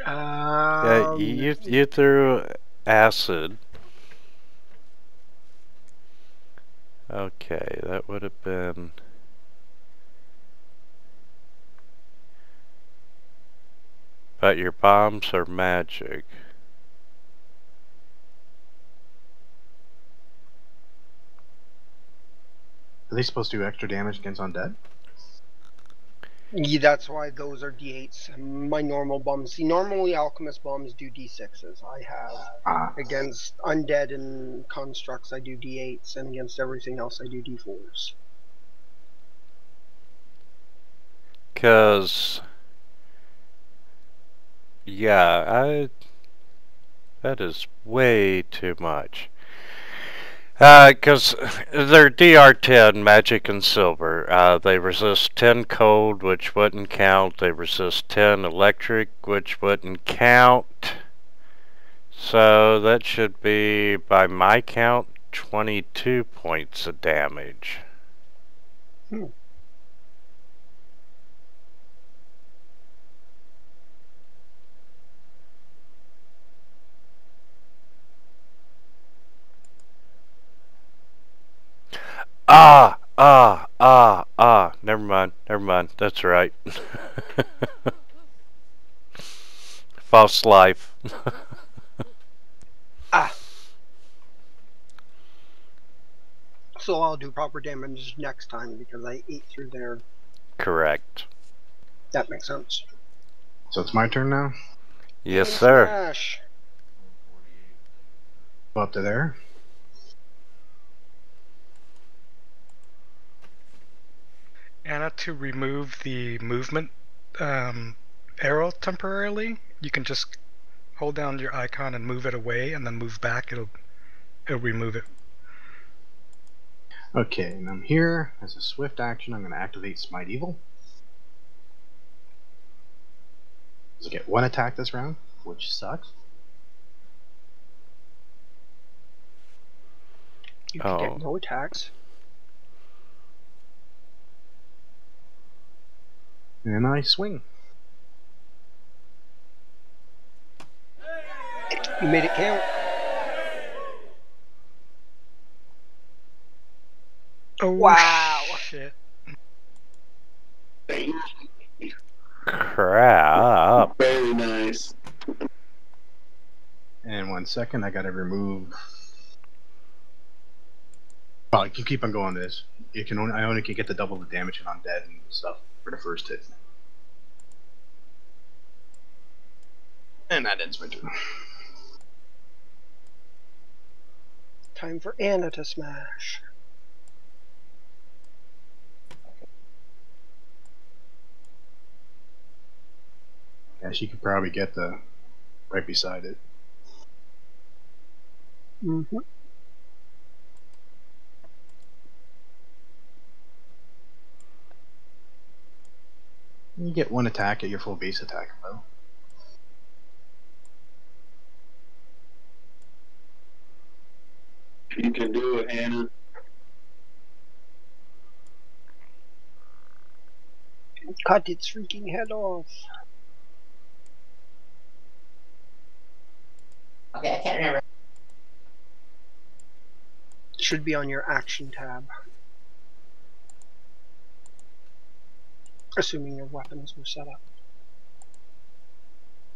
Yeah, you threw acid. Okay, that would have been... But your bombs are magic. Are they supposed to do extra damage against undead? Yeah, that's why those are D8s. My normal bombs. See, normally alchemist bombs do D6s. I have against undead and constructs I do D8s, and against everything else I do D4s. Cause yeah, that is way too much. Because they're DR10 magic and silver. They resist 10 cold, which wouldn't count. They resist 10 electric, which wouldn't count. So that should be, by my count, 22 points of damage. Never mind. That's right. False life. So I'll do proper damage next time because I ate through there. Correct. That makes sense. So it's my turn now? Yes, sir. Smash. Go up to there. Anna, to remove the movement arrow temporarily, you can just hold down your icon and move it away, and then move back. It'll remove it. Okay, and I'm here. As a swift action, I'm going to activate Smite Evil. So I get one attack this round, which sucks. You can get no attacks. And I swing. You made it count. Oh, wow. Shit. Crap. Very nice. And 1 second, I gotta remove. Well, you can keep on going this. You can I only can get the double the damage on undead and stuff for the first hit. And that ends my turn. Time for Anna to smash. Yeah, she could probably get the right beside it. Mm-hmm. You get one attack at your full base attack, though. You can do it, Anna. Cut its freaking head off. Okay, I can't remember. Should be on your action tab. Assuming your weapons were set up.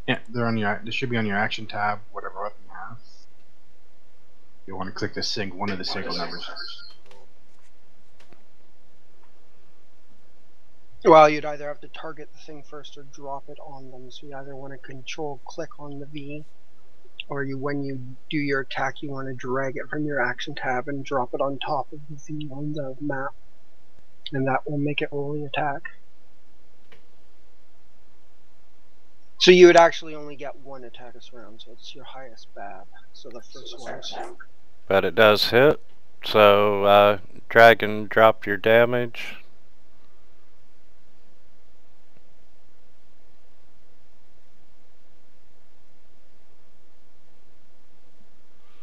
Yeah, they're on your. They should be on your action tab, whatever weapon you have. You want to click the one of the single numbers. Well, you'd either have to target the thing first or drop it on them. So you either want to control click on the V, or when you do your attack, you want to drag it from your action tab and drop it on top of the V on the map, and that will make it roll the attack. So you would actually only get one attack this round, so it's your highest BAB. So the first one's. But it does hit, so drag and drop your damage.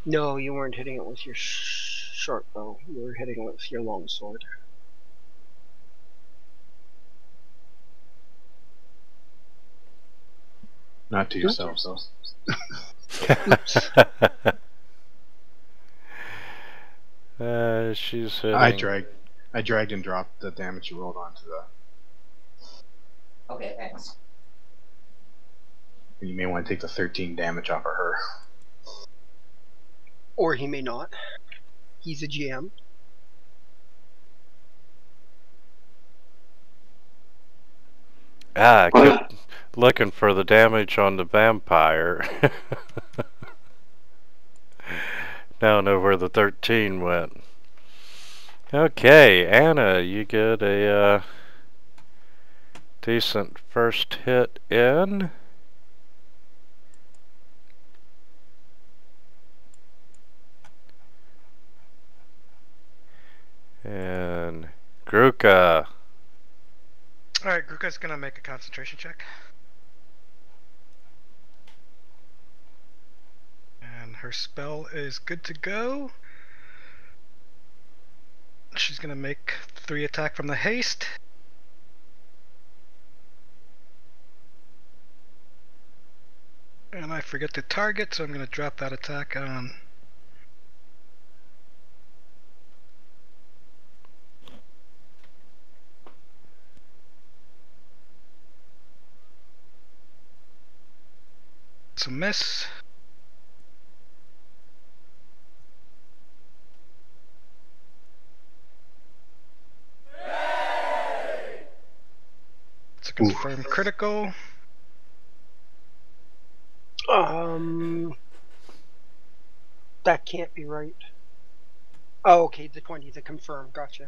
No, you weren't hitting it with your short bow. You were hitting it with your long sword. Not to yourself, though. She's hitting. I dragged and dropped the damage you rolled onto the. Okay, thanks. You may want to take the 13 damage off of her. Or he may not. He's a GM. I kept looking for the damage on the vampire. Now I know where the 13 went. Okay, Anna, you get a decent first hit in. And Gruka. Alright, Gruka's gonna make a concentration check. And her spell is good to go. She's gonna make 3 attack from the haste. And I forget to target, so I'm gonna drop that attack on. It's a miss. It's a confirmed critical. That can't be right. Oh, okay, the 20, the confirm, gotcha.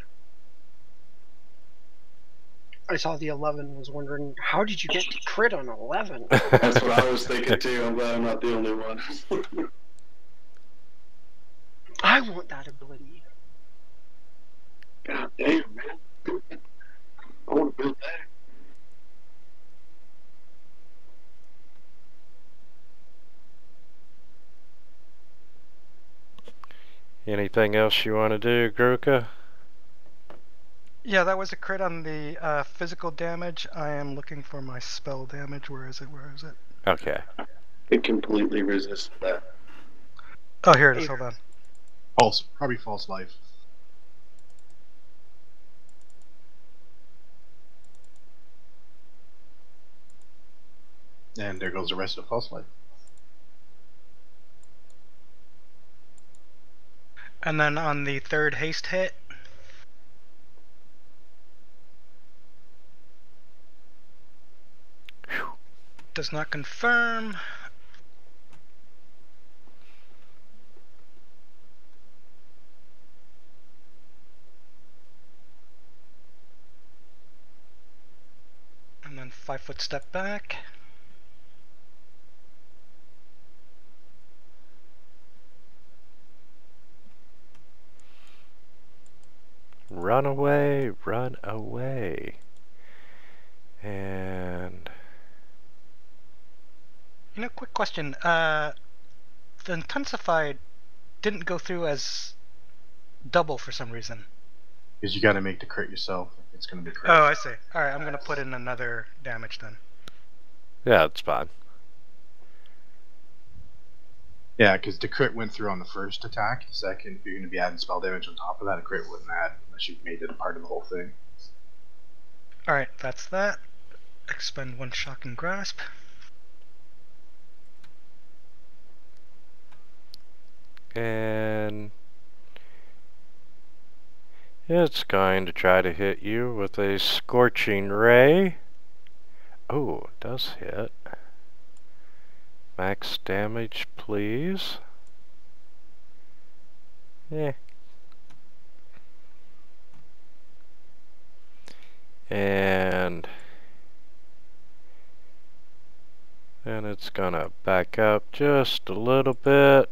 I saw the 11, was wondering, how did you get to crit on 11? That's what I was thinking too. I'm glad I'm not the only one. I want that ability. God damn, man. I want to build that. Anything else you want to do, Gruka? Yeah, that was a crit on the physical damage. I am looking for my spell damage. Where is it? Where is it? Okay. It completely resists that. Oh, here it is. Hold on. False, probably false life. And there goes the rest of false life. And then on the third haste hit, does not confirm. And then 5-foot step back. Run away, run away. And You know, quick question. The intensified didn't go through as double for some reason. Because you got to make the crit yourself. It's going to be crit. Oh, I see. Alright, I'm going to put in another damage then. yeah, it's fine. Yeah, because the crit went through on the first attack. The second, if you're going to be adding spell damage on top of that, a crit wouldn't add unless you made it a part of the whole thing. Alright, that's that. Expend 1 shocking grasp. And it's going to try to hit you with a scorching ray. Oh, it does hit. Max damage, please. Yeah. And then it's gonna back up just a little bit.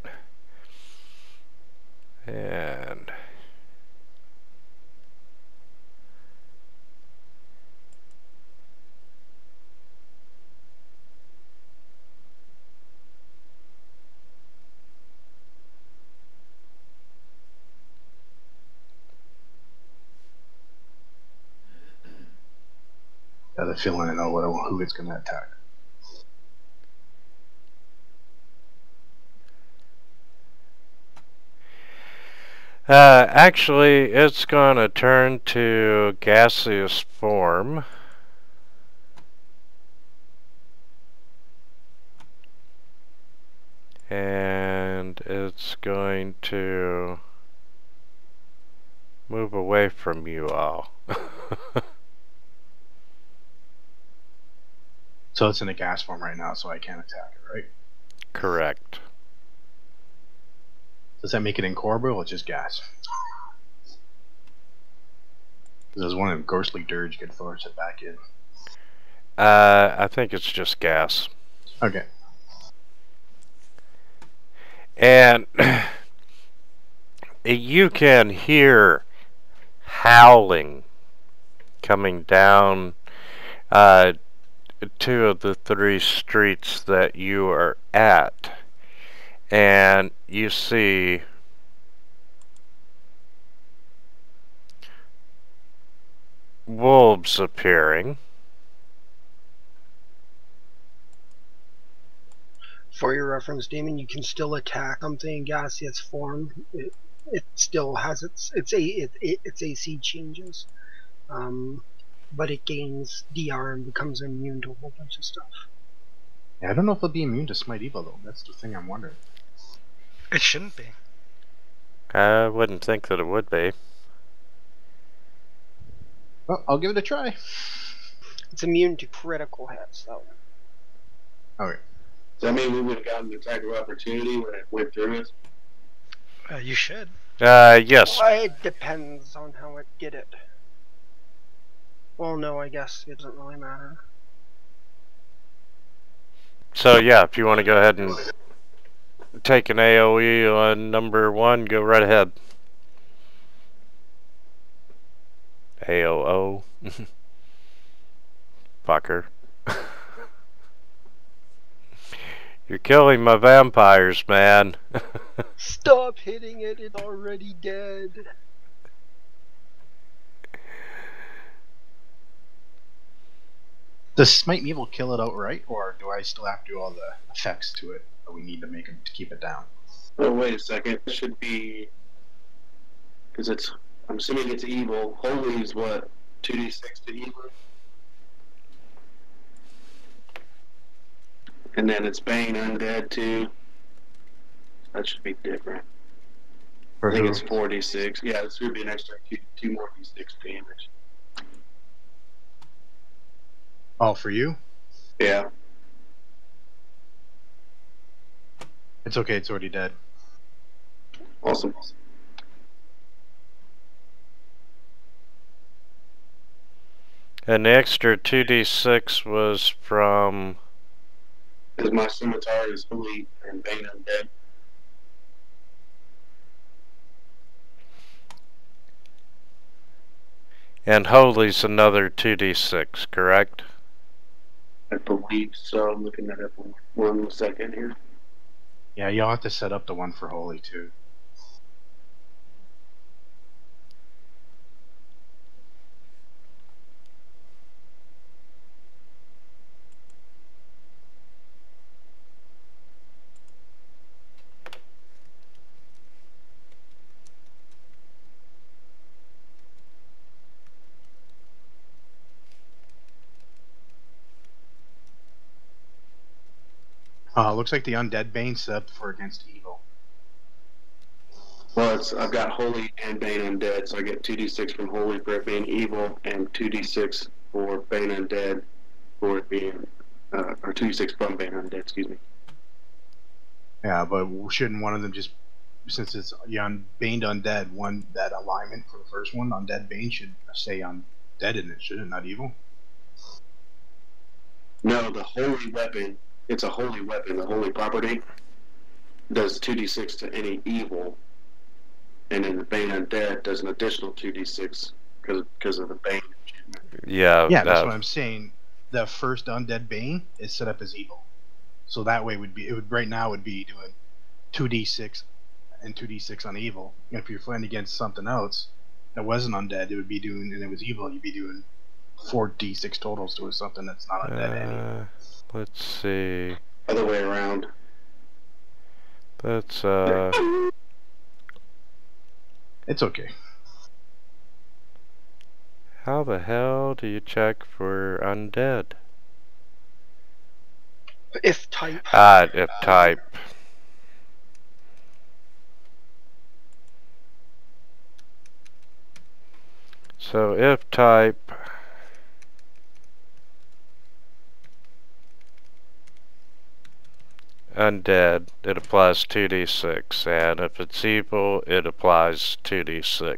And I have a feeling I know who it's going to attack. actually, it's gonna turn to gaseous form. And it's going to move away from you all. So it's in a gas form right now, so I can't attack it, right? Correct. Does that make it incorporeal or just gas? There's one of Ghostly Dirge could force it back in. I think it's just gas. Okay. And you can hear howling coming down two of the three streets that you are at. And you see wolves appearing. For your reference, Damon, you can still attack something in gaseous form. It still has its AC changes, but it gains DR and becomes immune to a whole bunch of stuff. Yeah, I don't know if it'll be immune to Smite Evil though. That's the thing I'm wondering. It shouldn't be. I wouldn't think that it would be. Well, I'll give it a try. It's immune to critical hits, though. Okay. Does that mean we would have gotten the attack of opportunity when it went through us? You should. Yes. It depends on how it did it. Well, no, I guess it doesn't really matter. So yeah, if you want to go ahead and take an AoE on number 1, go right ahead. AOO. Fucker. You're killing my vampires, man. Stop hitting it, it's already dead. Does Smite Evil kill it outright, or do I still have to do all the effects to it that we need to make it to keep it down? Oh, wait a second. It should be... Because it's... I'm assuming it's evil. Holy is what? 2d6 to evil? And then it's Bane Undead too. That should be different. I think it's 4d6. Yeah, this would be an extra 2 more d6 damage. Oh, for you? Yeah. It's okay, it's already dead. Awesome. And the extra 2d6 was from... Because my scimitar is Holy and Bane Undead. And Holy's another 2d6, correct? I believe so. I'm looking that up one second here. Yeah, you'll have to set up the one for Holy too. Looks like the Undead Bane set up for against Evil. Well, I've got Holy and Bane Undead, so I get 2d6 from Holy for it being evil, and 2d6 for Bane Undead for it being, or 2d6 from Bane Undead, excuse me. Yeah, but shouldn't one of them just, since it's Bane Undead, that alignment for the first one, Undead Bane should say Undead in it, shouldn't it, not Evil? No, the Holy weapon, it's a Holy weapon, the Holy property does 2d6 to any evil, and then the Bane Undead does an additional 2d6 because of the Bane. Yeah, that's what I'm saying. The first Undead Bane is set up as evil, so that way right now would be doing 2d6 and 2d6 on evil. And if you're fighting against something else that wasn't undead, it would be doing, and it was evil, you'd be doing 4d6 totals to something that's not undead. Let's see. Other way around. That's It's okay. How the hell do you check for undead? If type. If type. So if type undead, it applies 2d6, and if it's evil, it applies 2d6.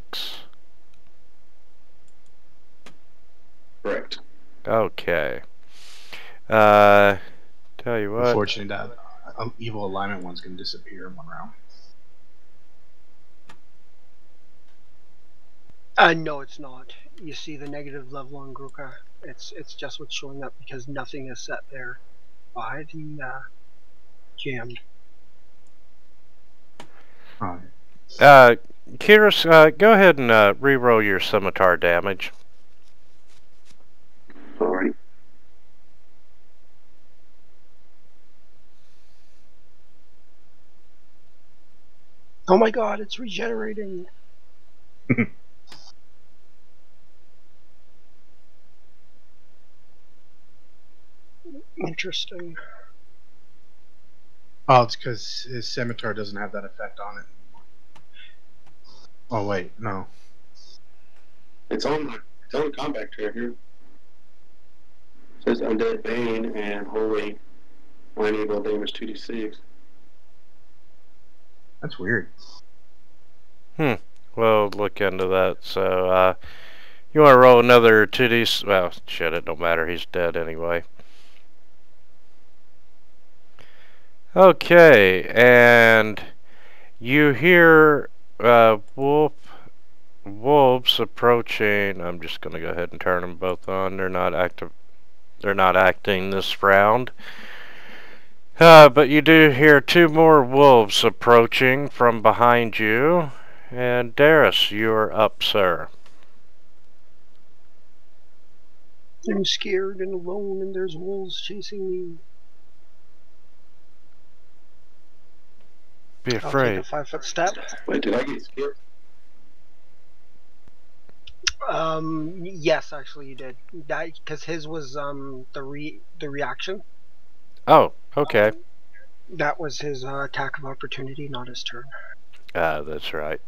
Correct. Okay. Tell you what. Unfortunately, that evil alignment one's going to disappear in one round. No, it's not. You see the negative level on Gruka. It's just what's showing up because nothing is set there by the GM. Kyrus, go ahead and re-roll your scimitar damage. Alright. Oh my god, it's regenerating. Interesting. Oh, it's because his scimitar doesn't have that effect on it anymore. Oh wait, no. It's on combat tracker. It says Undead Bane and Holy Line Evil damage 2d6. That's weird. We'll look into that. So, you want to roll another 2d... Well, shit, it don't matter. He's dead anyway. Okay, and you hear wolves approaching. I'm just going to go ahead and turn them both on. They're not active. They're not acting this round. But you do hear two more wolves approaching from behind you. And Darius, you're up, sir. I'm scared and alone and there's wolves chasing me. Be I'll afraid. take a 5-foot step. Wait, did I get scared? Yes, actually you did. That because his was the reaction. Oh, okay. That was his attack of opportunity, not his turn. That's right.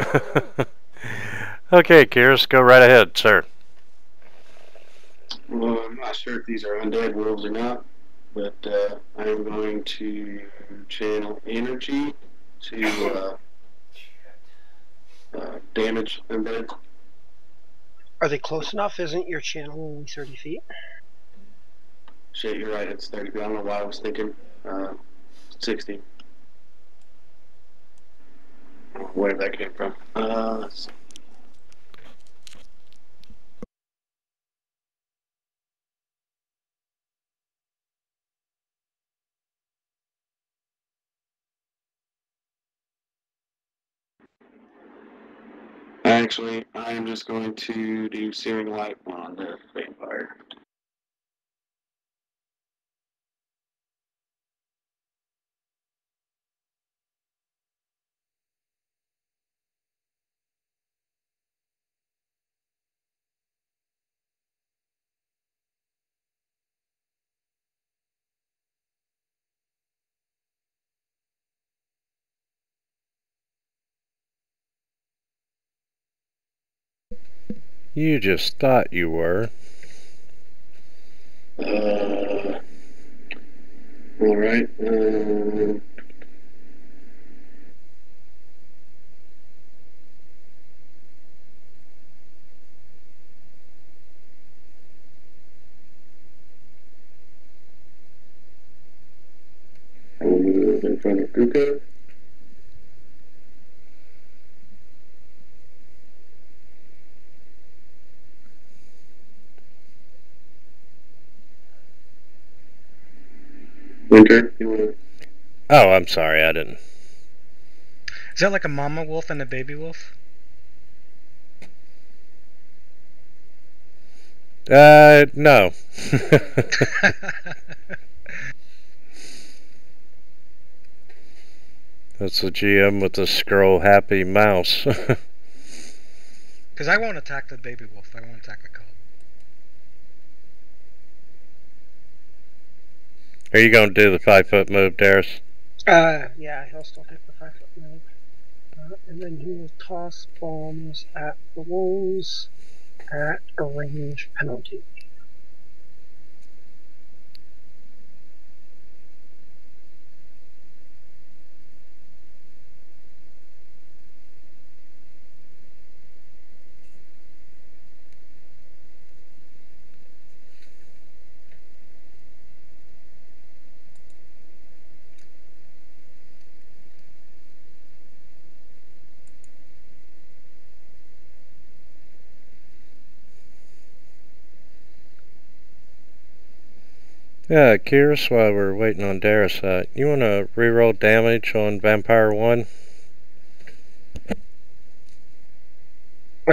Okay, Kyrus, go right ahead, sir. Well, I'm not sure if these are undead wolves or not, but I'm going to channel energy to damage undead. Are they close enough? Isn't your channel only 30 feet? Shit, you're right, it's 30 feet. I don't know why I was thinking 60. I don't know where that came from. Let's see. Actually, I am just going to do Searing Light on the vampire. You just thought you were. Alright. I will move in front of Kuka. Winter, you want to? Oh, I'm sorry, I didn't. Is that like a mama wolf and a baby wolf? No. That's the GM with the scroll happy mouse. Because I won't attack the baby wolf. I won't attack a cub. Are you going to do the 5-foot move, Darius? Yeah, he'll still take the 5-foot move. And then he will toss bombs at the wolves at a range penalty. Yeah, Curious, while we're waiting on Darius, you want to reroll damage on Vampire 1?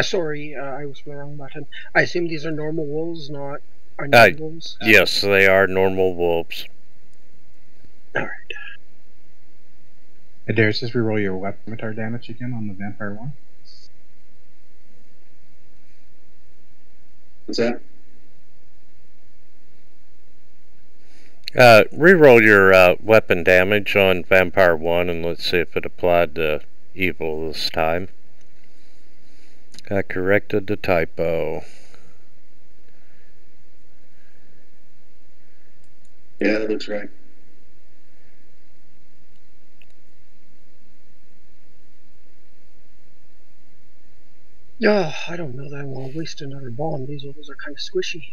Sorry, I was the wrong button. I assume these are normal wolves, not undead wolves? Yes, they are normal wolves. Alright. Hey, Darius, just reroll your weapon damage again on the Vampire 1. What's that? Reroll your weapon damage on Vampire 1 and let's see if it applied to Evil this time. I corrected the typo. Yeah, that looks right. Yeah, I don't know that I want to waste another bomb. These wolves are kind of squishy.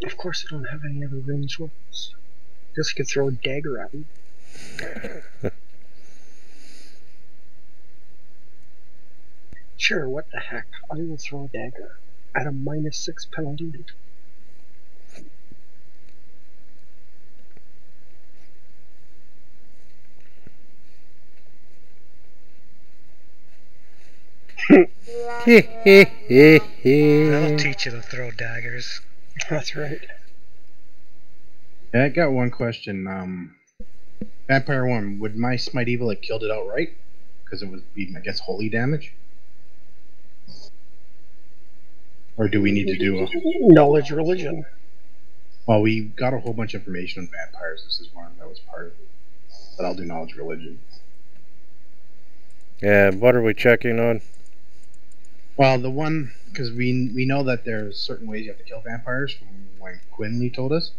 Of course, I don't have any other ranged weapons. Guess I could throw a dagger at them. Sure, what the heck. I will throw a dagger at a -6 penalty. That'll teach you to throw daggers. That's right. Yeah, I got one question. Vampire 1, would my Smite Evil have killed it outright? Because it would be, I guess, holy damage? Or do we need to do a... Knowledge religion. Well, we got a whole bunch of information on vampires. This is one that was part of it. But I'll do knowledge religion. And what are we checking on? Well, the one... Because we know that there's certain ways you have to kill vampires from when Quinley told us.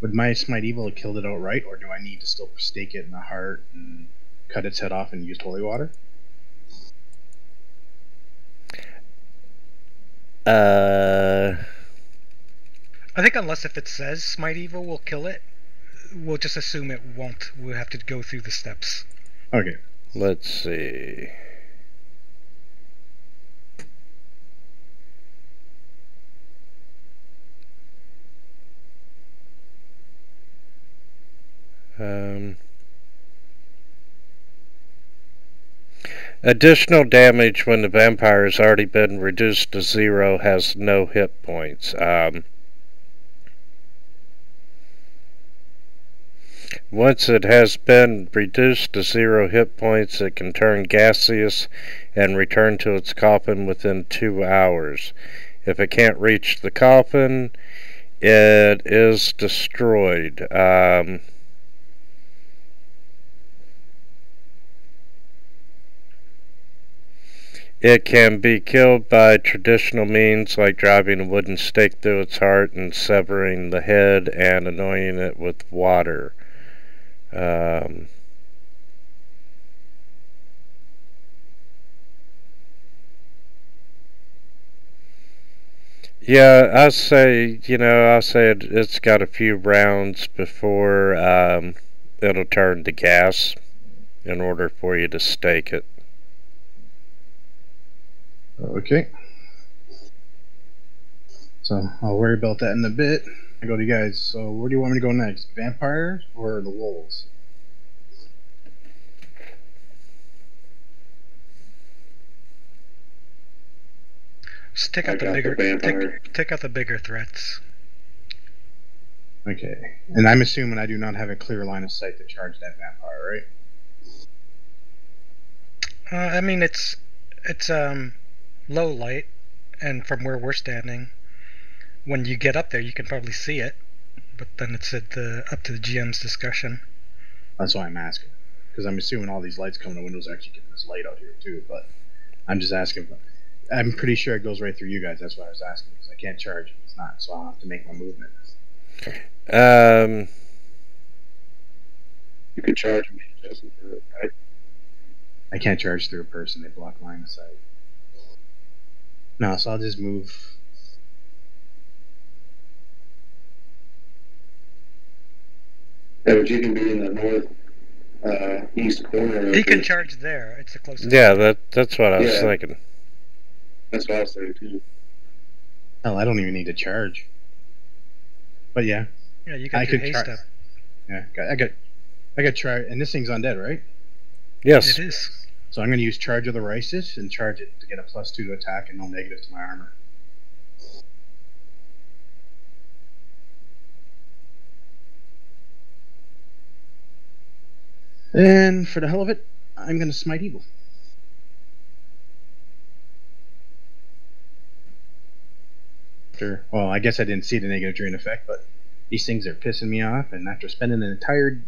Would my Smite Evil have killed it outright, or do I need to still stake it in the heart and cut its head off and use holy water? I think unless if it says Smite Evil will kill it, we'll just assume it won't. We'll have to go through the steps. Okay. Let's see. Additional damage when the vampire has already been reduced to 0 has no hit points. Once it has been reduced to 0 hit points, it can turn gaseous and return to its coffin within 2 hours. If it can't reach the coffin, it is destroyed. It can be killed by traditional means like driving a wooden stake through its heart and severing the head and anointing it with water. Yeah, I'll say it's got a few rounds before it'll turn to gas in order for you to stake it. Okay. So I'll worry about that in a bit. I go to you guys. So where do you want me to go next? Vampires or the wolves? Just take out the bigger take out the bigger threats. Okay. And I'm assuming I do not have a clear line of sight to charge that vampire, right? I mean it's low light, and from where we're standing, when you get up there you can probably see it, but then it's up to the GM's discussion. That's why I'm asking, because I'm assuming all these lights coming to windows are actually getting this light out here too, but I'm just asking. I'm pretty sure it goes right through you guys. That's why I was asking, because I can't charge if it's not, so I'll have to make my movement. You could charge me, Justin, for it, right? I can't charge through a person. They block line of sight. No, so I'll just move. Yeah, but you can be in the north east corner. He can charge there. It's the closest. Yeah, that's what I was thinking. That's what I was saying too. Hell, I don't even need to charge. But yeah. Yeah, you got your haste up. Yeah, I got charge, and this thing's undead, right? Yes. It is. So I'm going to use Charge of the Righteous and charge it to get a +2 to attack and no negative to my armor. And for the hell of it, I'm going to Smite Evil. Well, I guess I didn't see the negative drain effect, but these things are pissing me off, and after spending an entire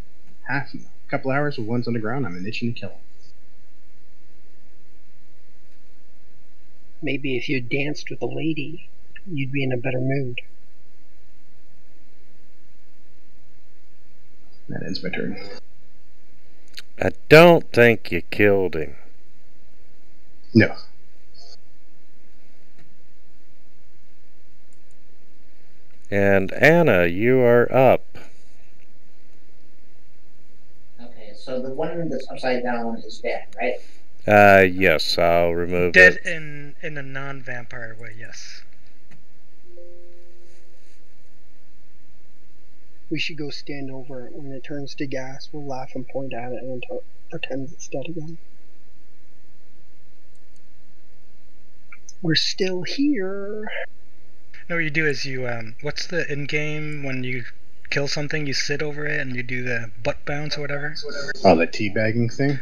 couple hours with ones on the ground, I'm itching to kill them. Maybe if you danced with a lady, you'd be in a better mood. That ends my turn. I don't think you killed him. No. And Anna, you are up. Okay, so the one that's upside down is dead, right? Yes, I'll remove Dead it. in a non-vampire way, yes. We should go stand over it. When it turns to gas, we'll laugh and point at it until it pretends it's dead again. We're still here. No, what you do is you, what's the in-game when you kill something, you sit over it and you do the butt bounce or whatever? Oh, the teabagging thing?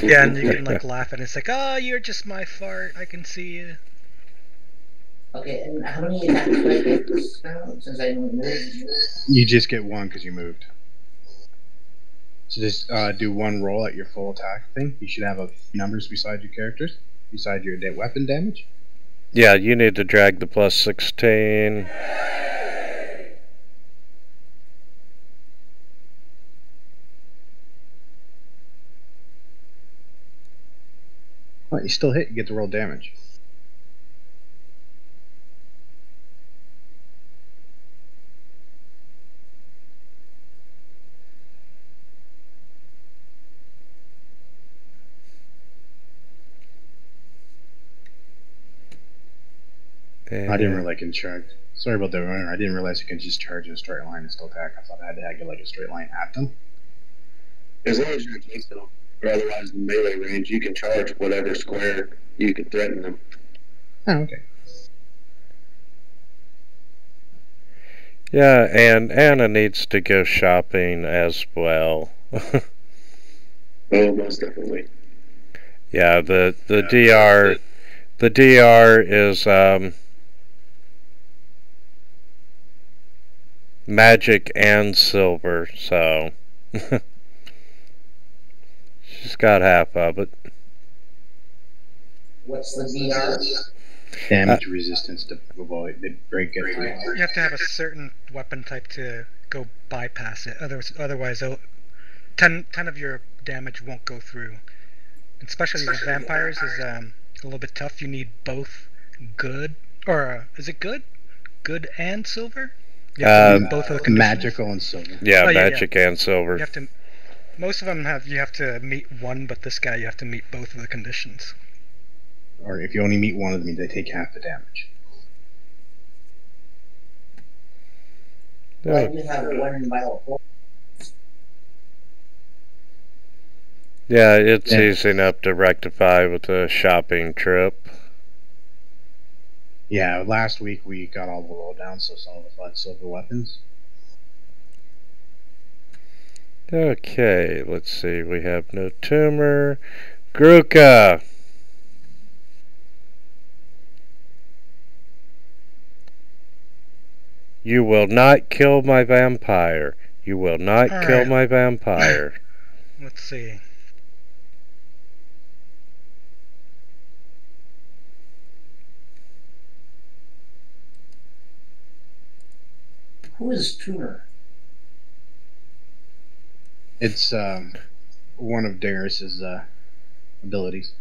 Yeah, and you can like laugh and it's like, oh, you're just my fart, I can see you. Okay, and how many attacks do I get this now, since I moved? You just get one because you moved. So just do one roll at your full attack thing. You should have numbers beside your characters, beside your weapon damage. Yeah, you need to drag the +16. Well, you still hit, you get to roll damage. I didn't realize I can charge. Sorry about that. I didn't realize I could just charge in a straight line and still attack. I thought I had to get like a straight line at them. As long as you're against them, or otherwise in melee range, you can charge whatever square you can threaten them. Oh, okay. Yeah, and Anna needs to go shopping as well. Oh, most definitely. Yeah, the DR is magic and silver, so she's got half of it. What's the DR? Damage resistance to avoid they break it through. You have to have a certain weapon type to go bypass it. Otherwise, 10 of your damage won't go through. Especially with vampires is a little bit tough. You need both good, or is it good? Good and silver? You have to meet both of the conditions. Magical and silver. Yeah, magic and silver. You have to. Most of them you have to meet one, but this guy you have to meet both of the conditions. Or if you only meet one of them, they take half the damage. Well, we have one vial. Yeah, it's easy enough to rectify with a shopping trip. Yeah, last week we got all the lowdowns, so some of us had silver weapons. Okay, let's see. We have no tumor. Gruka! You will not kill my vampire. You will not kill my vampire. Let's see. Who is Tuner? It's one of Darius's abilities.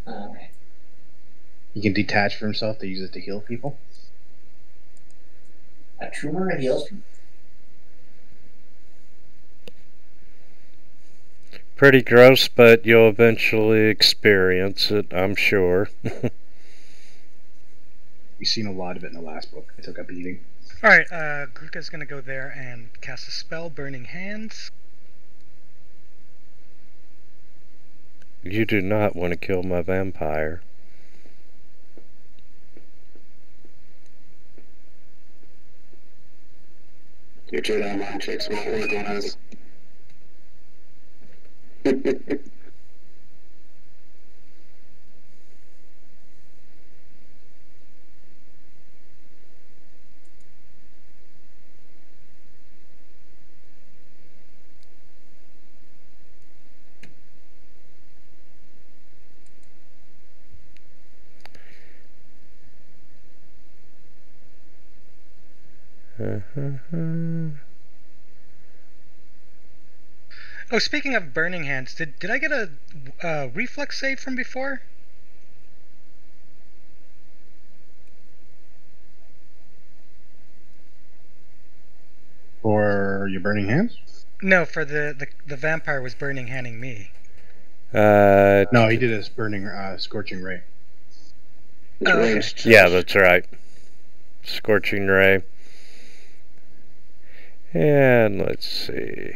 Okay. He can detach from himself to use it to heal people. A tumor heals people. pretty gross, but you'll eventually experience it, I'm sure. We've seen a lot of it in the last book. I took a beating. Alright, Gruka's gonna go there and cast a spell, Burning Hands. You do not want to kill my vampire. Your Jedi mind tricks won't work on us. Oh, speaking of Burning Hands, did I get a reflex save from before? For your burning hands? No, for the vampire was burning handing me. No, he did his burning, scorching ray. Oh, okay. Yeah, that's right. Scorching ray. And let's see.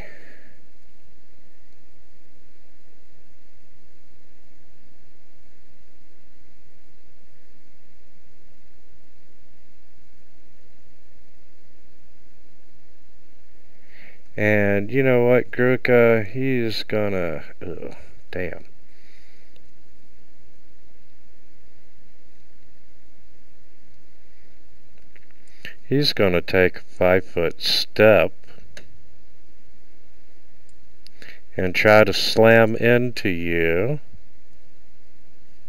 And you know what, Gruka, he's gonna... Ugh, damn. He's gonna take a 5-foot step and try to slam into you.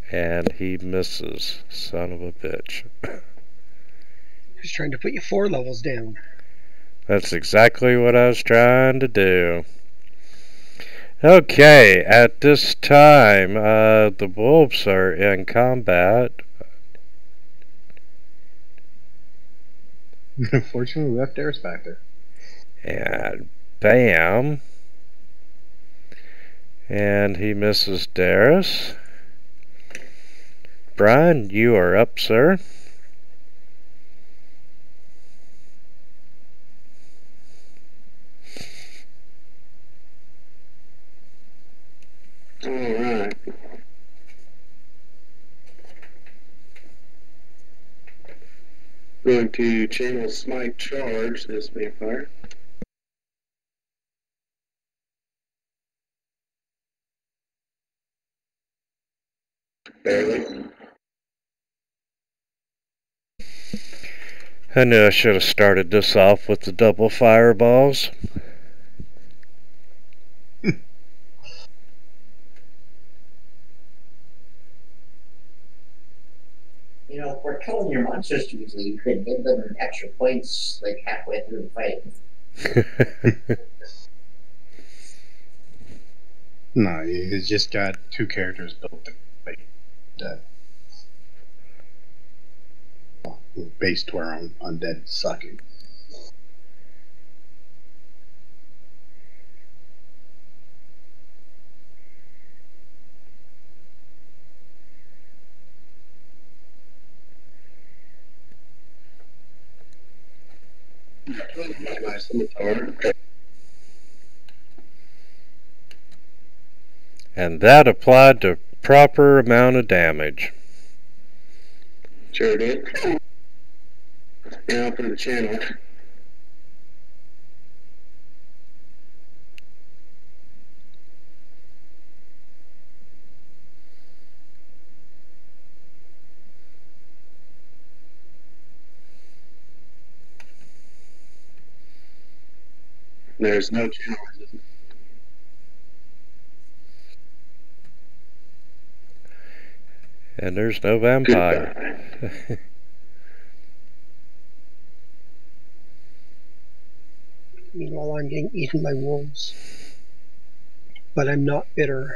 And he misses. Son of a bitch. He's trying to put you 4 levels down. That's exactly what I was trying to do. Okay, at this time, the wolves are in combat. Unfortunately, we left Darius back there. And bam. And he misses Darius. Brian, you are up, sir. Alright. Going to channel smite charge this vampire. Barely. I knew I should have started this off with the double fireballs. You know, if we're killing your monsters too easily, you could give them extra points like halfway through the fight. No, he's just got 2 characters built to fight dead. Based to our own undead sucking. My scimitar. And that applied the proper amount of damage. Sure did. Now for the channel. There's no channel resistance. And there's no vampire. Meanwhile, I'm getting eaten by wolves. But I'm not bitter.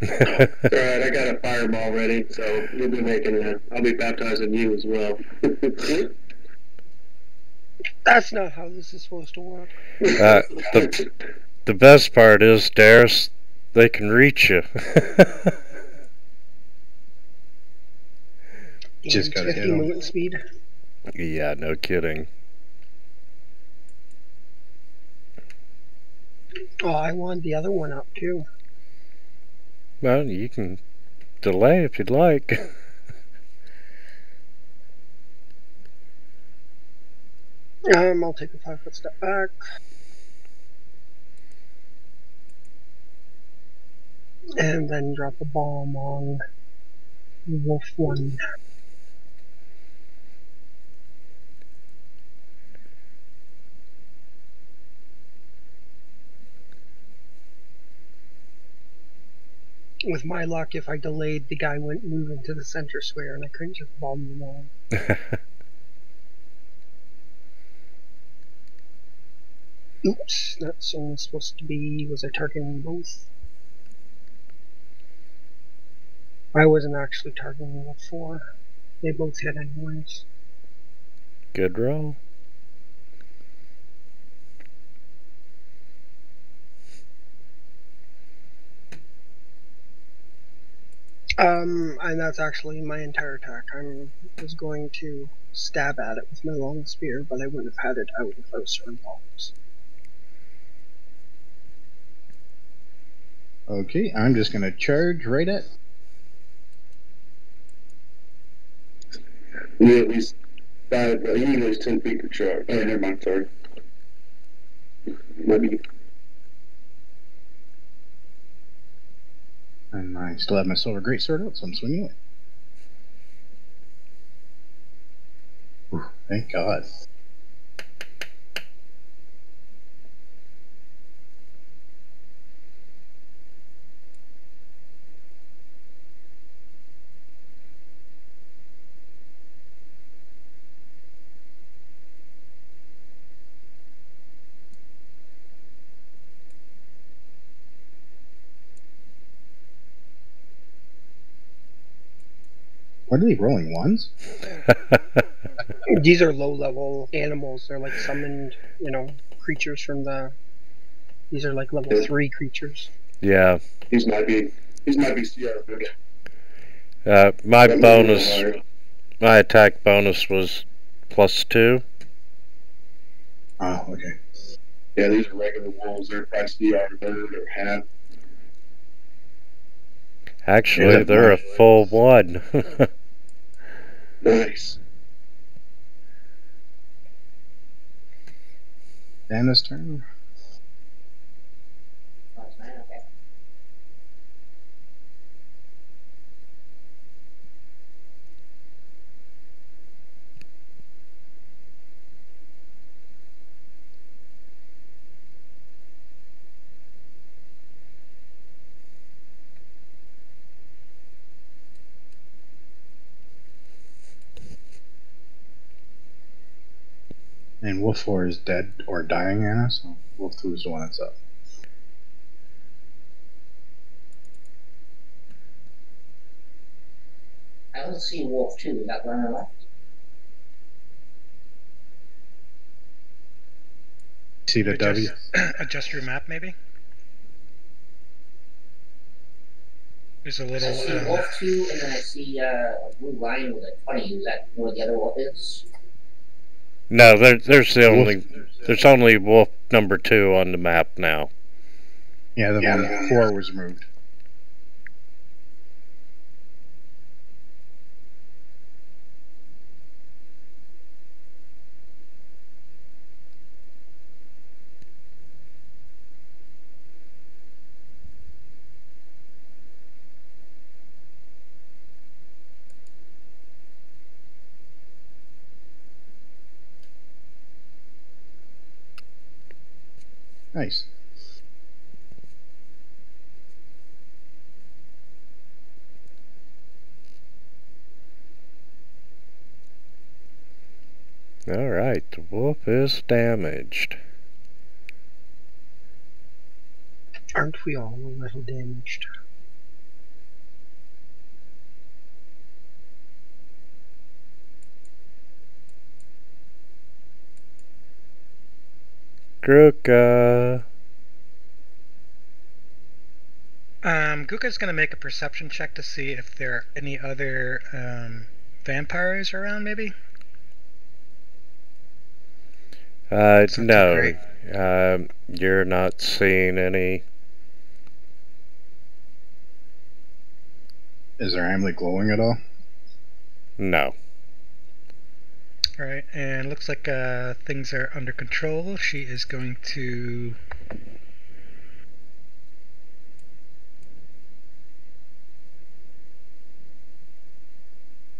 Alright, I got a fireball ready, so you'll be making that. I'll be baptizing you as well. That's not how this is supposed to work. The best part is, Darius, they can reach you. Just gotta hit 50 'em. movement speed. Yeah, no kidding. Oh, I wanted the other one up too. Well, you can delay if you'd like. I'll take a 5-foot step back. And then drop a bomb on Wolf 1. With my luck, if I delayed, the guy wouldn't move into the center square and I couldn't just bomb them all. Oops, that's only supposed to be... Was I targeting both? I wasn't actually targeting Wolf 4. They both hit anyways. Good roll. And that's actually my entire attack. I was going to stab at it with my long spear, but I wouldn't have had it out if I was throwing bombs. Okay, I'm just gonna charge right at. We at least 5, usually it's 10 feet per charge. Oh, never mind, sorry. Might be. And I still have my silver greatsword out, so I'm swinging away. Ooh, thank God. What are they rolling, ones? These are low-level animals. They're like summoned, creatures from the... These are like level 3 creatures. Yeah. These might be CR. My bonus, my attack bonus was +2. Oh, okay. Yeah, these are regular wolves. They're probably CR third or half. Actually, they're a full 1. Nice. Dan's turn. Oh, it's mine? Okay. And Wolf 4 is dead or dying, Anna, so Wolf 2 is the one that's up. I don't see Wolf 2. Is that the runner left? See the W? Adjust your map, maybe? There's a I little... see Wolf 2, and then I see a blue line with a 20. Is that where the other wolf is? No, there's only wolf number 2 on the map now. Yeah, the one 4 was removed. Nice. Alright, the wolf is damaged. Aren't we all a little damaged? Kruka. Guka's going to make a perception check to see if there are any other vampires around, maybe? No. You're not seeing any. Is her amulet glowing at all? No. Alright, and looks like things are under control. She is going to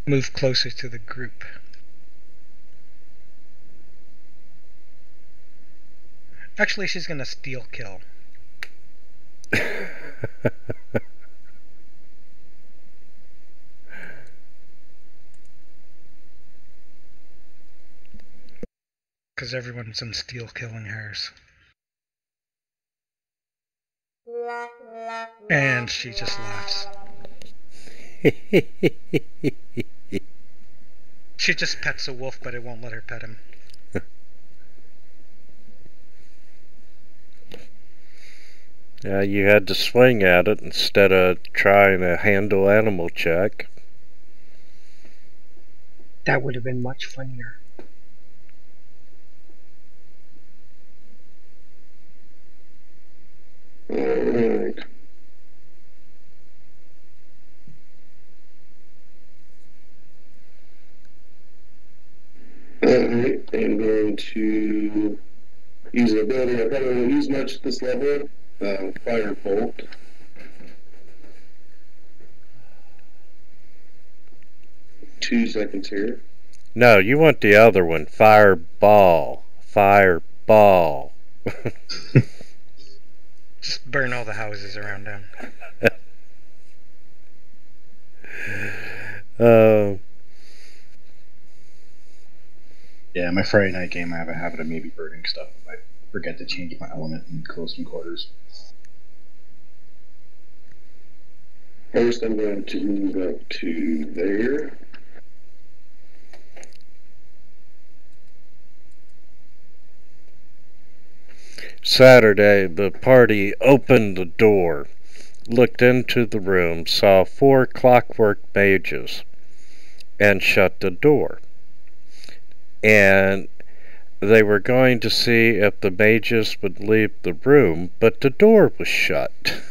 move closer to the group. Actually, she's going to steal kill. Because everyone's in steal killing hers. And she just laughs. She just pets a wolf, but it won't let her pet him. Yeah, you had to swing at it instead of trying to handle animal check. That would have been much funnier. Alright. Alright, I'm going to use an ability I probably won't use much at this level. Firebolt. Two seconds here. No, you want the other one. Fireball. Fireball. Just burn all the houses around town. Yeah, my Friday night game, I have a habit of maybe burning stuff if I forget to change my element in close quarters. First, I'm going to move up to there. Saturday, the party opened the door, looked into the room, saw 4 clockwork mages, and shut the door. And they were going to see if the mages would leave the room, but the door was shut.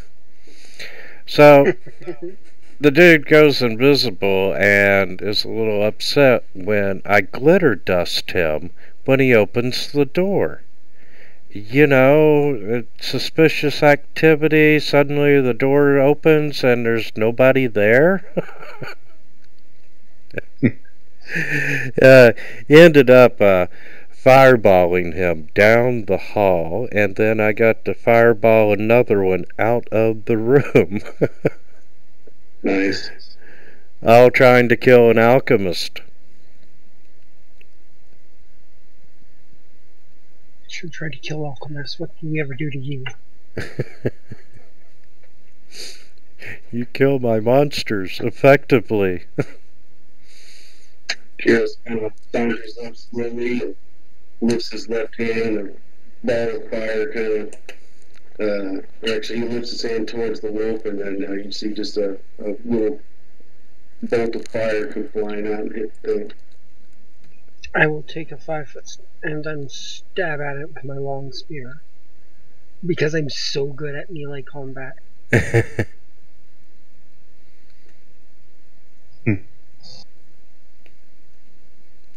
So the dude goes invisible and is a little upset when I glitter dust him when he opens the door. You know, suspicious activity, suddenly the door opens and there's nobody there. He ended up fireballing him down the hall, and then I got to fireball another one out of the room. Nice. All trying to kill an alchemist. Should try to kill alchemists. What did we ever do to you? You kill my monsters effectively. Kira's kind of saunters up slowly and lifts his left hand, and a ball of fire kind of, or actually he lifts his hand towards the wolf, and then you see just a little bolt of fire come flying out and hit the... I will take a 5-foot and then stab at it with my long spear. Because I'm so good at melee combat.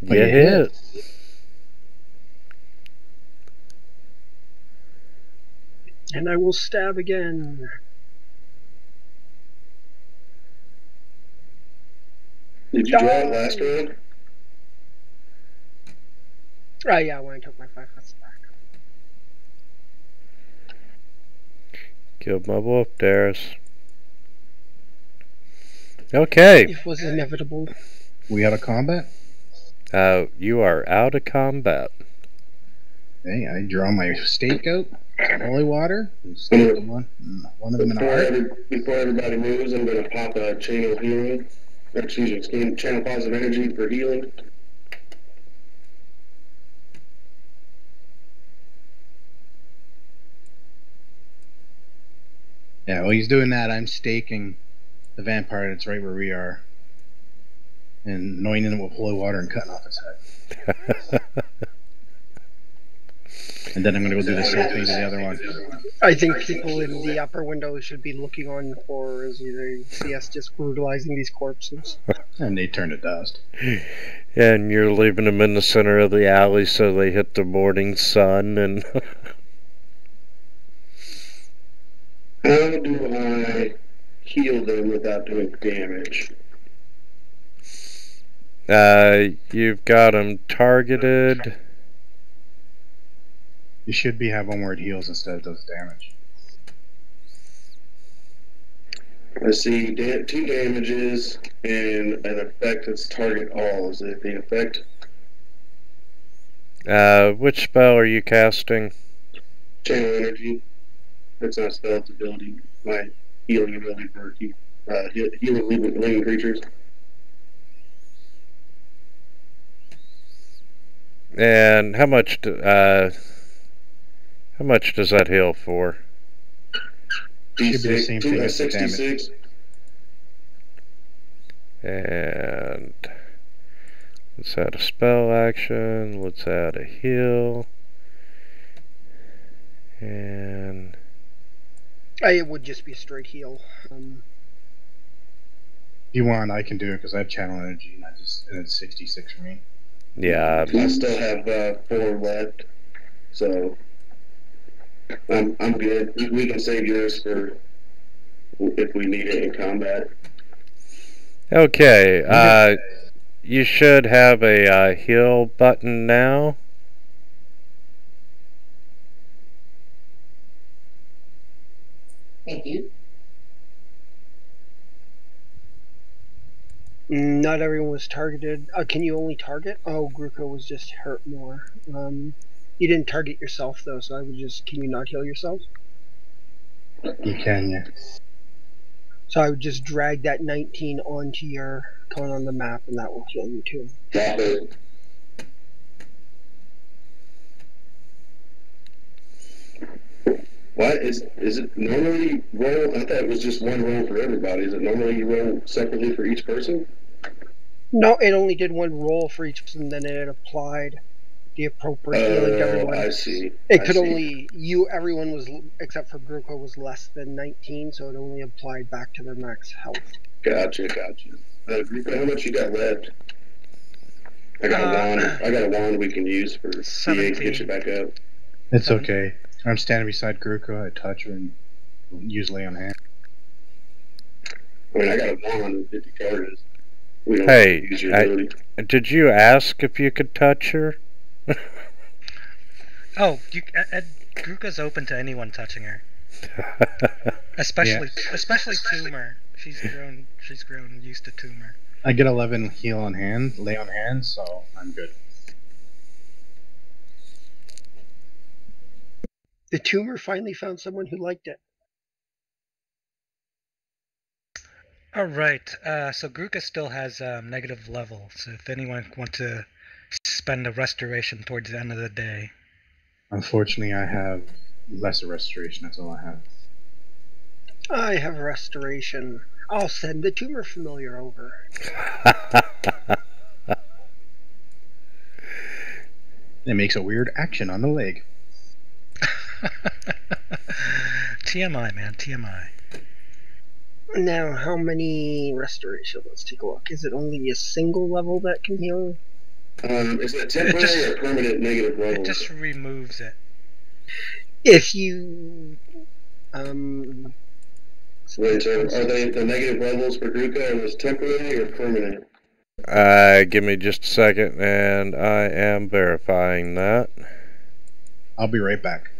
You hit. And I will stab again. Did you draw it last round? Oh yeah, when I took my 5 foot back. Killed my wolf, Darius. Okay. It was inevitable. We out of combat? You are out of combat. Hey, I draw my stake out, some holy water, and stick one of them in a heart. Before everybody moves, I'm going to pop a channel healing. Channel positive energy for healing. Yeah, while he's doing that, I'm staking the vampire that's right where we are. And anointing it with holy water and cutting off its head. And then I'm going to go do the same thing to the other one. I think people in the upper window should be looking on horror as they see us just brutalizing these corpses. And they turn to dust. And you're leaving them in the center of the alley so they hit the morning sun and... How do I heal them without doing damage? You've got them targeted. You should be having one where it heals instead of does damage. I see 2 damages and an effect that's target all. Is it the effect? Which spell are you casting? Channel energy. That's not a spell, it's ability. My healing ability for healing living creatures. And how much does that heal for? Should be the same thing as the 66. And let's add a spell action. Let's add a heal. And It would just be a straight heal. If you want, I can do it because I have channel energy and it's 66 for me. yeah, I still have 4 left, so I'm good. We can save yours for if we need it in combat. okay. You should have a heal button now. Thank you. Not everyone was targeted. Can you only target? Oh, Gruko was just hurt more. You didn't target yourself though, so I would just. Can you not heal yourself? You can, yeah. So I would just drag that 19 onto your cone on the map, and that will heal you too. Got it. What is it normally roll? I thought it was just one roll for everybody. Is it normally you roll separately for each person? No, it only did one roll for each person, then it applied the appropriate healing to everyone. I see. It could only everyone was except for Gruko was less than 19, so it only applied back to their max health. Gotcha. Gruko, how much you got left? I got a wand. I got a wand we can use for CA to get you back up. It's okay. I'm standing beside Gruko. I touch her and use lay on hand. I mean, I got a wand with 50 charges. We don't Hey, use your ability. Did you ask if you could touch her? Oh, Gruka's open to anyone touching her, especially Tumor. She's grown used to Tumor. I get 11 heal on hand, lay on hand, so I'm good. The tumor finally found someone who liked it. Alright, so Gruka still has negative level, so if anyone wants to spend a restoration towards the end of the day. Unfortunately, I have lesser restoration, that's all I have. I have restoration. I'll send the tumor familiar over. It makes a weird action on the leg. TMI, man, TMI. Now, how many restoration? Let's take a look. Is it only a single level that can heal? Is it temporary or permanent negative level? It just removes it. If you... Wait, so are they the negative levels for Gruka? Are those temporary or permanent? Give me just a second, and I am verifying that. I'll be right back.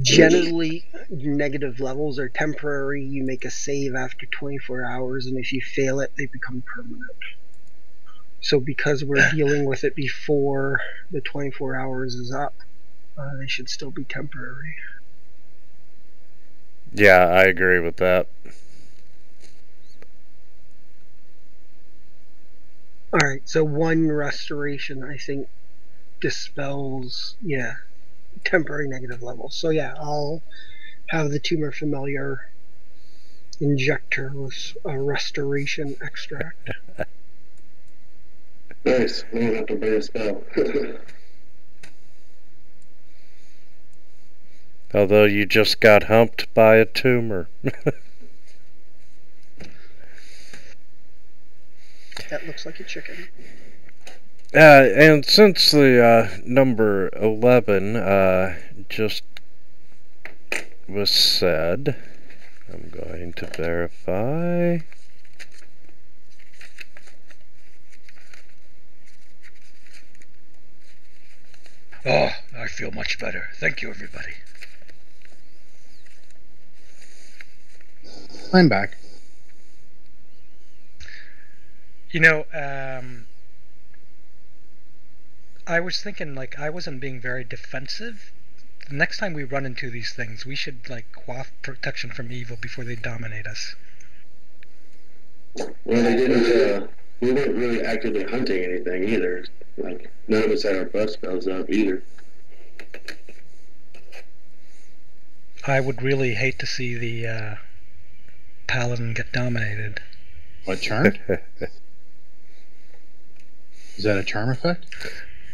Generally, negative levels are temporary. You make a save after 24 hours, and if you fail it, they become permanent. So because we're dealing with it before the 24 hours is up, they should still be temporary. Yeah, I agree with that. Alright, so one restoration, I think, dispels, temporary negative levels. So yeah, I'll have the tumor familiar injector with a restoration extract. Nice. I don't have to burn a spell. Although you just got humped by a tumor. That looks like a chicken. And since the number 11 just was said, I'm going to verify. Oh, I feel much better. Thank you, everybody. I'm back. You know, I was thinking, like, I wasn't being very defensive. The next time we run into these things, we should, like, quaff protection from evil before they dominate us. Well, they didn't, we weren't really actively hunting anything either. Like, none of us had our buff spells up either. I would really hate to see the paladin get dominated. What, charmed? Is that a charm effect?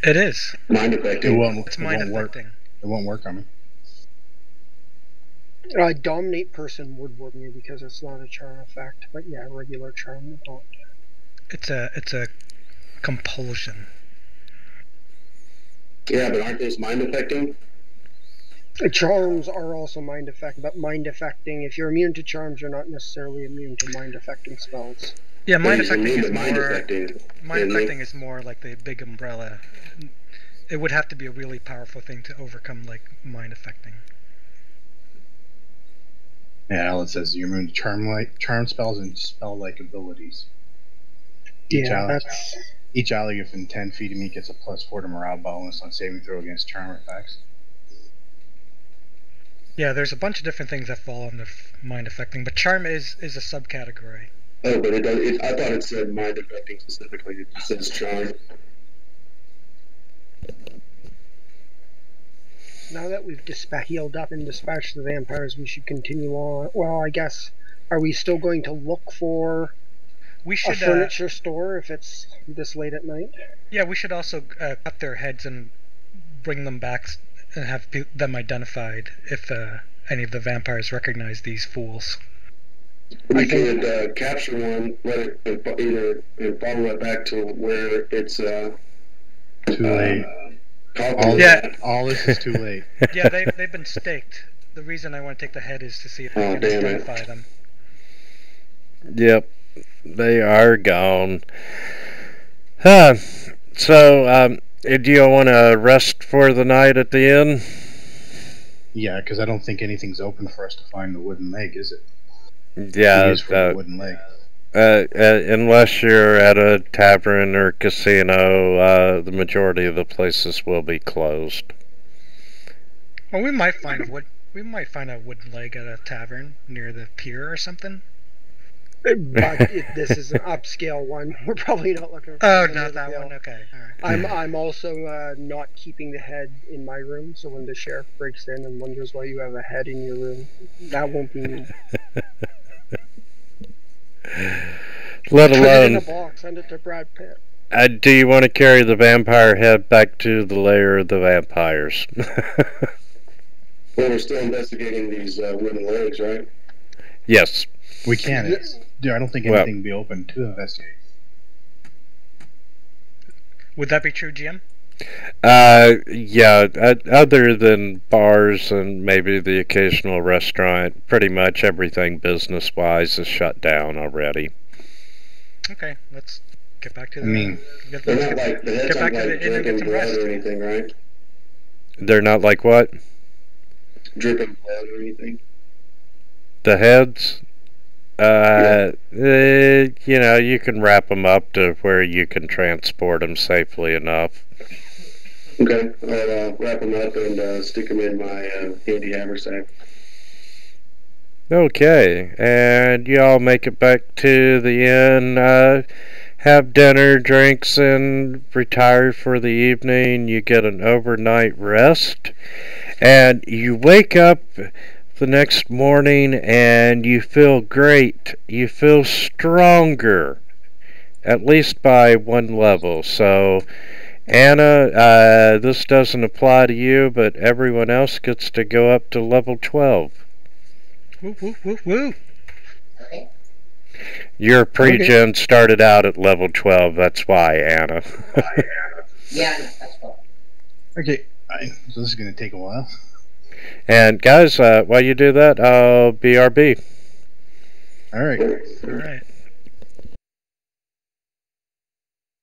It is. Mind affecting. It's mind affecting. It won't work on me. Dominate person would work me because it's not a charm effect, but yeah, regular charm would not. It's a compulsion. Yeah, but aren't those mind affecting? Charms are also mind affecting, but mind affecting, if you're immune to charms, you're not necessarily immune to mind affecting spells. Yeah, mind affecting is mind more. affecting. Mind affecting is more like the big umbrella. It would have to be a really powerful thing to overcome, like, mind affecting. Yeah, it says you're immune to charm spells and spell-like abilities. Each ally within 10 feet of me gets a +4 to morale bonus on saving throw against charm effects. Yeah, there's a bunch of different things that fall under mind affecting, but charm is a subcategory. Oh, but it does. I thought it said mind affecting specifically. It just says charm. Now that we've healed up and dispatched the vampires, we should continue on. Well, I guess, are we still going to look for a furniture store if it's this late at night? Yeah, we should also cut their heads and bring them back and have them identified if any of the vampires recognize these fools. We could capture one, let it and follow it back to where it's too late. All this is too late. Yeah, they've been staked. The reason I want to take the head is to see if I can identify them. Yep, they are gone. So, do you want to rest for the night at the inn? Yeah, because I don't think anything's open for us to find the wooden leg, is it? Yeah, the wooden leg. Unless you're at a tavern or casino, the majority of the places will be closed. Well, we might find a wooden leg at a tavern near the pier or something. But this is an upscale one. We're probably not looking for. Oh, not that one. Okay, all right. I'm also not keeping the head in my room, so when the sheriff breaks in and wonders why you have a head in your room, that won't be me. Let alone. Put it in a box. Send it to Brad Pitt. Do you want to carry the vampire head back to the lair of the vampires? Well, we're still investigating these wooden legs, right? Yes. We can't. I don't think anything will be open to investigate. Would that be true, GM? Yeah. Other than bars and maybe the occasional restaurant, pretty much everything business-wise is shut down already. Okay, let's get back to the. They're not like the heads aren't like dripping blood or anything, right? They're not like what? Dripping blood or anything. The heads. You know, you can wrap them up to where you can transport them safely enough. Okay, I'll wrap them up and stick them in my handy haversack. Okay, and y'all make it back to the inn, have dinner, drinks, and retire for the evening. You get an overnight rest, and you wake up the next morning and you feel great. You feel stronger, at least by one level. So, Anna, this doesn't apply to you, but everyone else gets to go up to level 12. Woo, woo, woo, woo. Okay. Your pre-gen started out at level 12, that's why, Anna. Yeah, that's cool. Okay, so this is going to take a while. And guys, while you do that, BRB. Alright. Alright.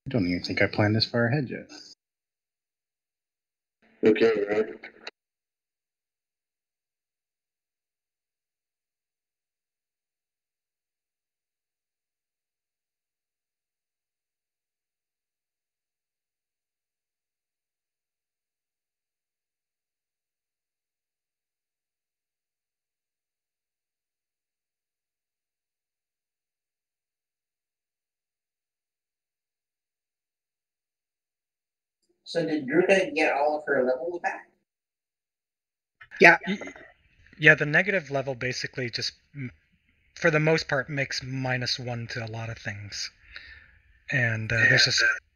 I don't even think I planned this far ahead yet. Okay, right. So did Druka get all of her levels back? Yeah. Yeah, the negative level basically just, for the most part, makes -1 to a lot of things. And there's a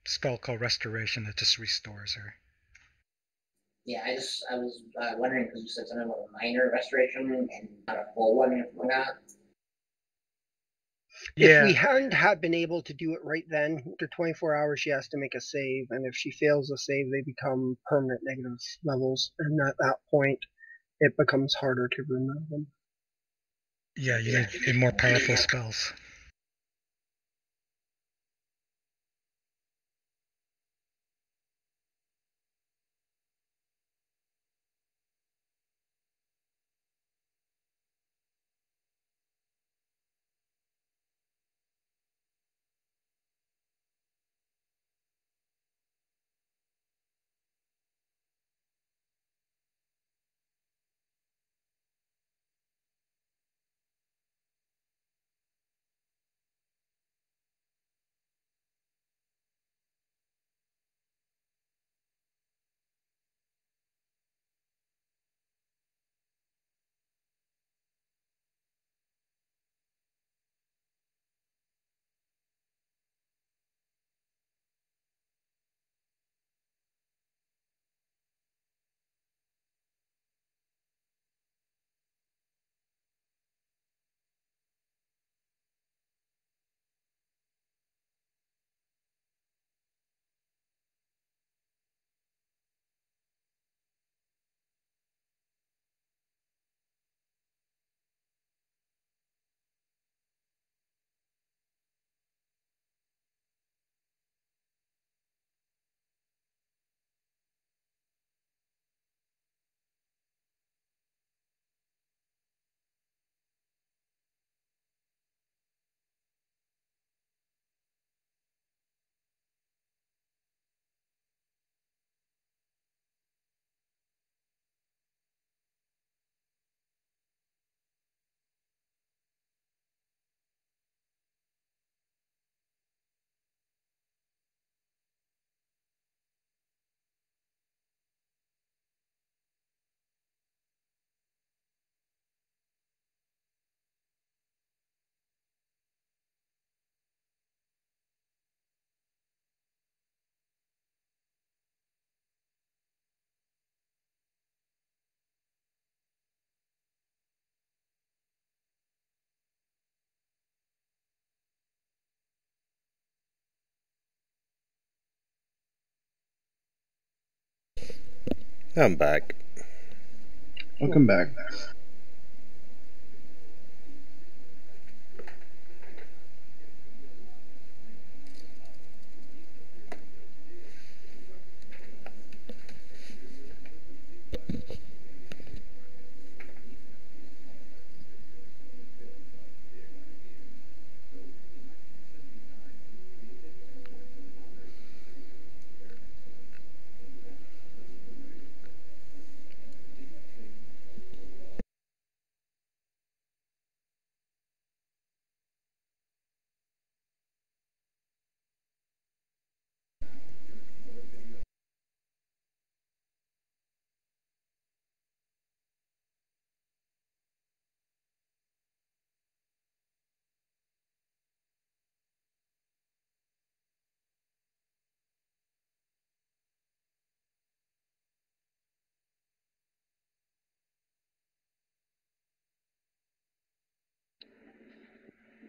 spell called Restoration that just restores her. Yeah, I was wondering because you said something about a minor restoration and not a full one and whatnot. If we hadn't been able to do it right then, after 24 hours she has to make a save, and if she fails a save, they become permanent negative levels, and at that point, it becomes harder to remove them. Yeah, you need more powerful spells. I'm back. Welcome back.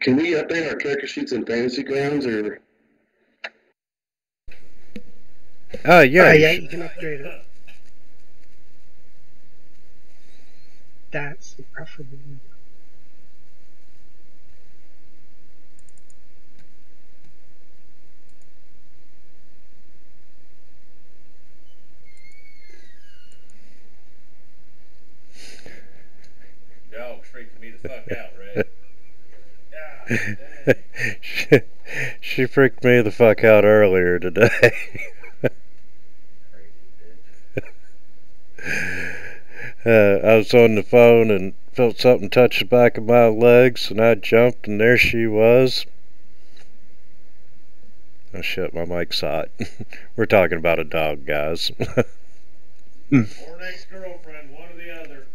Can we update our character sheets in Fantasy Grounds, or? Yeah, You can upgrade it. That's the preferable. Dog freaked me the fuck out, Ray. she freaked me the fuck out earlier today. I was on the phone and felt something touch the back of my legs, and I jumped, and there she was. Oh shit, my mic's hot. We're talking about a dog, guys. Or an ex-girlfriend, one or the other.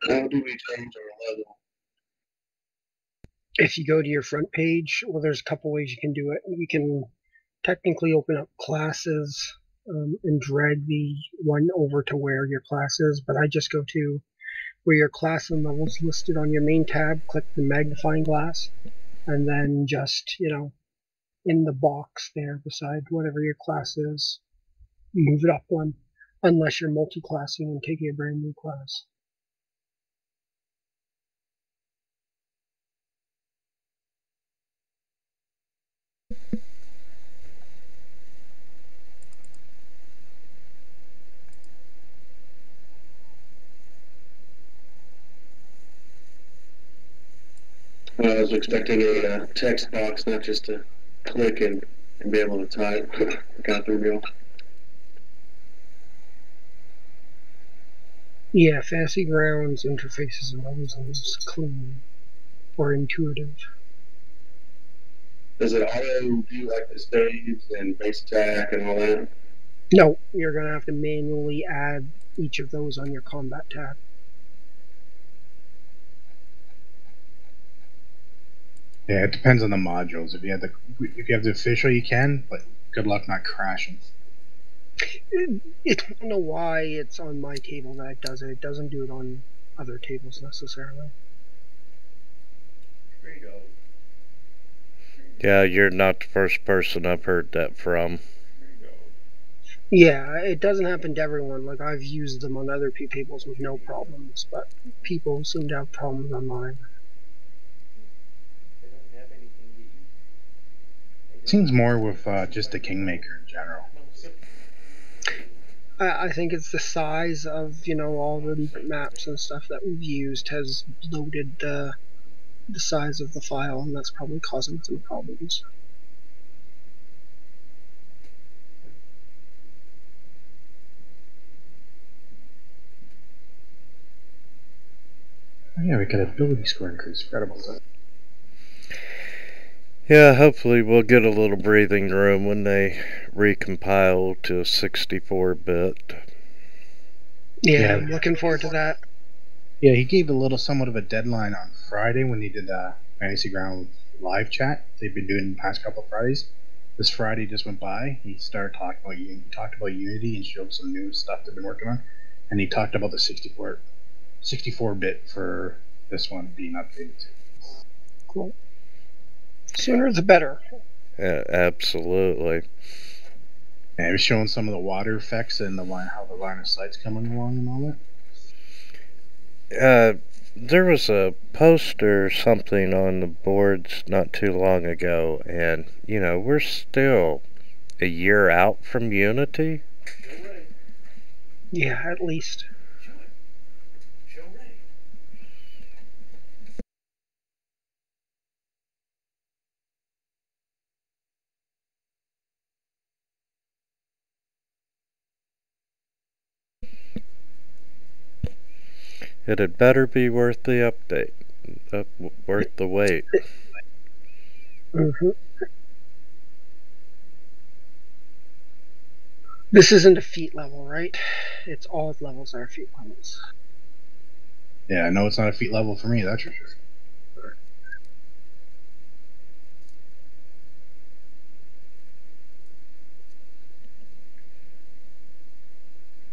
How do we change our level? If you go to your front page, well, there's a couple ways you can do it. You can technically open up classes and drag the one over to where your class is, but I just go to where your class and levels listed on your main tab, click the magnifying glass, and then just, in the box there beside whatever your class is, move it up one, unless you're multi-classing and taking a brand new class. I was expecting a text box, not just to click and be able to type. Kind of threw me off. Yeah, Fantasy Grounds interfaces are always clean or intuitive. Does it auto do like the saves and base attack and all that? No, you're going to have to manually add each of those on your combat tab. Yeah, it depends on the modules. If you have the official, you can, but good luck not crashing. I don't know why it's on my table that it does it. It doesn't do it on other tables necessarily. Yeah, you're not the first person I've heard that from. Yeah, it doesn't happen to everyone. Like, I've used them on other tables with no problems, but people seem to have problems on mine. It seems more with just the Kingmaker in general. I think it's the size of, all the different maps and stuff that we've used has loaded the size of the file, and that's probably causing some problems. Oh, yeah, we got ability score increase. Forgot about that. Yeah, hopefully we'll get a little breathing room when they recompile to 64-bit. Yeah, I'm looking forward to that. Yeah, he gave somewhat of a deadline on Friday when he did the Fantasy Ground live chat. They've been doing the past couple of Fridays. This Friday just went by. He started talking about Unity and showed some new stuff they've been working on, and he talked about the 64-bit for this one being updated. Cool. Sooner the better. Yeah, absolutely. And he was showing some of the water effects and how the line of sight's coming along and all that. There was a post or something on the boards not too long ago, and, we're still a year out from Unity. Yeah, at least. It had better be worth the update, worth the wait. Mm-hmm. This isn't a feat level, right? It's all levels are feat levels. Yeah, I know it's not a feat level for me, that's for sure.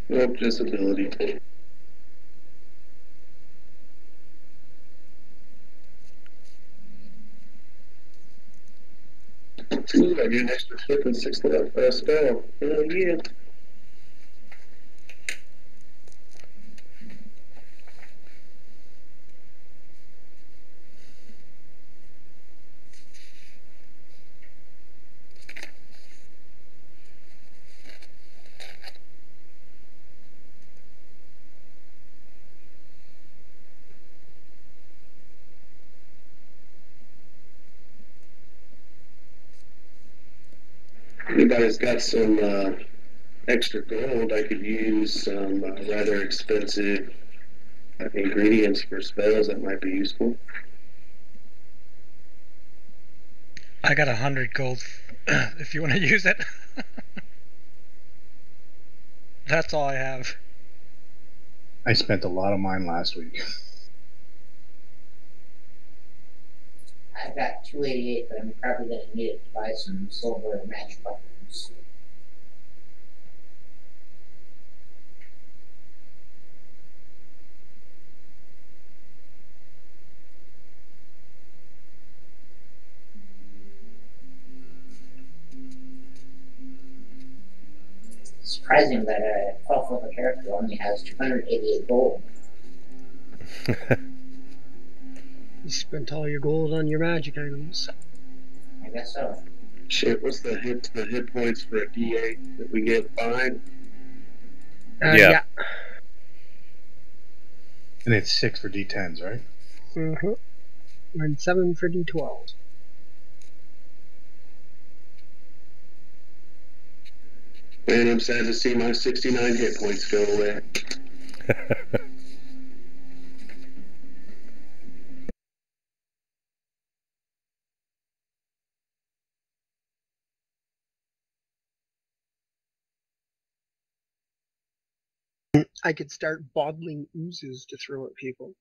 Nope, just ability. Ooh, I get an extra flip and 6 spell. Oh yeah. Anybody's got some extra gold, I could use some rather expensive ingredients for spells that might be useful. I got 100 gold if you want to use it. That's all I have. I spent a lot of mine last week. I've got 288, but I'm probably going to need it to buy some silver match buttons. It's surprising that a 12th level character only has 288 gold. You spent all your gold on your magic items. I guess so. Shit, what's the hit points for a D8 that we get fine? Yeah. And it's 6 for D10s, right? Mm-hmm. And 7 for D12. Man, I'm sad to see my 69 hit points go away. I could start bottling oozes to throw at people.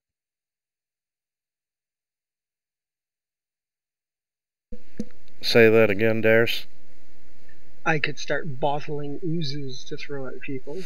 Say that again, Darius. I could start bottling oozes to throw at people.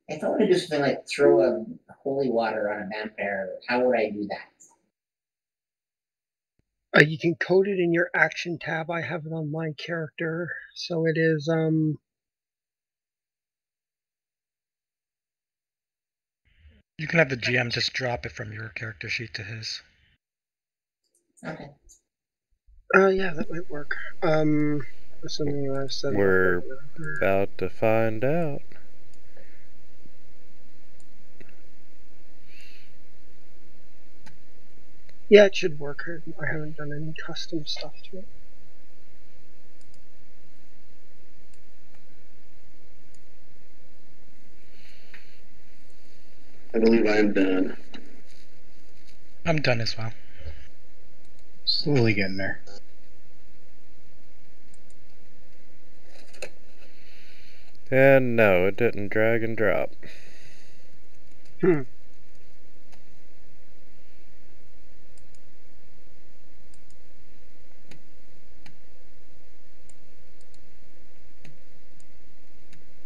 If I want to do something like throw a holy water on a vampire, how would I do that? You can code it in your action tab. I have it on my character. So it is, You can have the GM just drop it from your character sheet to his. Okay. Yeah, that might work. Assuming I've said We're about to find out. Yeah, it should work. I haven't done any custom stuff to it. I believe I am done. I'm done as well. Slowly getting there. And no, it didn't drag and drop. Hmm.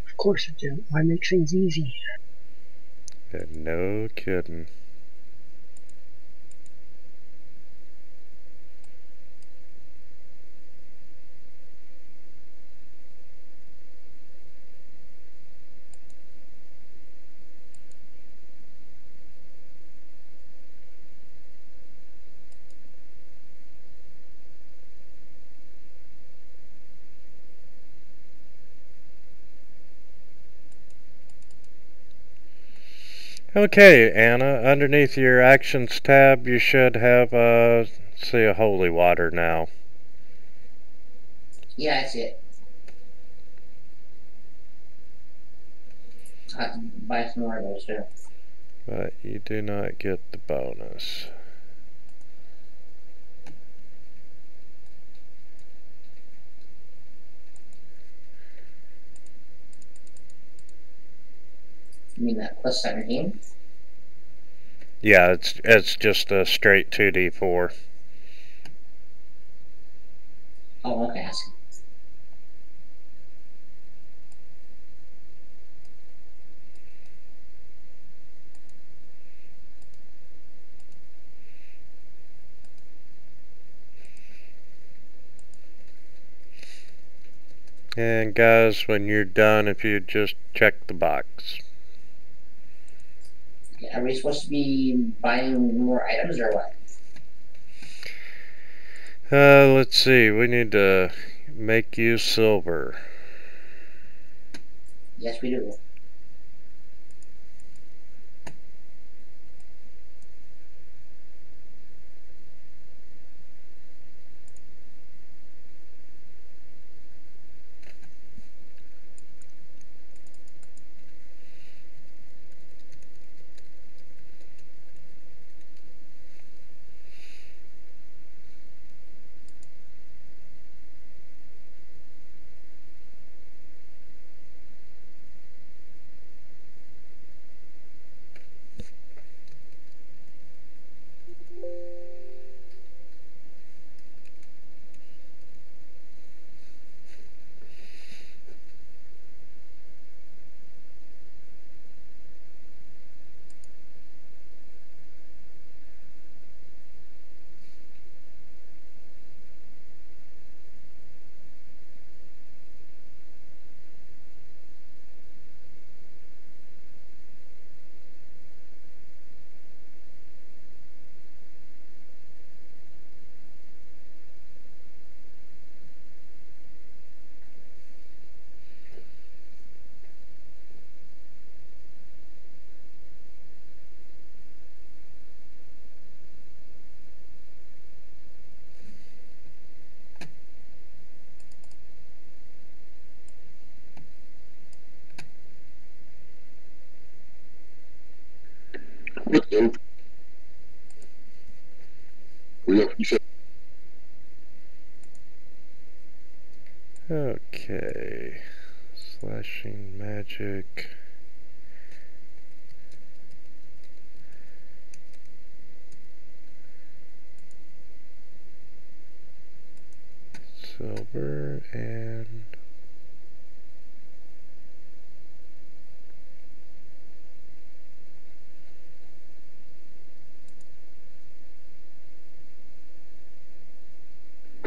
Of course it didn't. Why make things easy? No kidding. Okay, Anna, underneath your Actions tab, you should have, see a holy water now. Yeah, I see it. I have to buy some more of those too. But you do not get the bonus. You mean that plus 17? Yeah, it's just a straight 2d4. Oh, okay, I see. And guys, when you're done, if you just check the box. Are we supposed to be buying more items or what? Let's see, we need to make you silver. Yes, we do. Okay. Slashing magic. Silver and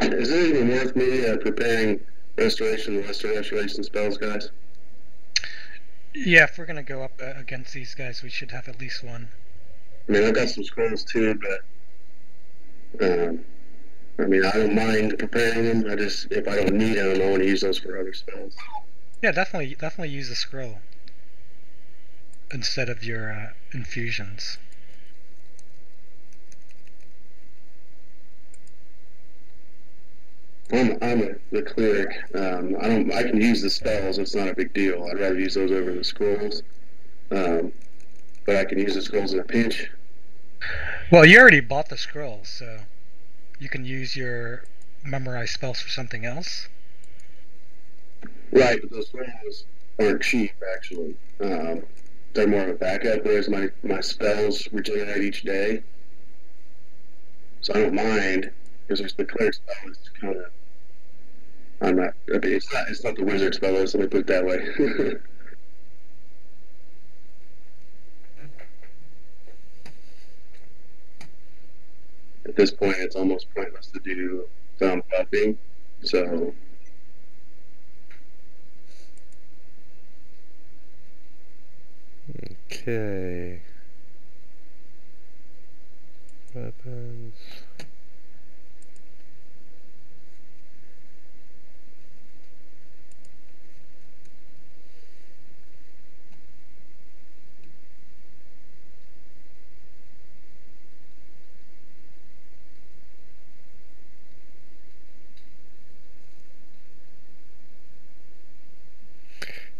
Is it even worth me preparing restoration spells, guys? Yeah, if we're gonna go up against these guys, we should have at least one. I mean, I've got some scrolls too, but I mean, I don't mind preparing them. I just, if I don't need them, I want to use those for other spells. Yeah, definitely use the scroll instead of your infusions. I'm the cleric. I can use the spells. It's not a big deal. I'd rather use those over the scrolls. But I can use the scrolls in a pinch. Well, you already bought the scroll, so you can use your memorized spells for something else. Right, but those scrolls, aren't cheap, actually. They're more of a backup, whereas my spells regenerate each day. So I don't mind, because there's the cleric spell is kind of, I mean, it's not the wizard spell list, let me put it that way. At this point, it's almost pointless to do some buffing, so. Okay. Weapons.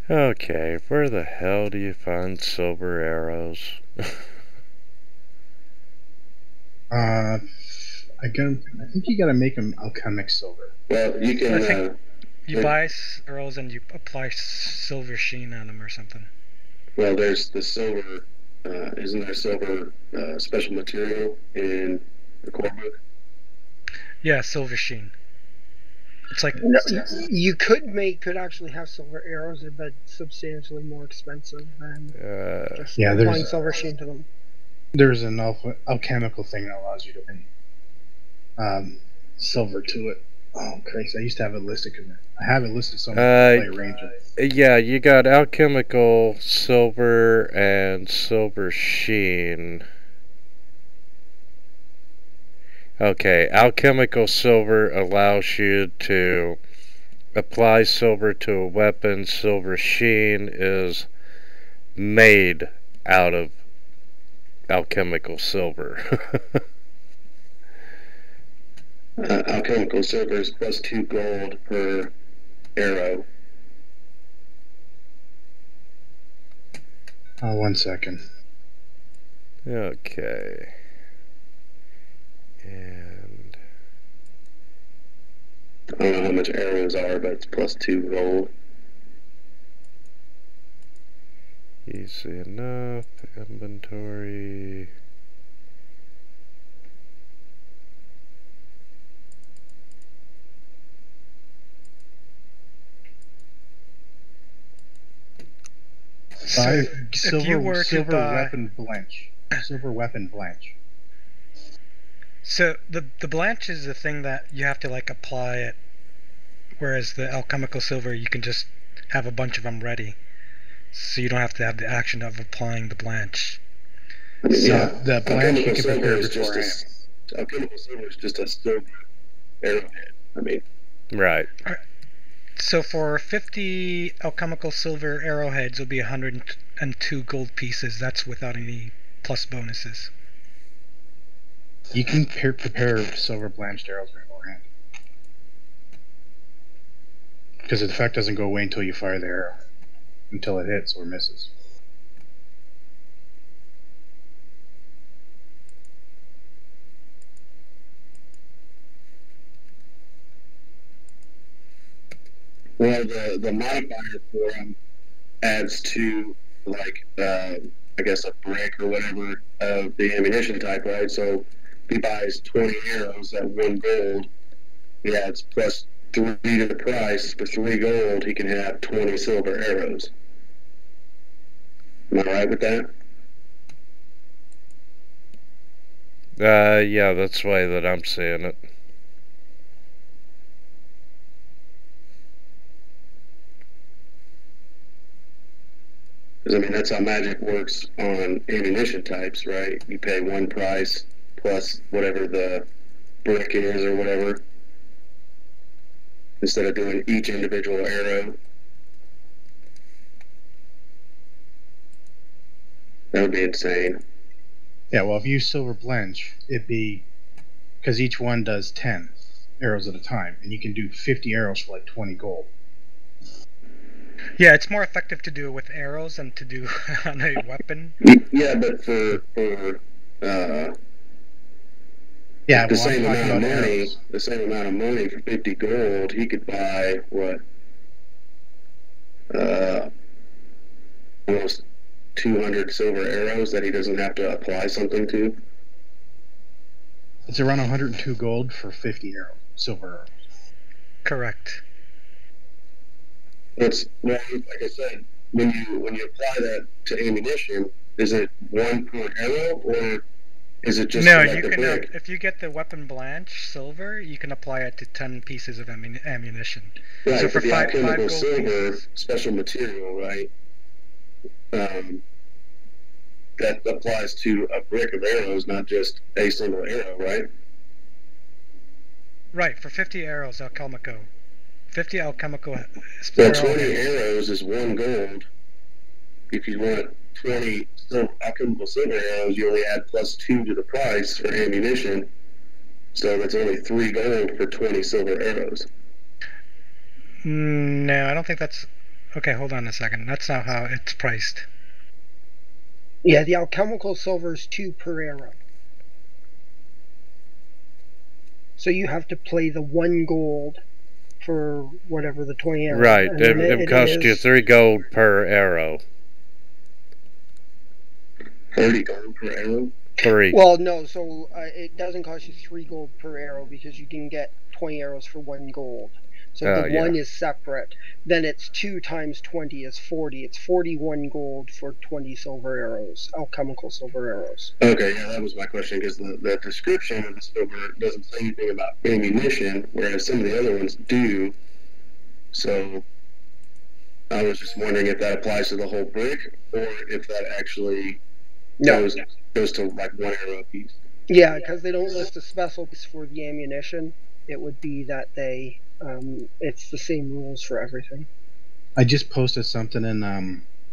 Okay, where the hell do you find silver arrows? I think you gotta make them alchemic silver. Well, you can. I think you buy arrows and you apply silver sheen on them or something. Well, there's the silver. Isn't there silver special material in the core book? Yeah, silver sheen. It's like no, you could actually have silver arrows, but substantially more expensive than just applying silver sheen to them. There's an alchemical thing that allows you to add silver to it. Oh, Christ! I used to have it listed. I have it listed somewhere. Play Ranger. Yeah, you got alchemical silver and silver sheen. Okay, alchemical silver allows you to apply silver to a weapon. Silver sheen is made out of alchemical silver. Alchemical silver is plus 2 gold per arrow. 1 second. Okay. And I don't know how much arrows are, but it's plus 2 gold. Easy enough. Inventory. Silver weapon blanch. Silver weapon blanch. So the blanch is the thing that you have to like apply it, whereas the alchemical silver you can just have a bunch of them ready, so you don't have to have the action of applying the blanch. Yeah, the blanch you can prepare beforehand. Alchemical silver is just a silver arrowhead. I mean, right. So for 50 alchemical silver arrowheads, it'll be 102 gold pieces. That's without any plus bonuses. You can prepare silver blanched arrows beforehand, because the effect doesn't go away until you fire the arrow, until it hits or misses. Well, the modifier for them adds to, like, I guess a brick or whatever of the ammunition type, right? So if he buys 20 arrows at 1 gold, he adds plus 3 to the price. For 3 gold, he can have 20 silver arrows. Am I right with that? Yeah, that's the way that I'm seeing it. Because, I mean, that's how magic works on ammunition types, right? You pay 1 price plus whatever the brick is or whatever, instead of doing each individual arrow. That would be insane. Yeah, well, if you use silver blanch, it'd be, because each one does 10 arrows at a time, and you can do 50 arrows for like 20 gold. Yeah, it's more effective to do it with arrows than to do on a weapon. Yeah, but for the same amount of money for 50 gold, he could buy what? almost 200 silver arrows that he doesn't have to apply something to? It's around 102 gold for 50 arrows, silver arrows. Correct. Well, like I said, when you apply that to ammunition, is it 1 per arrow, or is it just no? like You the can brick? if you get the weapon blanch silver, you can apply it to 10 pieces of ammunition. Right, So for but the five alchemical gold silver pieces, special material, right? That applies to a brick of arrows, not just a single arrow, right? right? For 50 arrows, alchemical. 50 alchemical. Well, 20 arrows is 1 gold. If you want 20 alchemical silver arrows, you only add +2 to the price for ammunition. So that's only 3 gold for 20 silver arrows. No, I don't think that's... Okay, hold on a second. That's not how it's priced. Yeah, the alchemical silver is 2 per arrow. So you have to play the 1 gold for whatever the 20 arrows. Right, it costs you 3 gold per arrow. 30 gold per arrow? 3. Well, no, so it doesn't cost you 3 gold per arrow because you can get 20 arrows for 1 gold. So the 1 is separate. Then it's 2 times 20 is 40. It's 41 gold for 20 silver arrows, alchemical silver arrows. Okay, yeah, that was my question, because the description of the silver doesn't say anything about ammunition, whereas some of the other ones do. So I was just wondering if that applies to the whole brick, or if that actually goes to like 1 arrow piece. Yeah, because they don't list a special piece for the ammunition. It would be that they... it's the same rules for everything. I just posted something in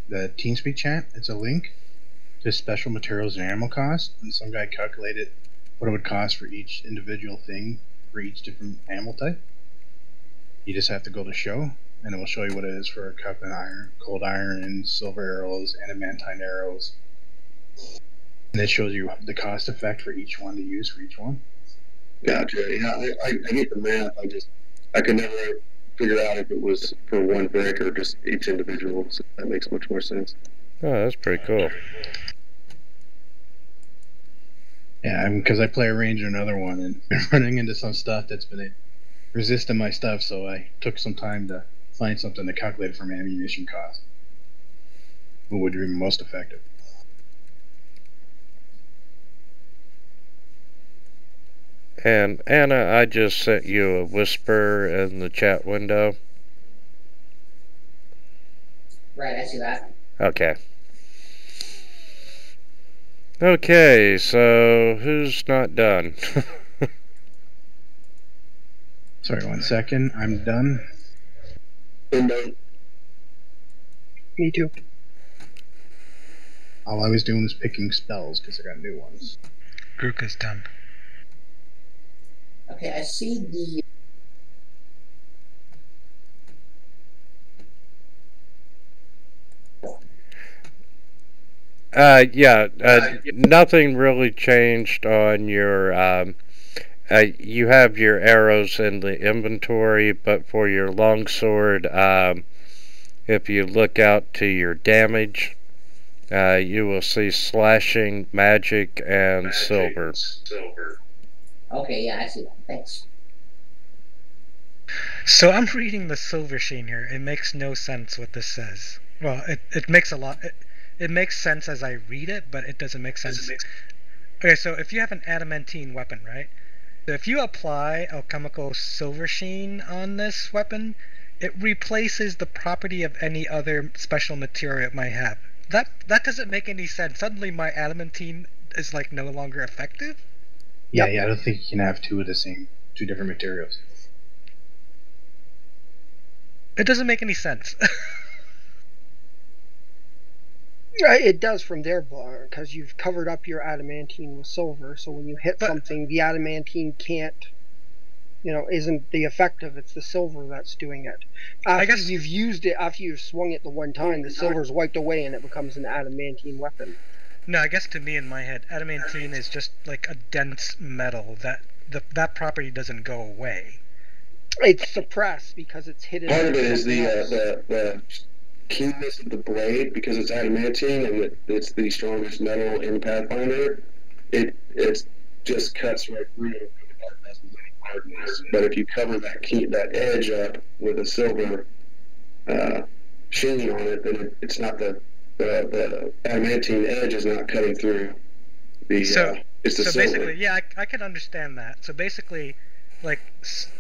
the TeamSpeak chat. It's a link to special materials and ammo cost, and some guy calculated what it would cost for each individual thing for each different ammo type. You just have to go to show, and it will show you what it is for copper iron, cold iron, and silver arrows, adamantine arrows. And it shows you the cost effect for each one to use for each one. Gotcha. Yeah, I get the math. I could never figure out if it was for 1 brick or just each individual. So that makes much more sense. Oh, that's pretty cool. Yeah, because I play a ranger another one and running into some stuff that's been resisting my stuff, so I took some time to find something to calculate from ammunition cost. What would be most effective? And Anna, I just sent you a whisper in the chat window. Right, I see that. Okay. Okay, so who's not done? Sorry, 1 second. I'm done. I'm done. Me too. All I was doing was picking spells because I got new ones. Gruka's done. Okay, I see the... Nothing really changed on your, you have your arrows in the inventory, but for your longsword, if you look out to your damage, you will see slashing, magic, and silver. Okay, yeah, I see that. Thanks. So I'm reading the silver sheen here. It makes no sense what this says. Well, it makes a lot... It makes sense as I read it, but it doesn't make sense. Okay, so if you have an adamantine weapon, right? So if you apply alchemical silver sheen on this weapon, it replaces the property of any other special material it might have. That doesn't make any sense. Suddenly my adamantine is like no longer effective? Yeah, I don't think you can have two different materials. It doesn't make any sense. It does from their bar, because you've covered up your adamantine with silver, so when you hit something, the adamantine can't, isn't the effective, it's the silver that's doing it. After you've used it, after you've swung it the one time, the silver's wiped away and it becomes an adamantine weapon. No, I guess to me in my head, adamantine is just like a dense metal that property doesn't go away. It's suppressed because it's hidden. Part of it is the keenness of the blade, because it's adamantine and it's the strongest metal in Pathfinder, it just cuts right through it without messing with any hardness. But if you cover that edge up with a silver sheen on it, then it's not the adamantine edge is not cutting through the. It's the so silver. Basically, yeah, I can understand that. So basically, like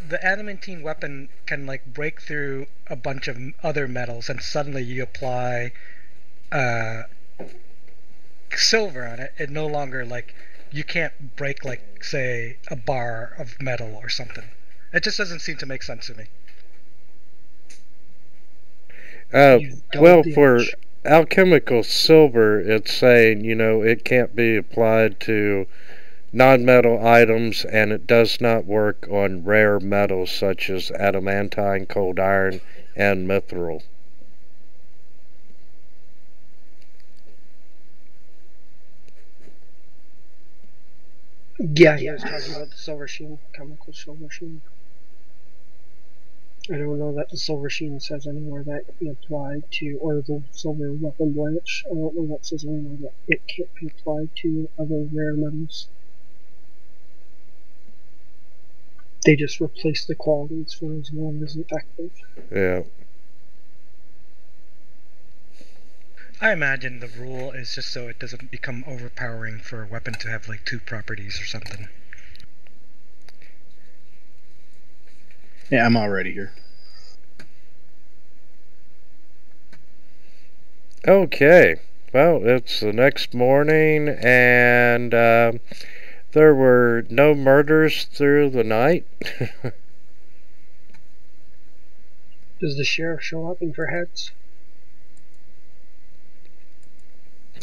the adamantine weapon can like break through a bunch of other metals, and suddenly you apply silver on it. It no longer like you can't break like say a bar of metal or something. It just doesn't seem to make sense to me. Well, for alchemical silver, it's saying, it can't be applied to non-metal items, and it does not work on rare metals such as adamantine, cold iron, and mithril. Yeah, he was talking about the silver sheen, chemical silver sheen. I don't know that the silver sheen says anywhere that you apply to, or the silver weapon blanch. I don't know that says anywhere that it can't be applied to other rare metals. They just replace the qualities for as long as effective. Yeah. I imagine the rule is just so it doesn't become overpowering for a weapon to have like 2 properties or something. Yeah, I'm already here. Okay. Well, it's the next morning, and there were no murders through the night. Does the sheriff show up in for heads?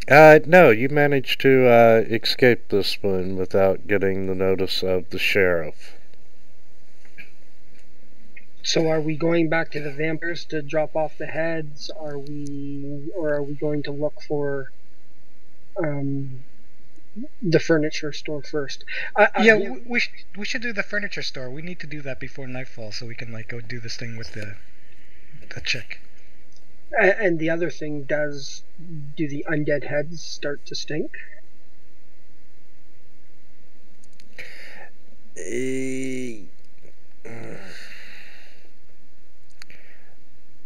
No, you managed to escape this one without getting the notice of the sheriff. So are we going back to the vampires to drop off the heads? Or are we going to look for the furniture store first? We should do the furniture store. We need to do that before nightfall so we can like go do this thing with the chick. And the other thing, do the undead heads start to stink?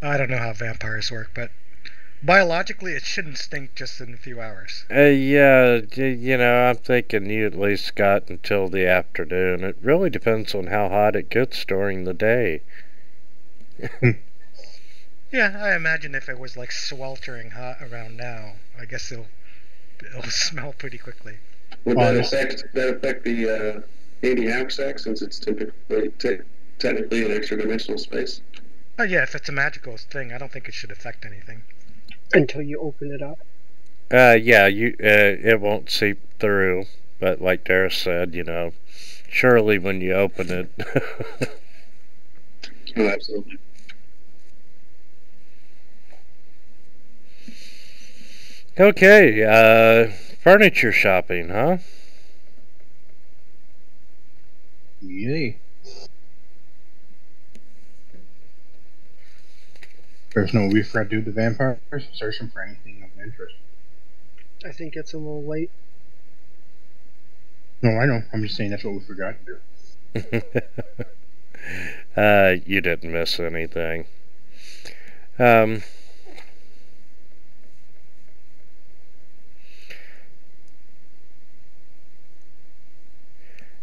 I don't know how vampires work, but biologically it shouldn't stink just in a few hours. Yeah, I'm thinking you at least got until the afternoon. It really depends on how hot it gets during the day. Yeah, I imagine if it was like sweltering hot around now, I guess it'll smell pretty quickly. Would that affect the 80 haversack, since it's technically an extra dimensional space? Oh yeah, if it's a magical thing, I don't think it should affect anything. Until you open it up? Yeah, it won't seep through, but like Dara said, surely when you open it. Oh, absolutely. Okay, furniture shopping, huh? Yay. There's no we forgot to do the vampires, searching for anything of interest. I think it's a little late. No, I know. I'm just saying that's what we forgot to do. You didn't miss anything.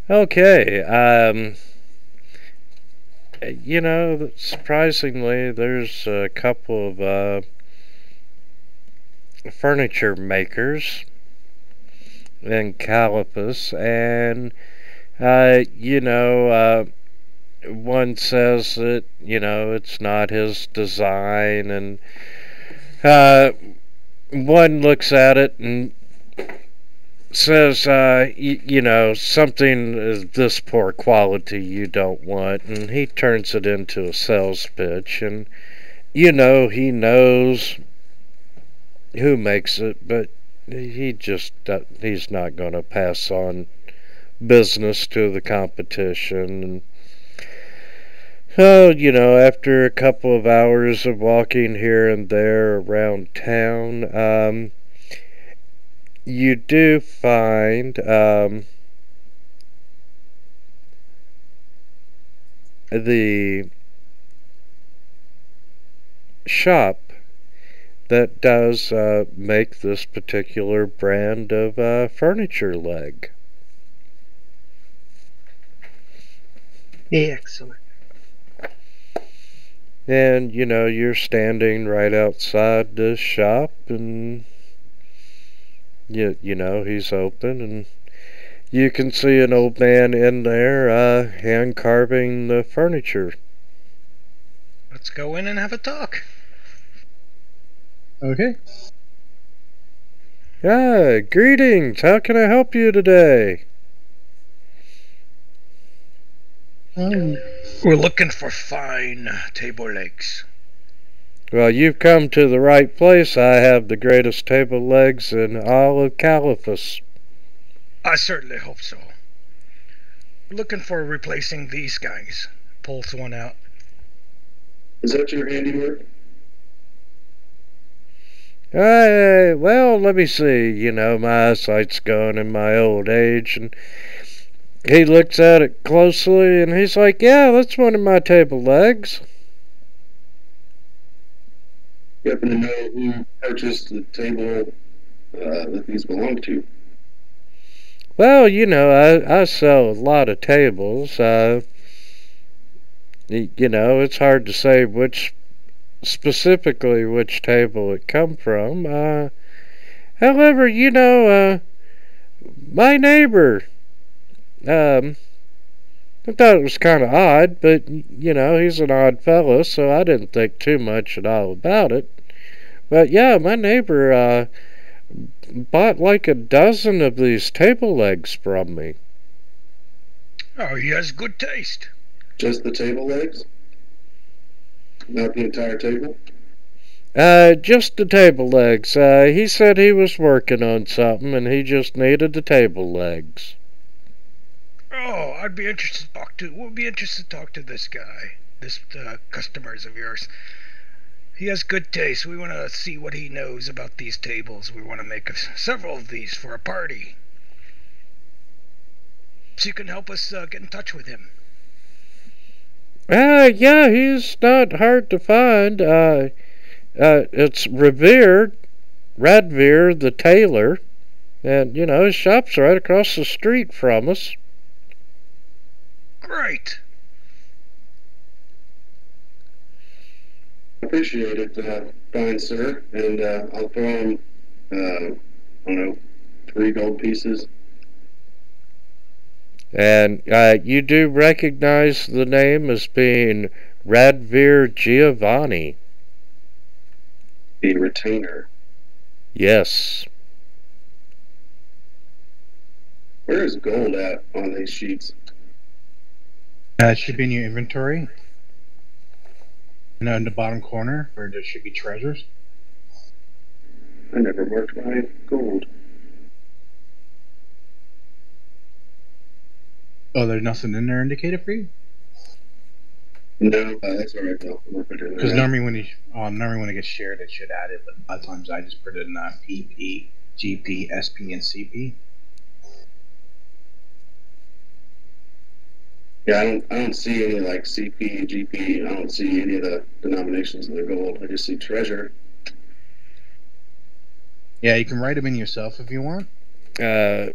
Okay, surprisingly, there's a couple of furniture makers in Calipus, and one says that it's not his design, and one looks at it and says, something is this poor quality you don't want, and he turns it into a sales pitch, and he knows who makes it, but he's not going to pass on business to the competition. And Oh, after a couple of hours of walking here and there around town, you do find the shop that does make this particular brand of furniture leg. Excellent. And, you're standing right outside the shop, and, he's open, and you can see an old man in there hand carving the furniture. Let's go in and have a talk. Okay. Greetings. How can I help you today? We're looking for fine table legs. Well, you've come to the right place. I have the greatest table legs in all of Caliphus. I certainly hope so. We're looking for replacing these guys. Pulls one out. Is that your handiwork? Well, let me see. My eyesight's gone in my old age, and he looks at it closely, and he's like, yeah, that's one of my table legs. You happen to know who purchased the table that these belong to? Well, I sell a lot of tables. It's hard to say specifically which table it come from. However, my neighbor, I thought it was kind of odd, but, he's an odd fellow, so I didn't think too much at all about it. But, yeah, my neighbor, bought like a dozen of these table legs from me. Oh, he has good taste. Just the table legs? Not the entire table? Just the table legs. He said he was working on something, and he just needed the table legs. Oh, We'd be interested to talk to this guy, this customers of yours. He has good taste. We want to see what he knows about these tables. We want to make several of these for a party. So you can help us get in touch with him. Yeah, he's not hard to find. It's Radveer the tailor. And, his shop's right across the street from us. Great. Appreciate it, fine sir. And I'll throw him, I don't know, 3 gold pieces. And you do recognize the name as being Radveer Giovanni. The retainer. Yes. Where is gold at on these sheets? It should be in your inventory. And in the bottom corner, where there should be treasures. I never marked my gold. Oh, there's nothing in there indicated for you? No, that's alright though. Because normally when it gets shared, it should add it. But a lot of times I just put it in PP, GP, SP, and CP. Yeah, I don't see any like CP, GP. I don't see any of the denominations of the gold. I just see treasure. Yeah, you can write them in yourself if you want. Yeah,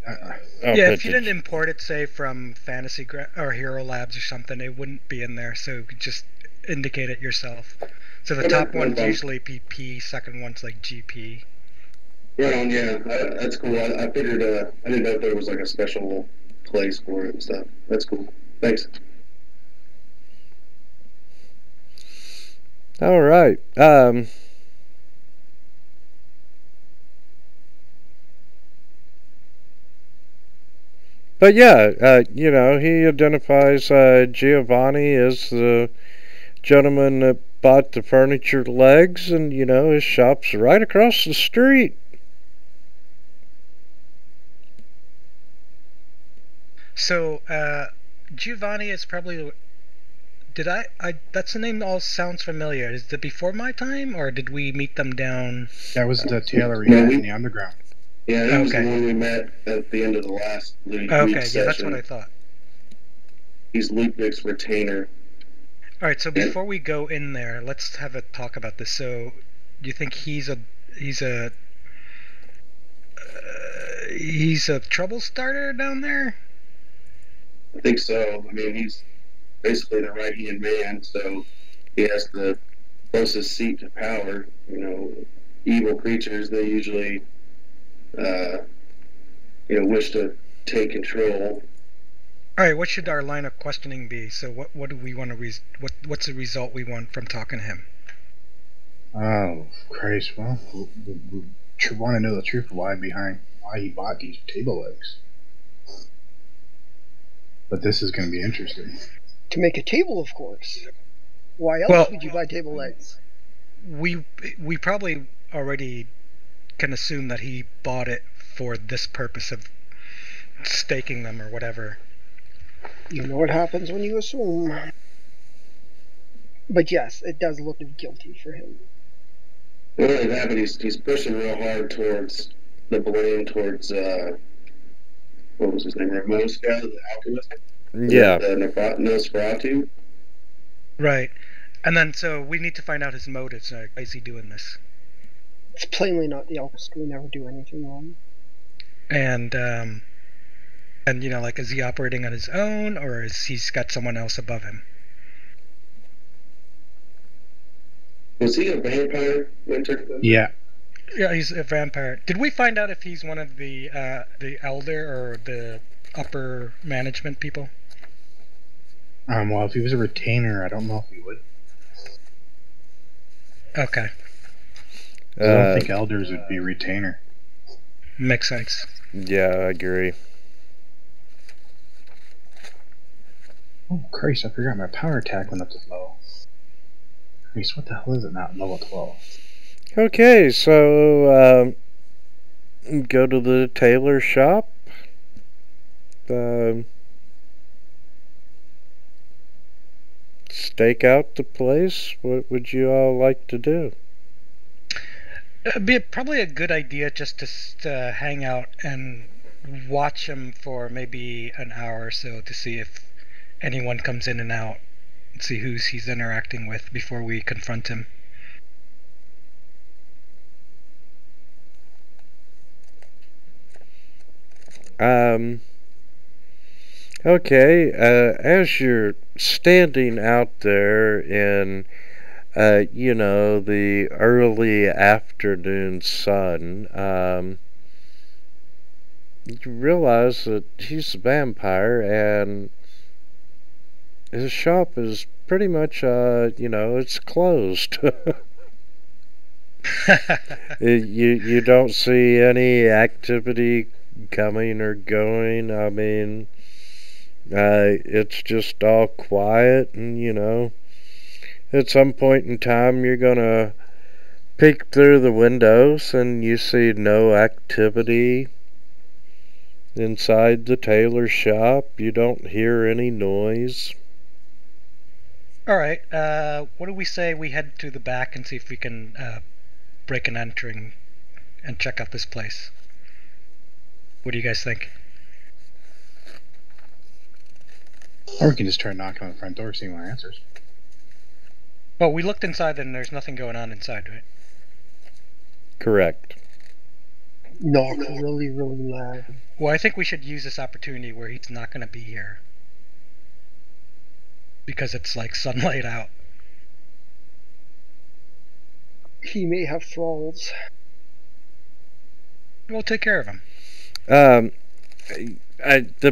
if you didn't import it, say from Fantasy or Hero Labs or something, it wouldn't be in there. So you could just indicate it yourself. So the top one's usually PP, second one's like GP. Right on, yeah, that's cool. I figured I didn't know if there was like a special place for it and stuff. That's cool. Thanks. All right. But yeah, he identifies Giovanni as the gentleman that bought the furniture legs, and, his shop's right across the street. So, Giovanni is probably Did I that's the name that all sounds familiar. Is it before my time, or did we meet them down? That was the tailor we had in the underground. Yeah, he was the one we met at the end of the last Luke okay, session. Yeah, that's what I thought. He's Ludwig's retainer. Alright, so before we go in there, let's have a talk about this. So, do you think he's a trouble starter down there? I think so. I mean, he's basically the right-hand man, so he has the closest seat to power. You know, evil creatures, they usually, wish to take control. All right, what should our line of questioning be? So what do we want to what's the result we want from talking to him? Oh, Christ, well, we want to know the truth of why he bought these table legs. But this is going to be interesting. To make a table, of course. Why else would you buy table legs? We probably already can assume that he bought it for this purpose of staking them or whatever. You know what happens when you assume. But yes, it does look guilty for him. Well, it happened. He's pushing real hard towards the blame towards what was his name? Ramoska, the alchemist. Yeah. The Nosferatu. Right, and then so we need to find out his motives. Why is he doing this? It's plainly not the alchemist. We never do anything wrong. And like, is he operating on his own, or is he's got someone else above him? Was he a vampire, Winter? Yeah. Yeah, he's a vampire. Did we find out if he's one of the elder or the upper management people? Well, if he was a retainer, I don't know if he would. Okay. I don't think elders would be a retainer. Makes sense. Yeah, I agree. Oh, Christ, I forgot my power attack went up to low. Christ, what the hell is it now? Level 12. Okay, so go to the tailor shop. Stake out the place. What would you all like to do? It'd be probably a good idea just to hang out and watch him for maybe an hour or so to see if anyone comes in and out, and see who he's interacting with before we confront him. Okay, as you're standing out there in, the early afternoon sun, you realize that he's a vampire, and his shop is pretty much, it's closed. You don't see any activity coming or going. I mean, it's just all quiet, and at some point in time you're gonna peek through the windows and you see no activity inside the tailor shop. You don't hear any noise. Alright, what do we say we head to the back and see if we can break and entering and check out this place? What do you guys think? Or we can just try knocking on the front door, see what answers. Well, we looked inside and there's nothing going on inside, right? Correct. Knock really, really loud. Well, I think we should use this opportunity where he's not going to be here. Because it's like sunlight out. He may have thralls. We'll take care of him. The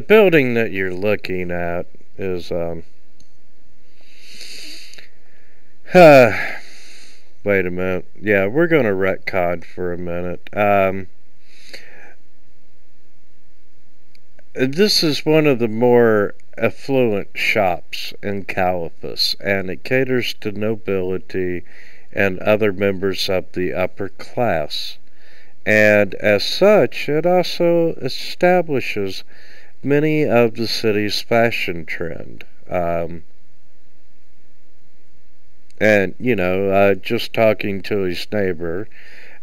building that you're looking at is, wait a minute. Yeah, we're going to retcon for a minute. This is one of the more affluent shops in Caliphus, and it caters to nobility and other members of the upper class. And as such, it also establishes many of the city's fashion trend. And, just talking to his neighbor,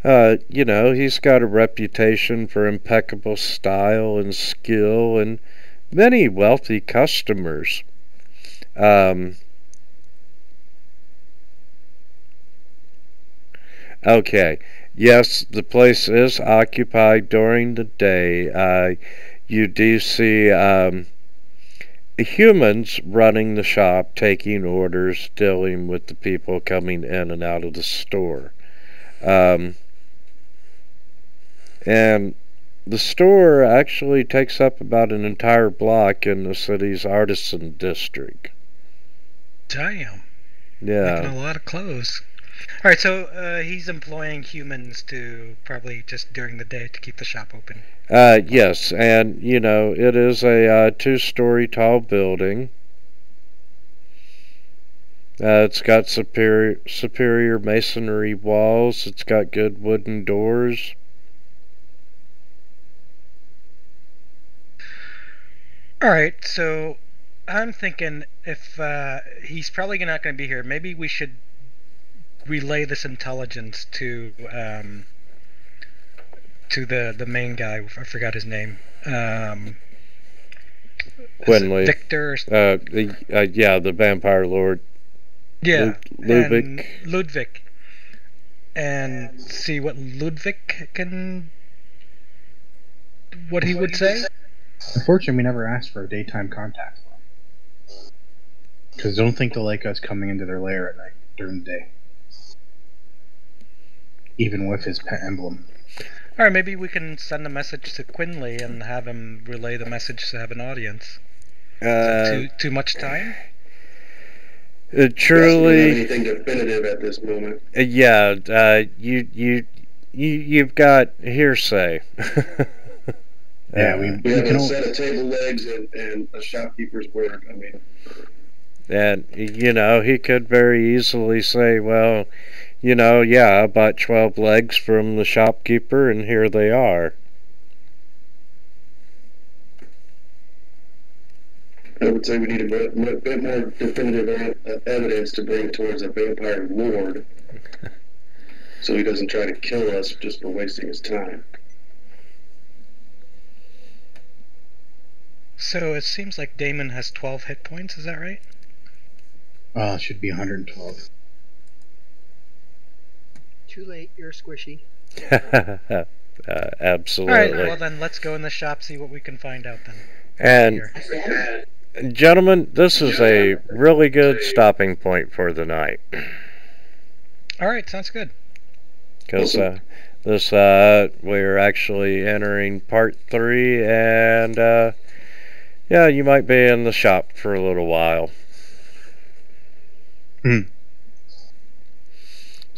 he's got a reputation for impeccable style and skill and many wealthy customers. Okay. Yes, the place is occupied during the day. You do see humans running the shop, taking orders, dealing with the people coming in and out of the store. And the store actually takes up about an entire block in the city's artisan district. Damn. Yeah. Making a lot of clothes. Alright, so he's employing humans to probably just during the day to keep the shop open. Yes, and it is a 2-story tall building. It's got superior masonry walls. It's got good wooden doors. Alright, so I'm thinking if he's probably not going to be here, maybe we should relay this intelligence to the main guy. I forgot his name. Quinley. Victor. The vampire lord. Yeah. Ludwig. Ludwig. And see what Ludwig what he would say. Unfortunately, we never asked for a daytime contact. Because don't think they'll like us coming into their lair at night during the day. Even with his pet emblem. Alright, maybe we can send a message to Quinley and have him relay the message to have an audience. Too much time? Truly. Anything definitive at this moment? You've got hearsay. Yeah, we have a set of table legs and a shopkeeper's word. I mean. And he could very easily say, well, I bought 12 legs from the shopkeeper, and here they are. I would say we need a bit more definitive evidence to bring towards a vampire lord, so he doesn't try to kill us just for wasting his time. So it seems like Damon has 12 hit points, is that right? It should be 112. Too late, you're squishy. Absolutely. Alright, well then let's go in the shop, see what we can find out then. And, gentlemen, this is a really good stopping point for the night. Alright, sounds good. Because we're actually entering part 3, and you might be in the shop for a little while.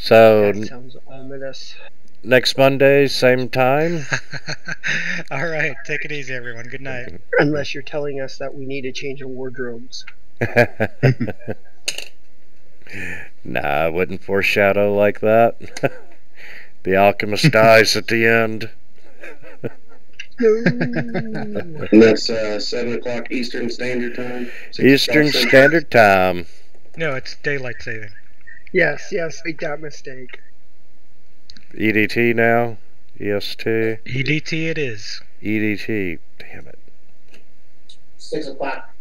So that sounds ominous. Next Monday, same time. Alright, take it easy everyone, good night. Unless you're telling us that we need a change of wardrobes. Nah, I wouldn't foreshadow like that. The alchemist dies at the end. And that's 7 o'clock Eastern Standard Time? Eastern Standard Time. No, it's daylight saving. Yes, make that mistake. EDT now? EST? EDT it is. EDT. Damn it. 6 o'clock.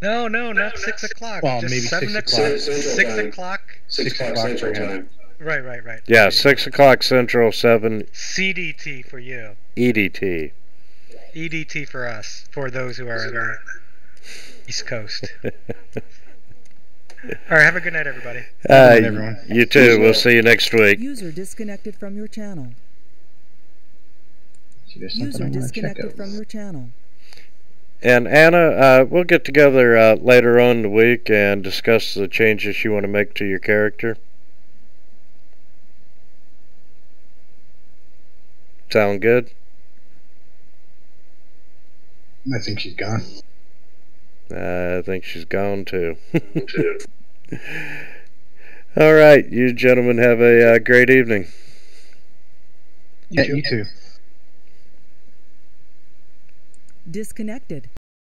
No, not 6 o'clock. Well, just maybe 7 6 o'clock. o'clock. 6 o'clock. 6 o'clock Central Time. Right. Yeah, 6 o'clock Central, 7... CDT for you. EDT. EDT for us, for those who are in the East Coast. Alright, have a good night, everybody. Good night, everyone. You too. We'll see you next week. User disconnected from your channel. User disconnected from your channel. And Anna, we'll get together later on in the week and discuss the changes you want to make to your character. Sound good? I think she's gone. I think she's gone too. All right, you gentlemen have a great evening. You too. Disconnected.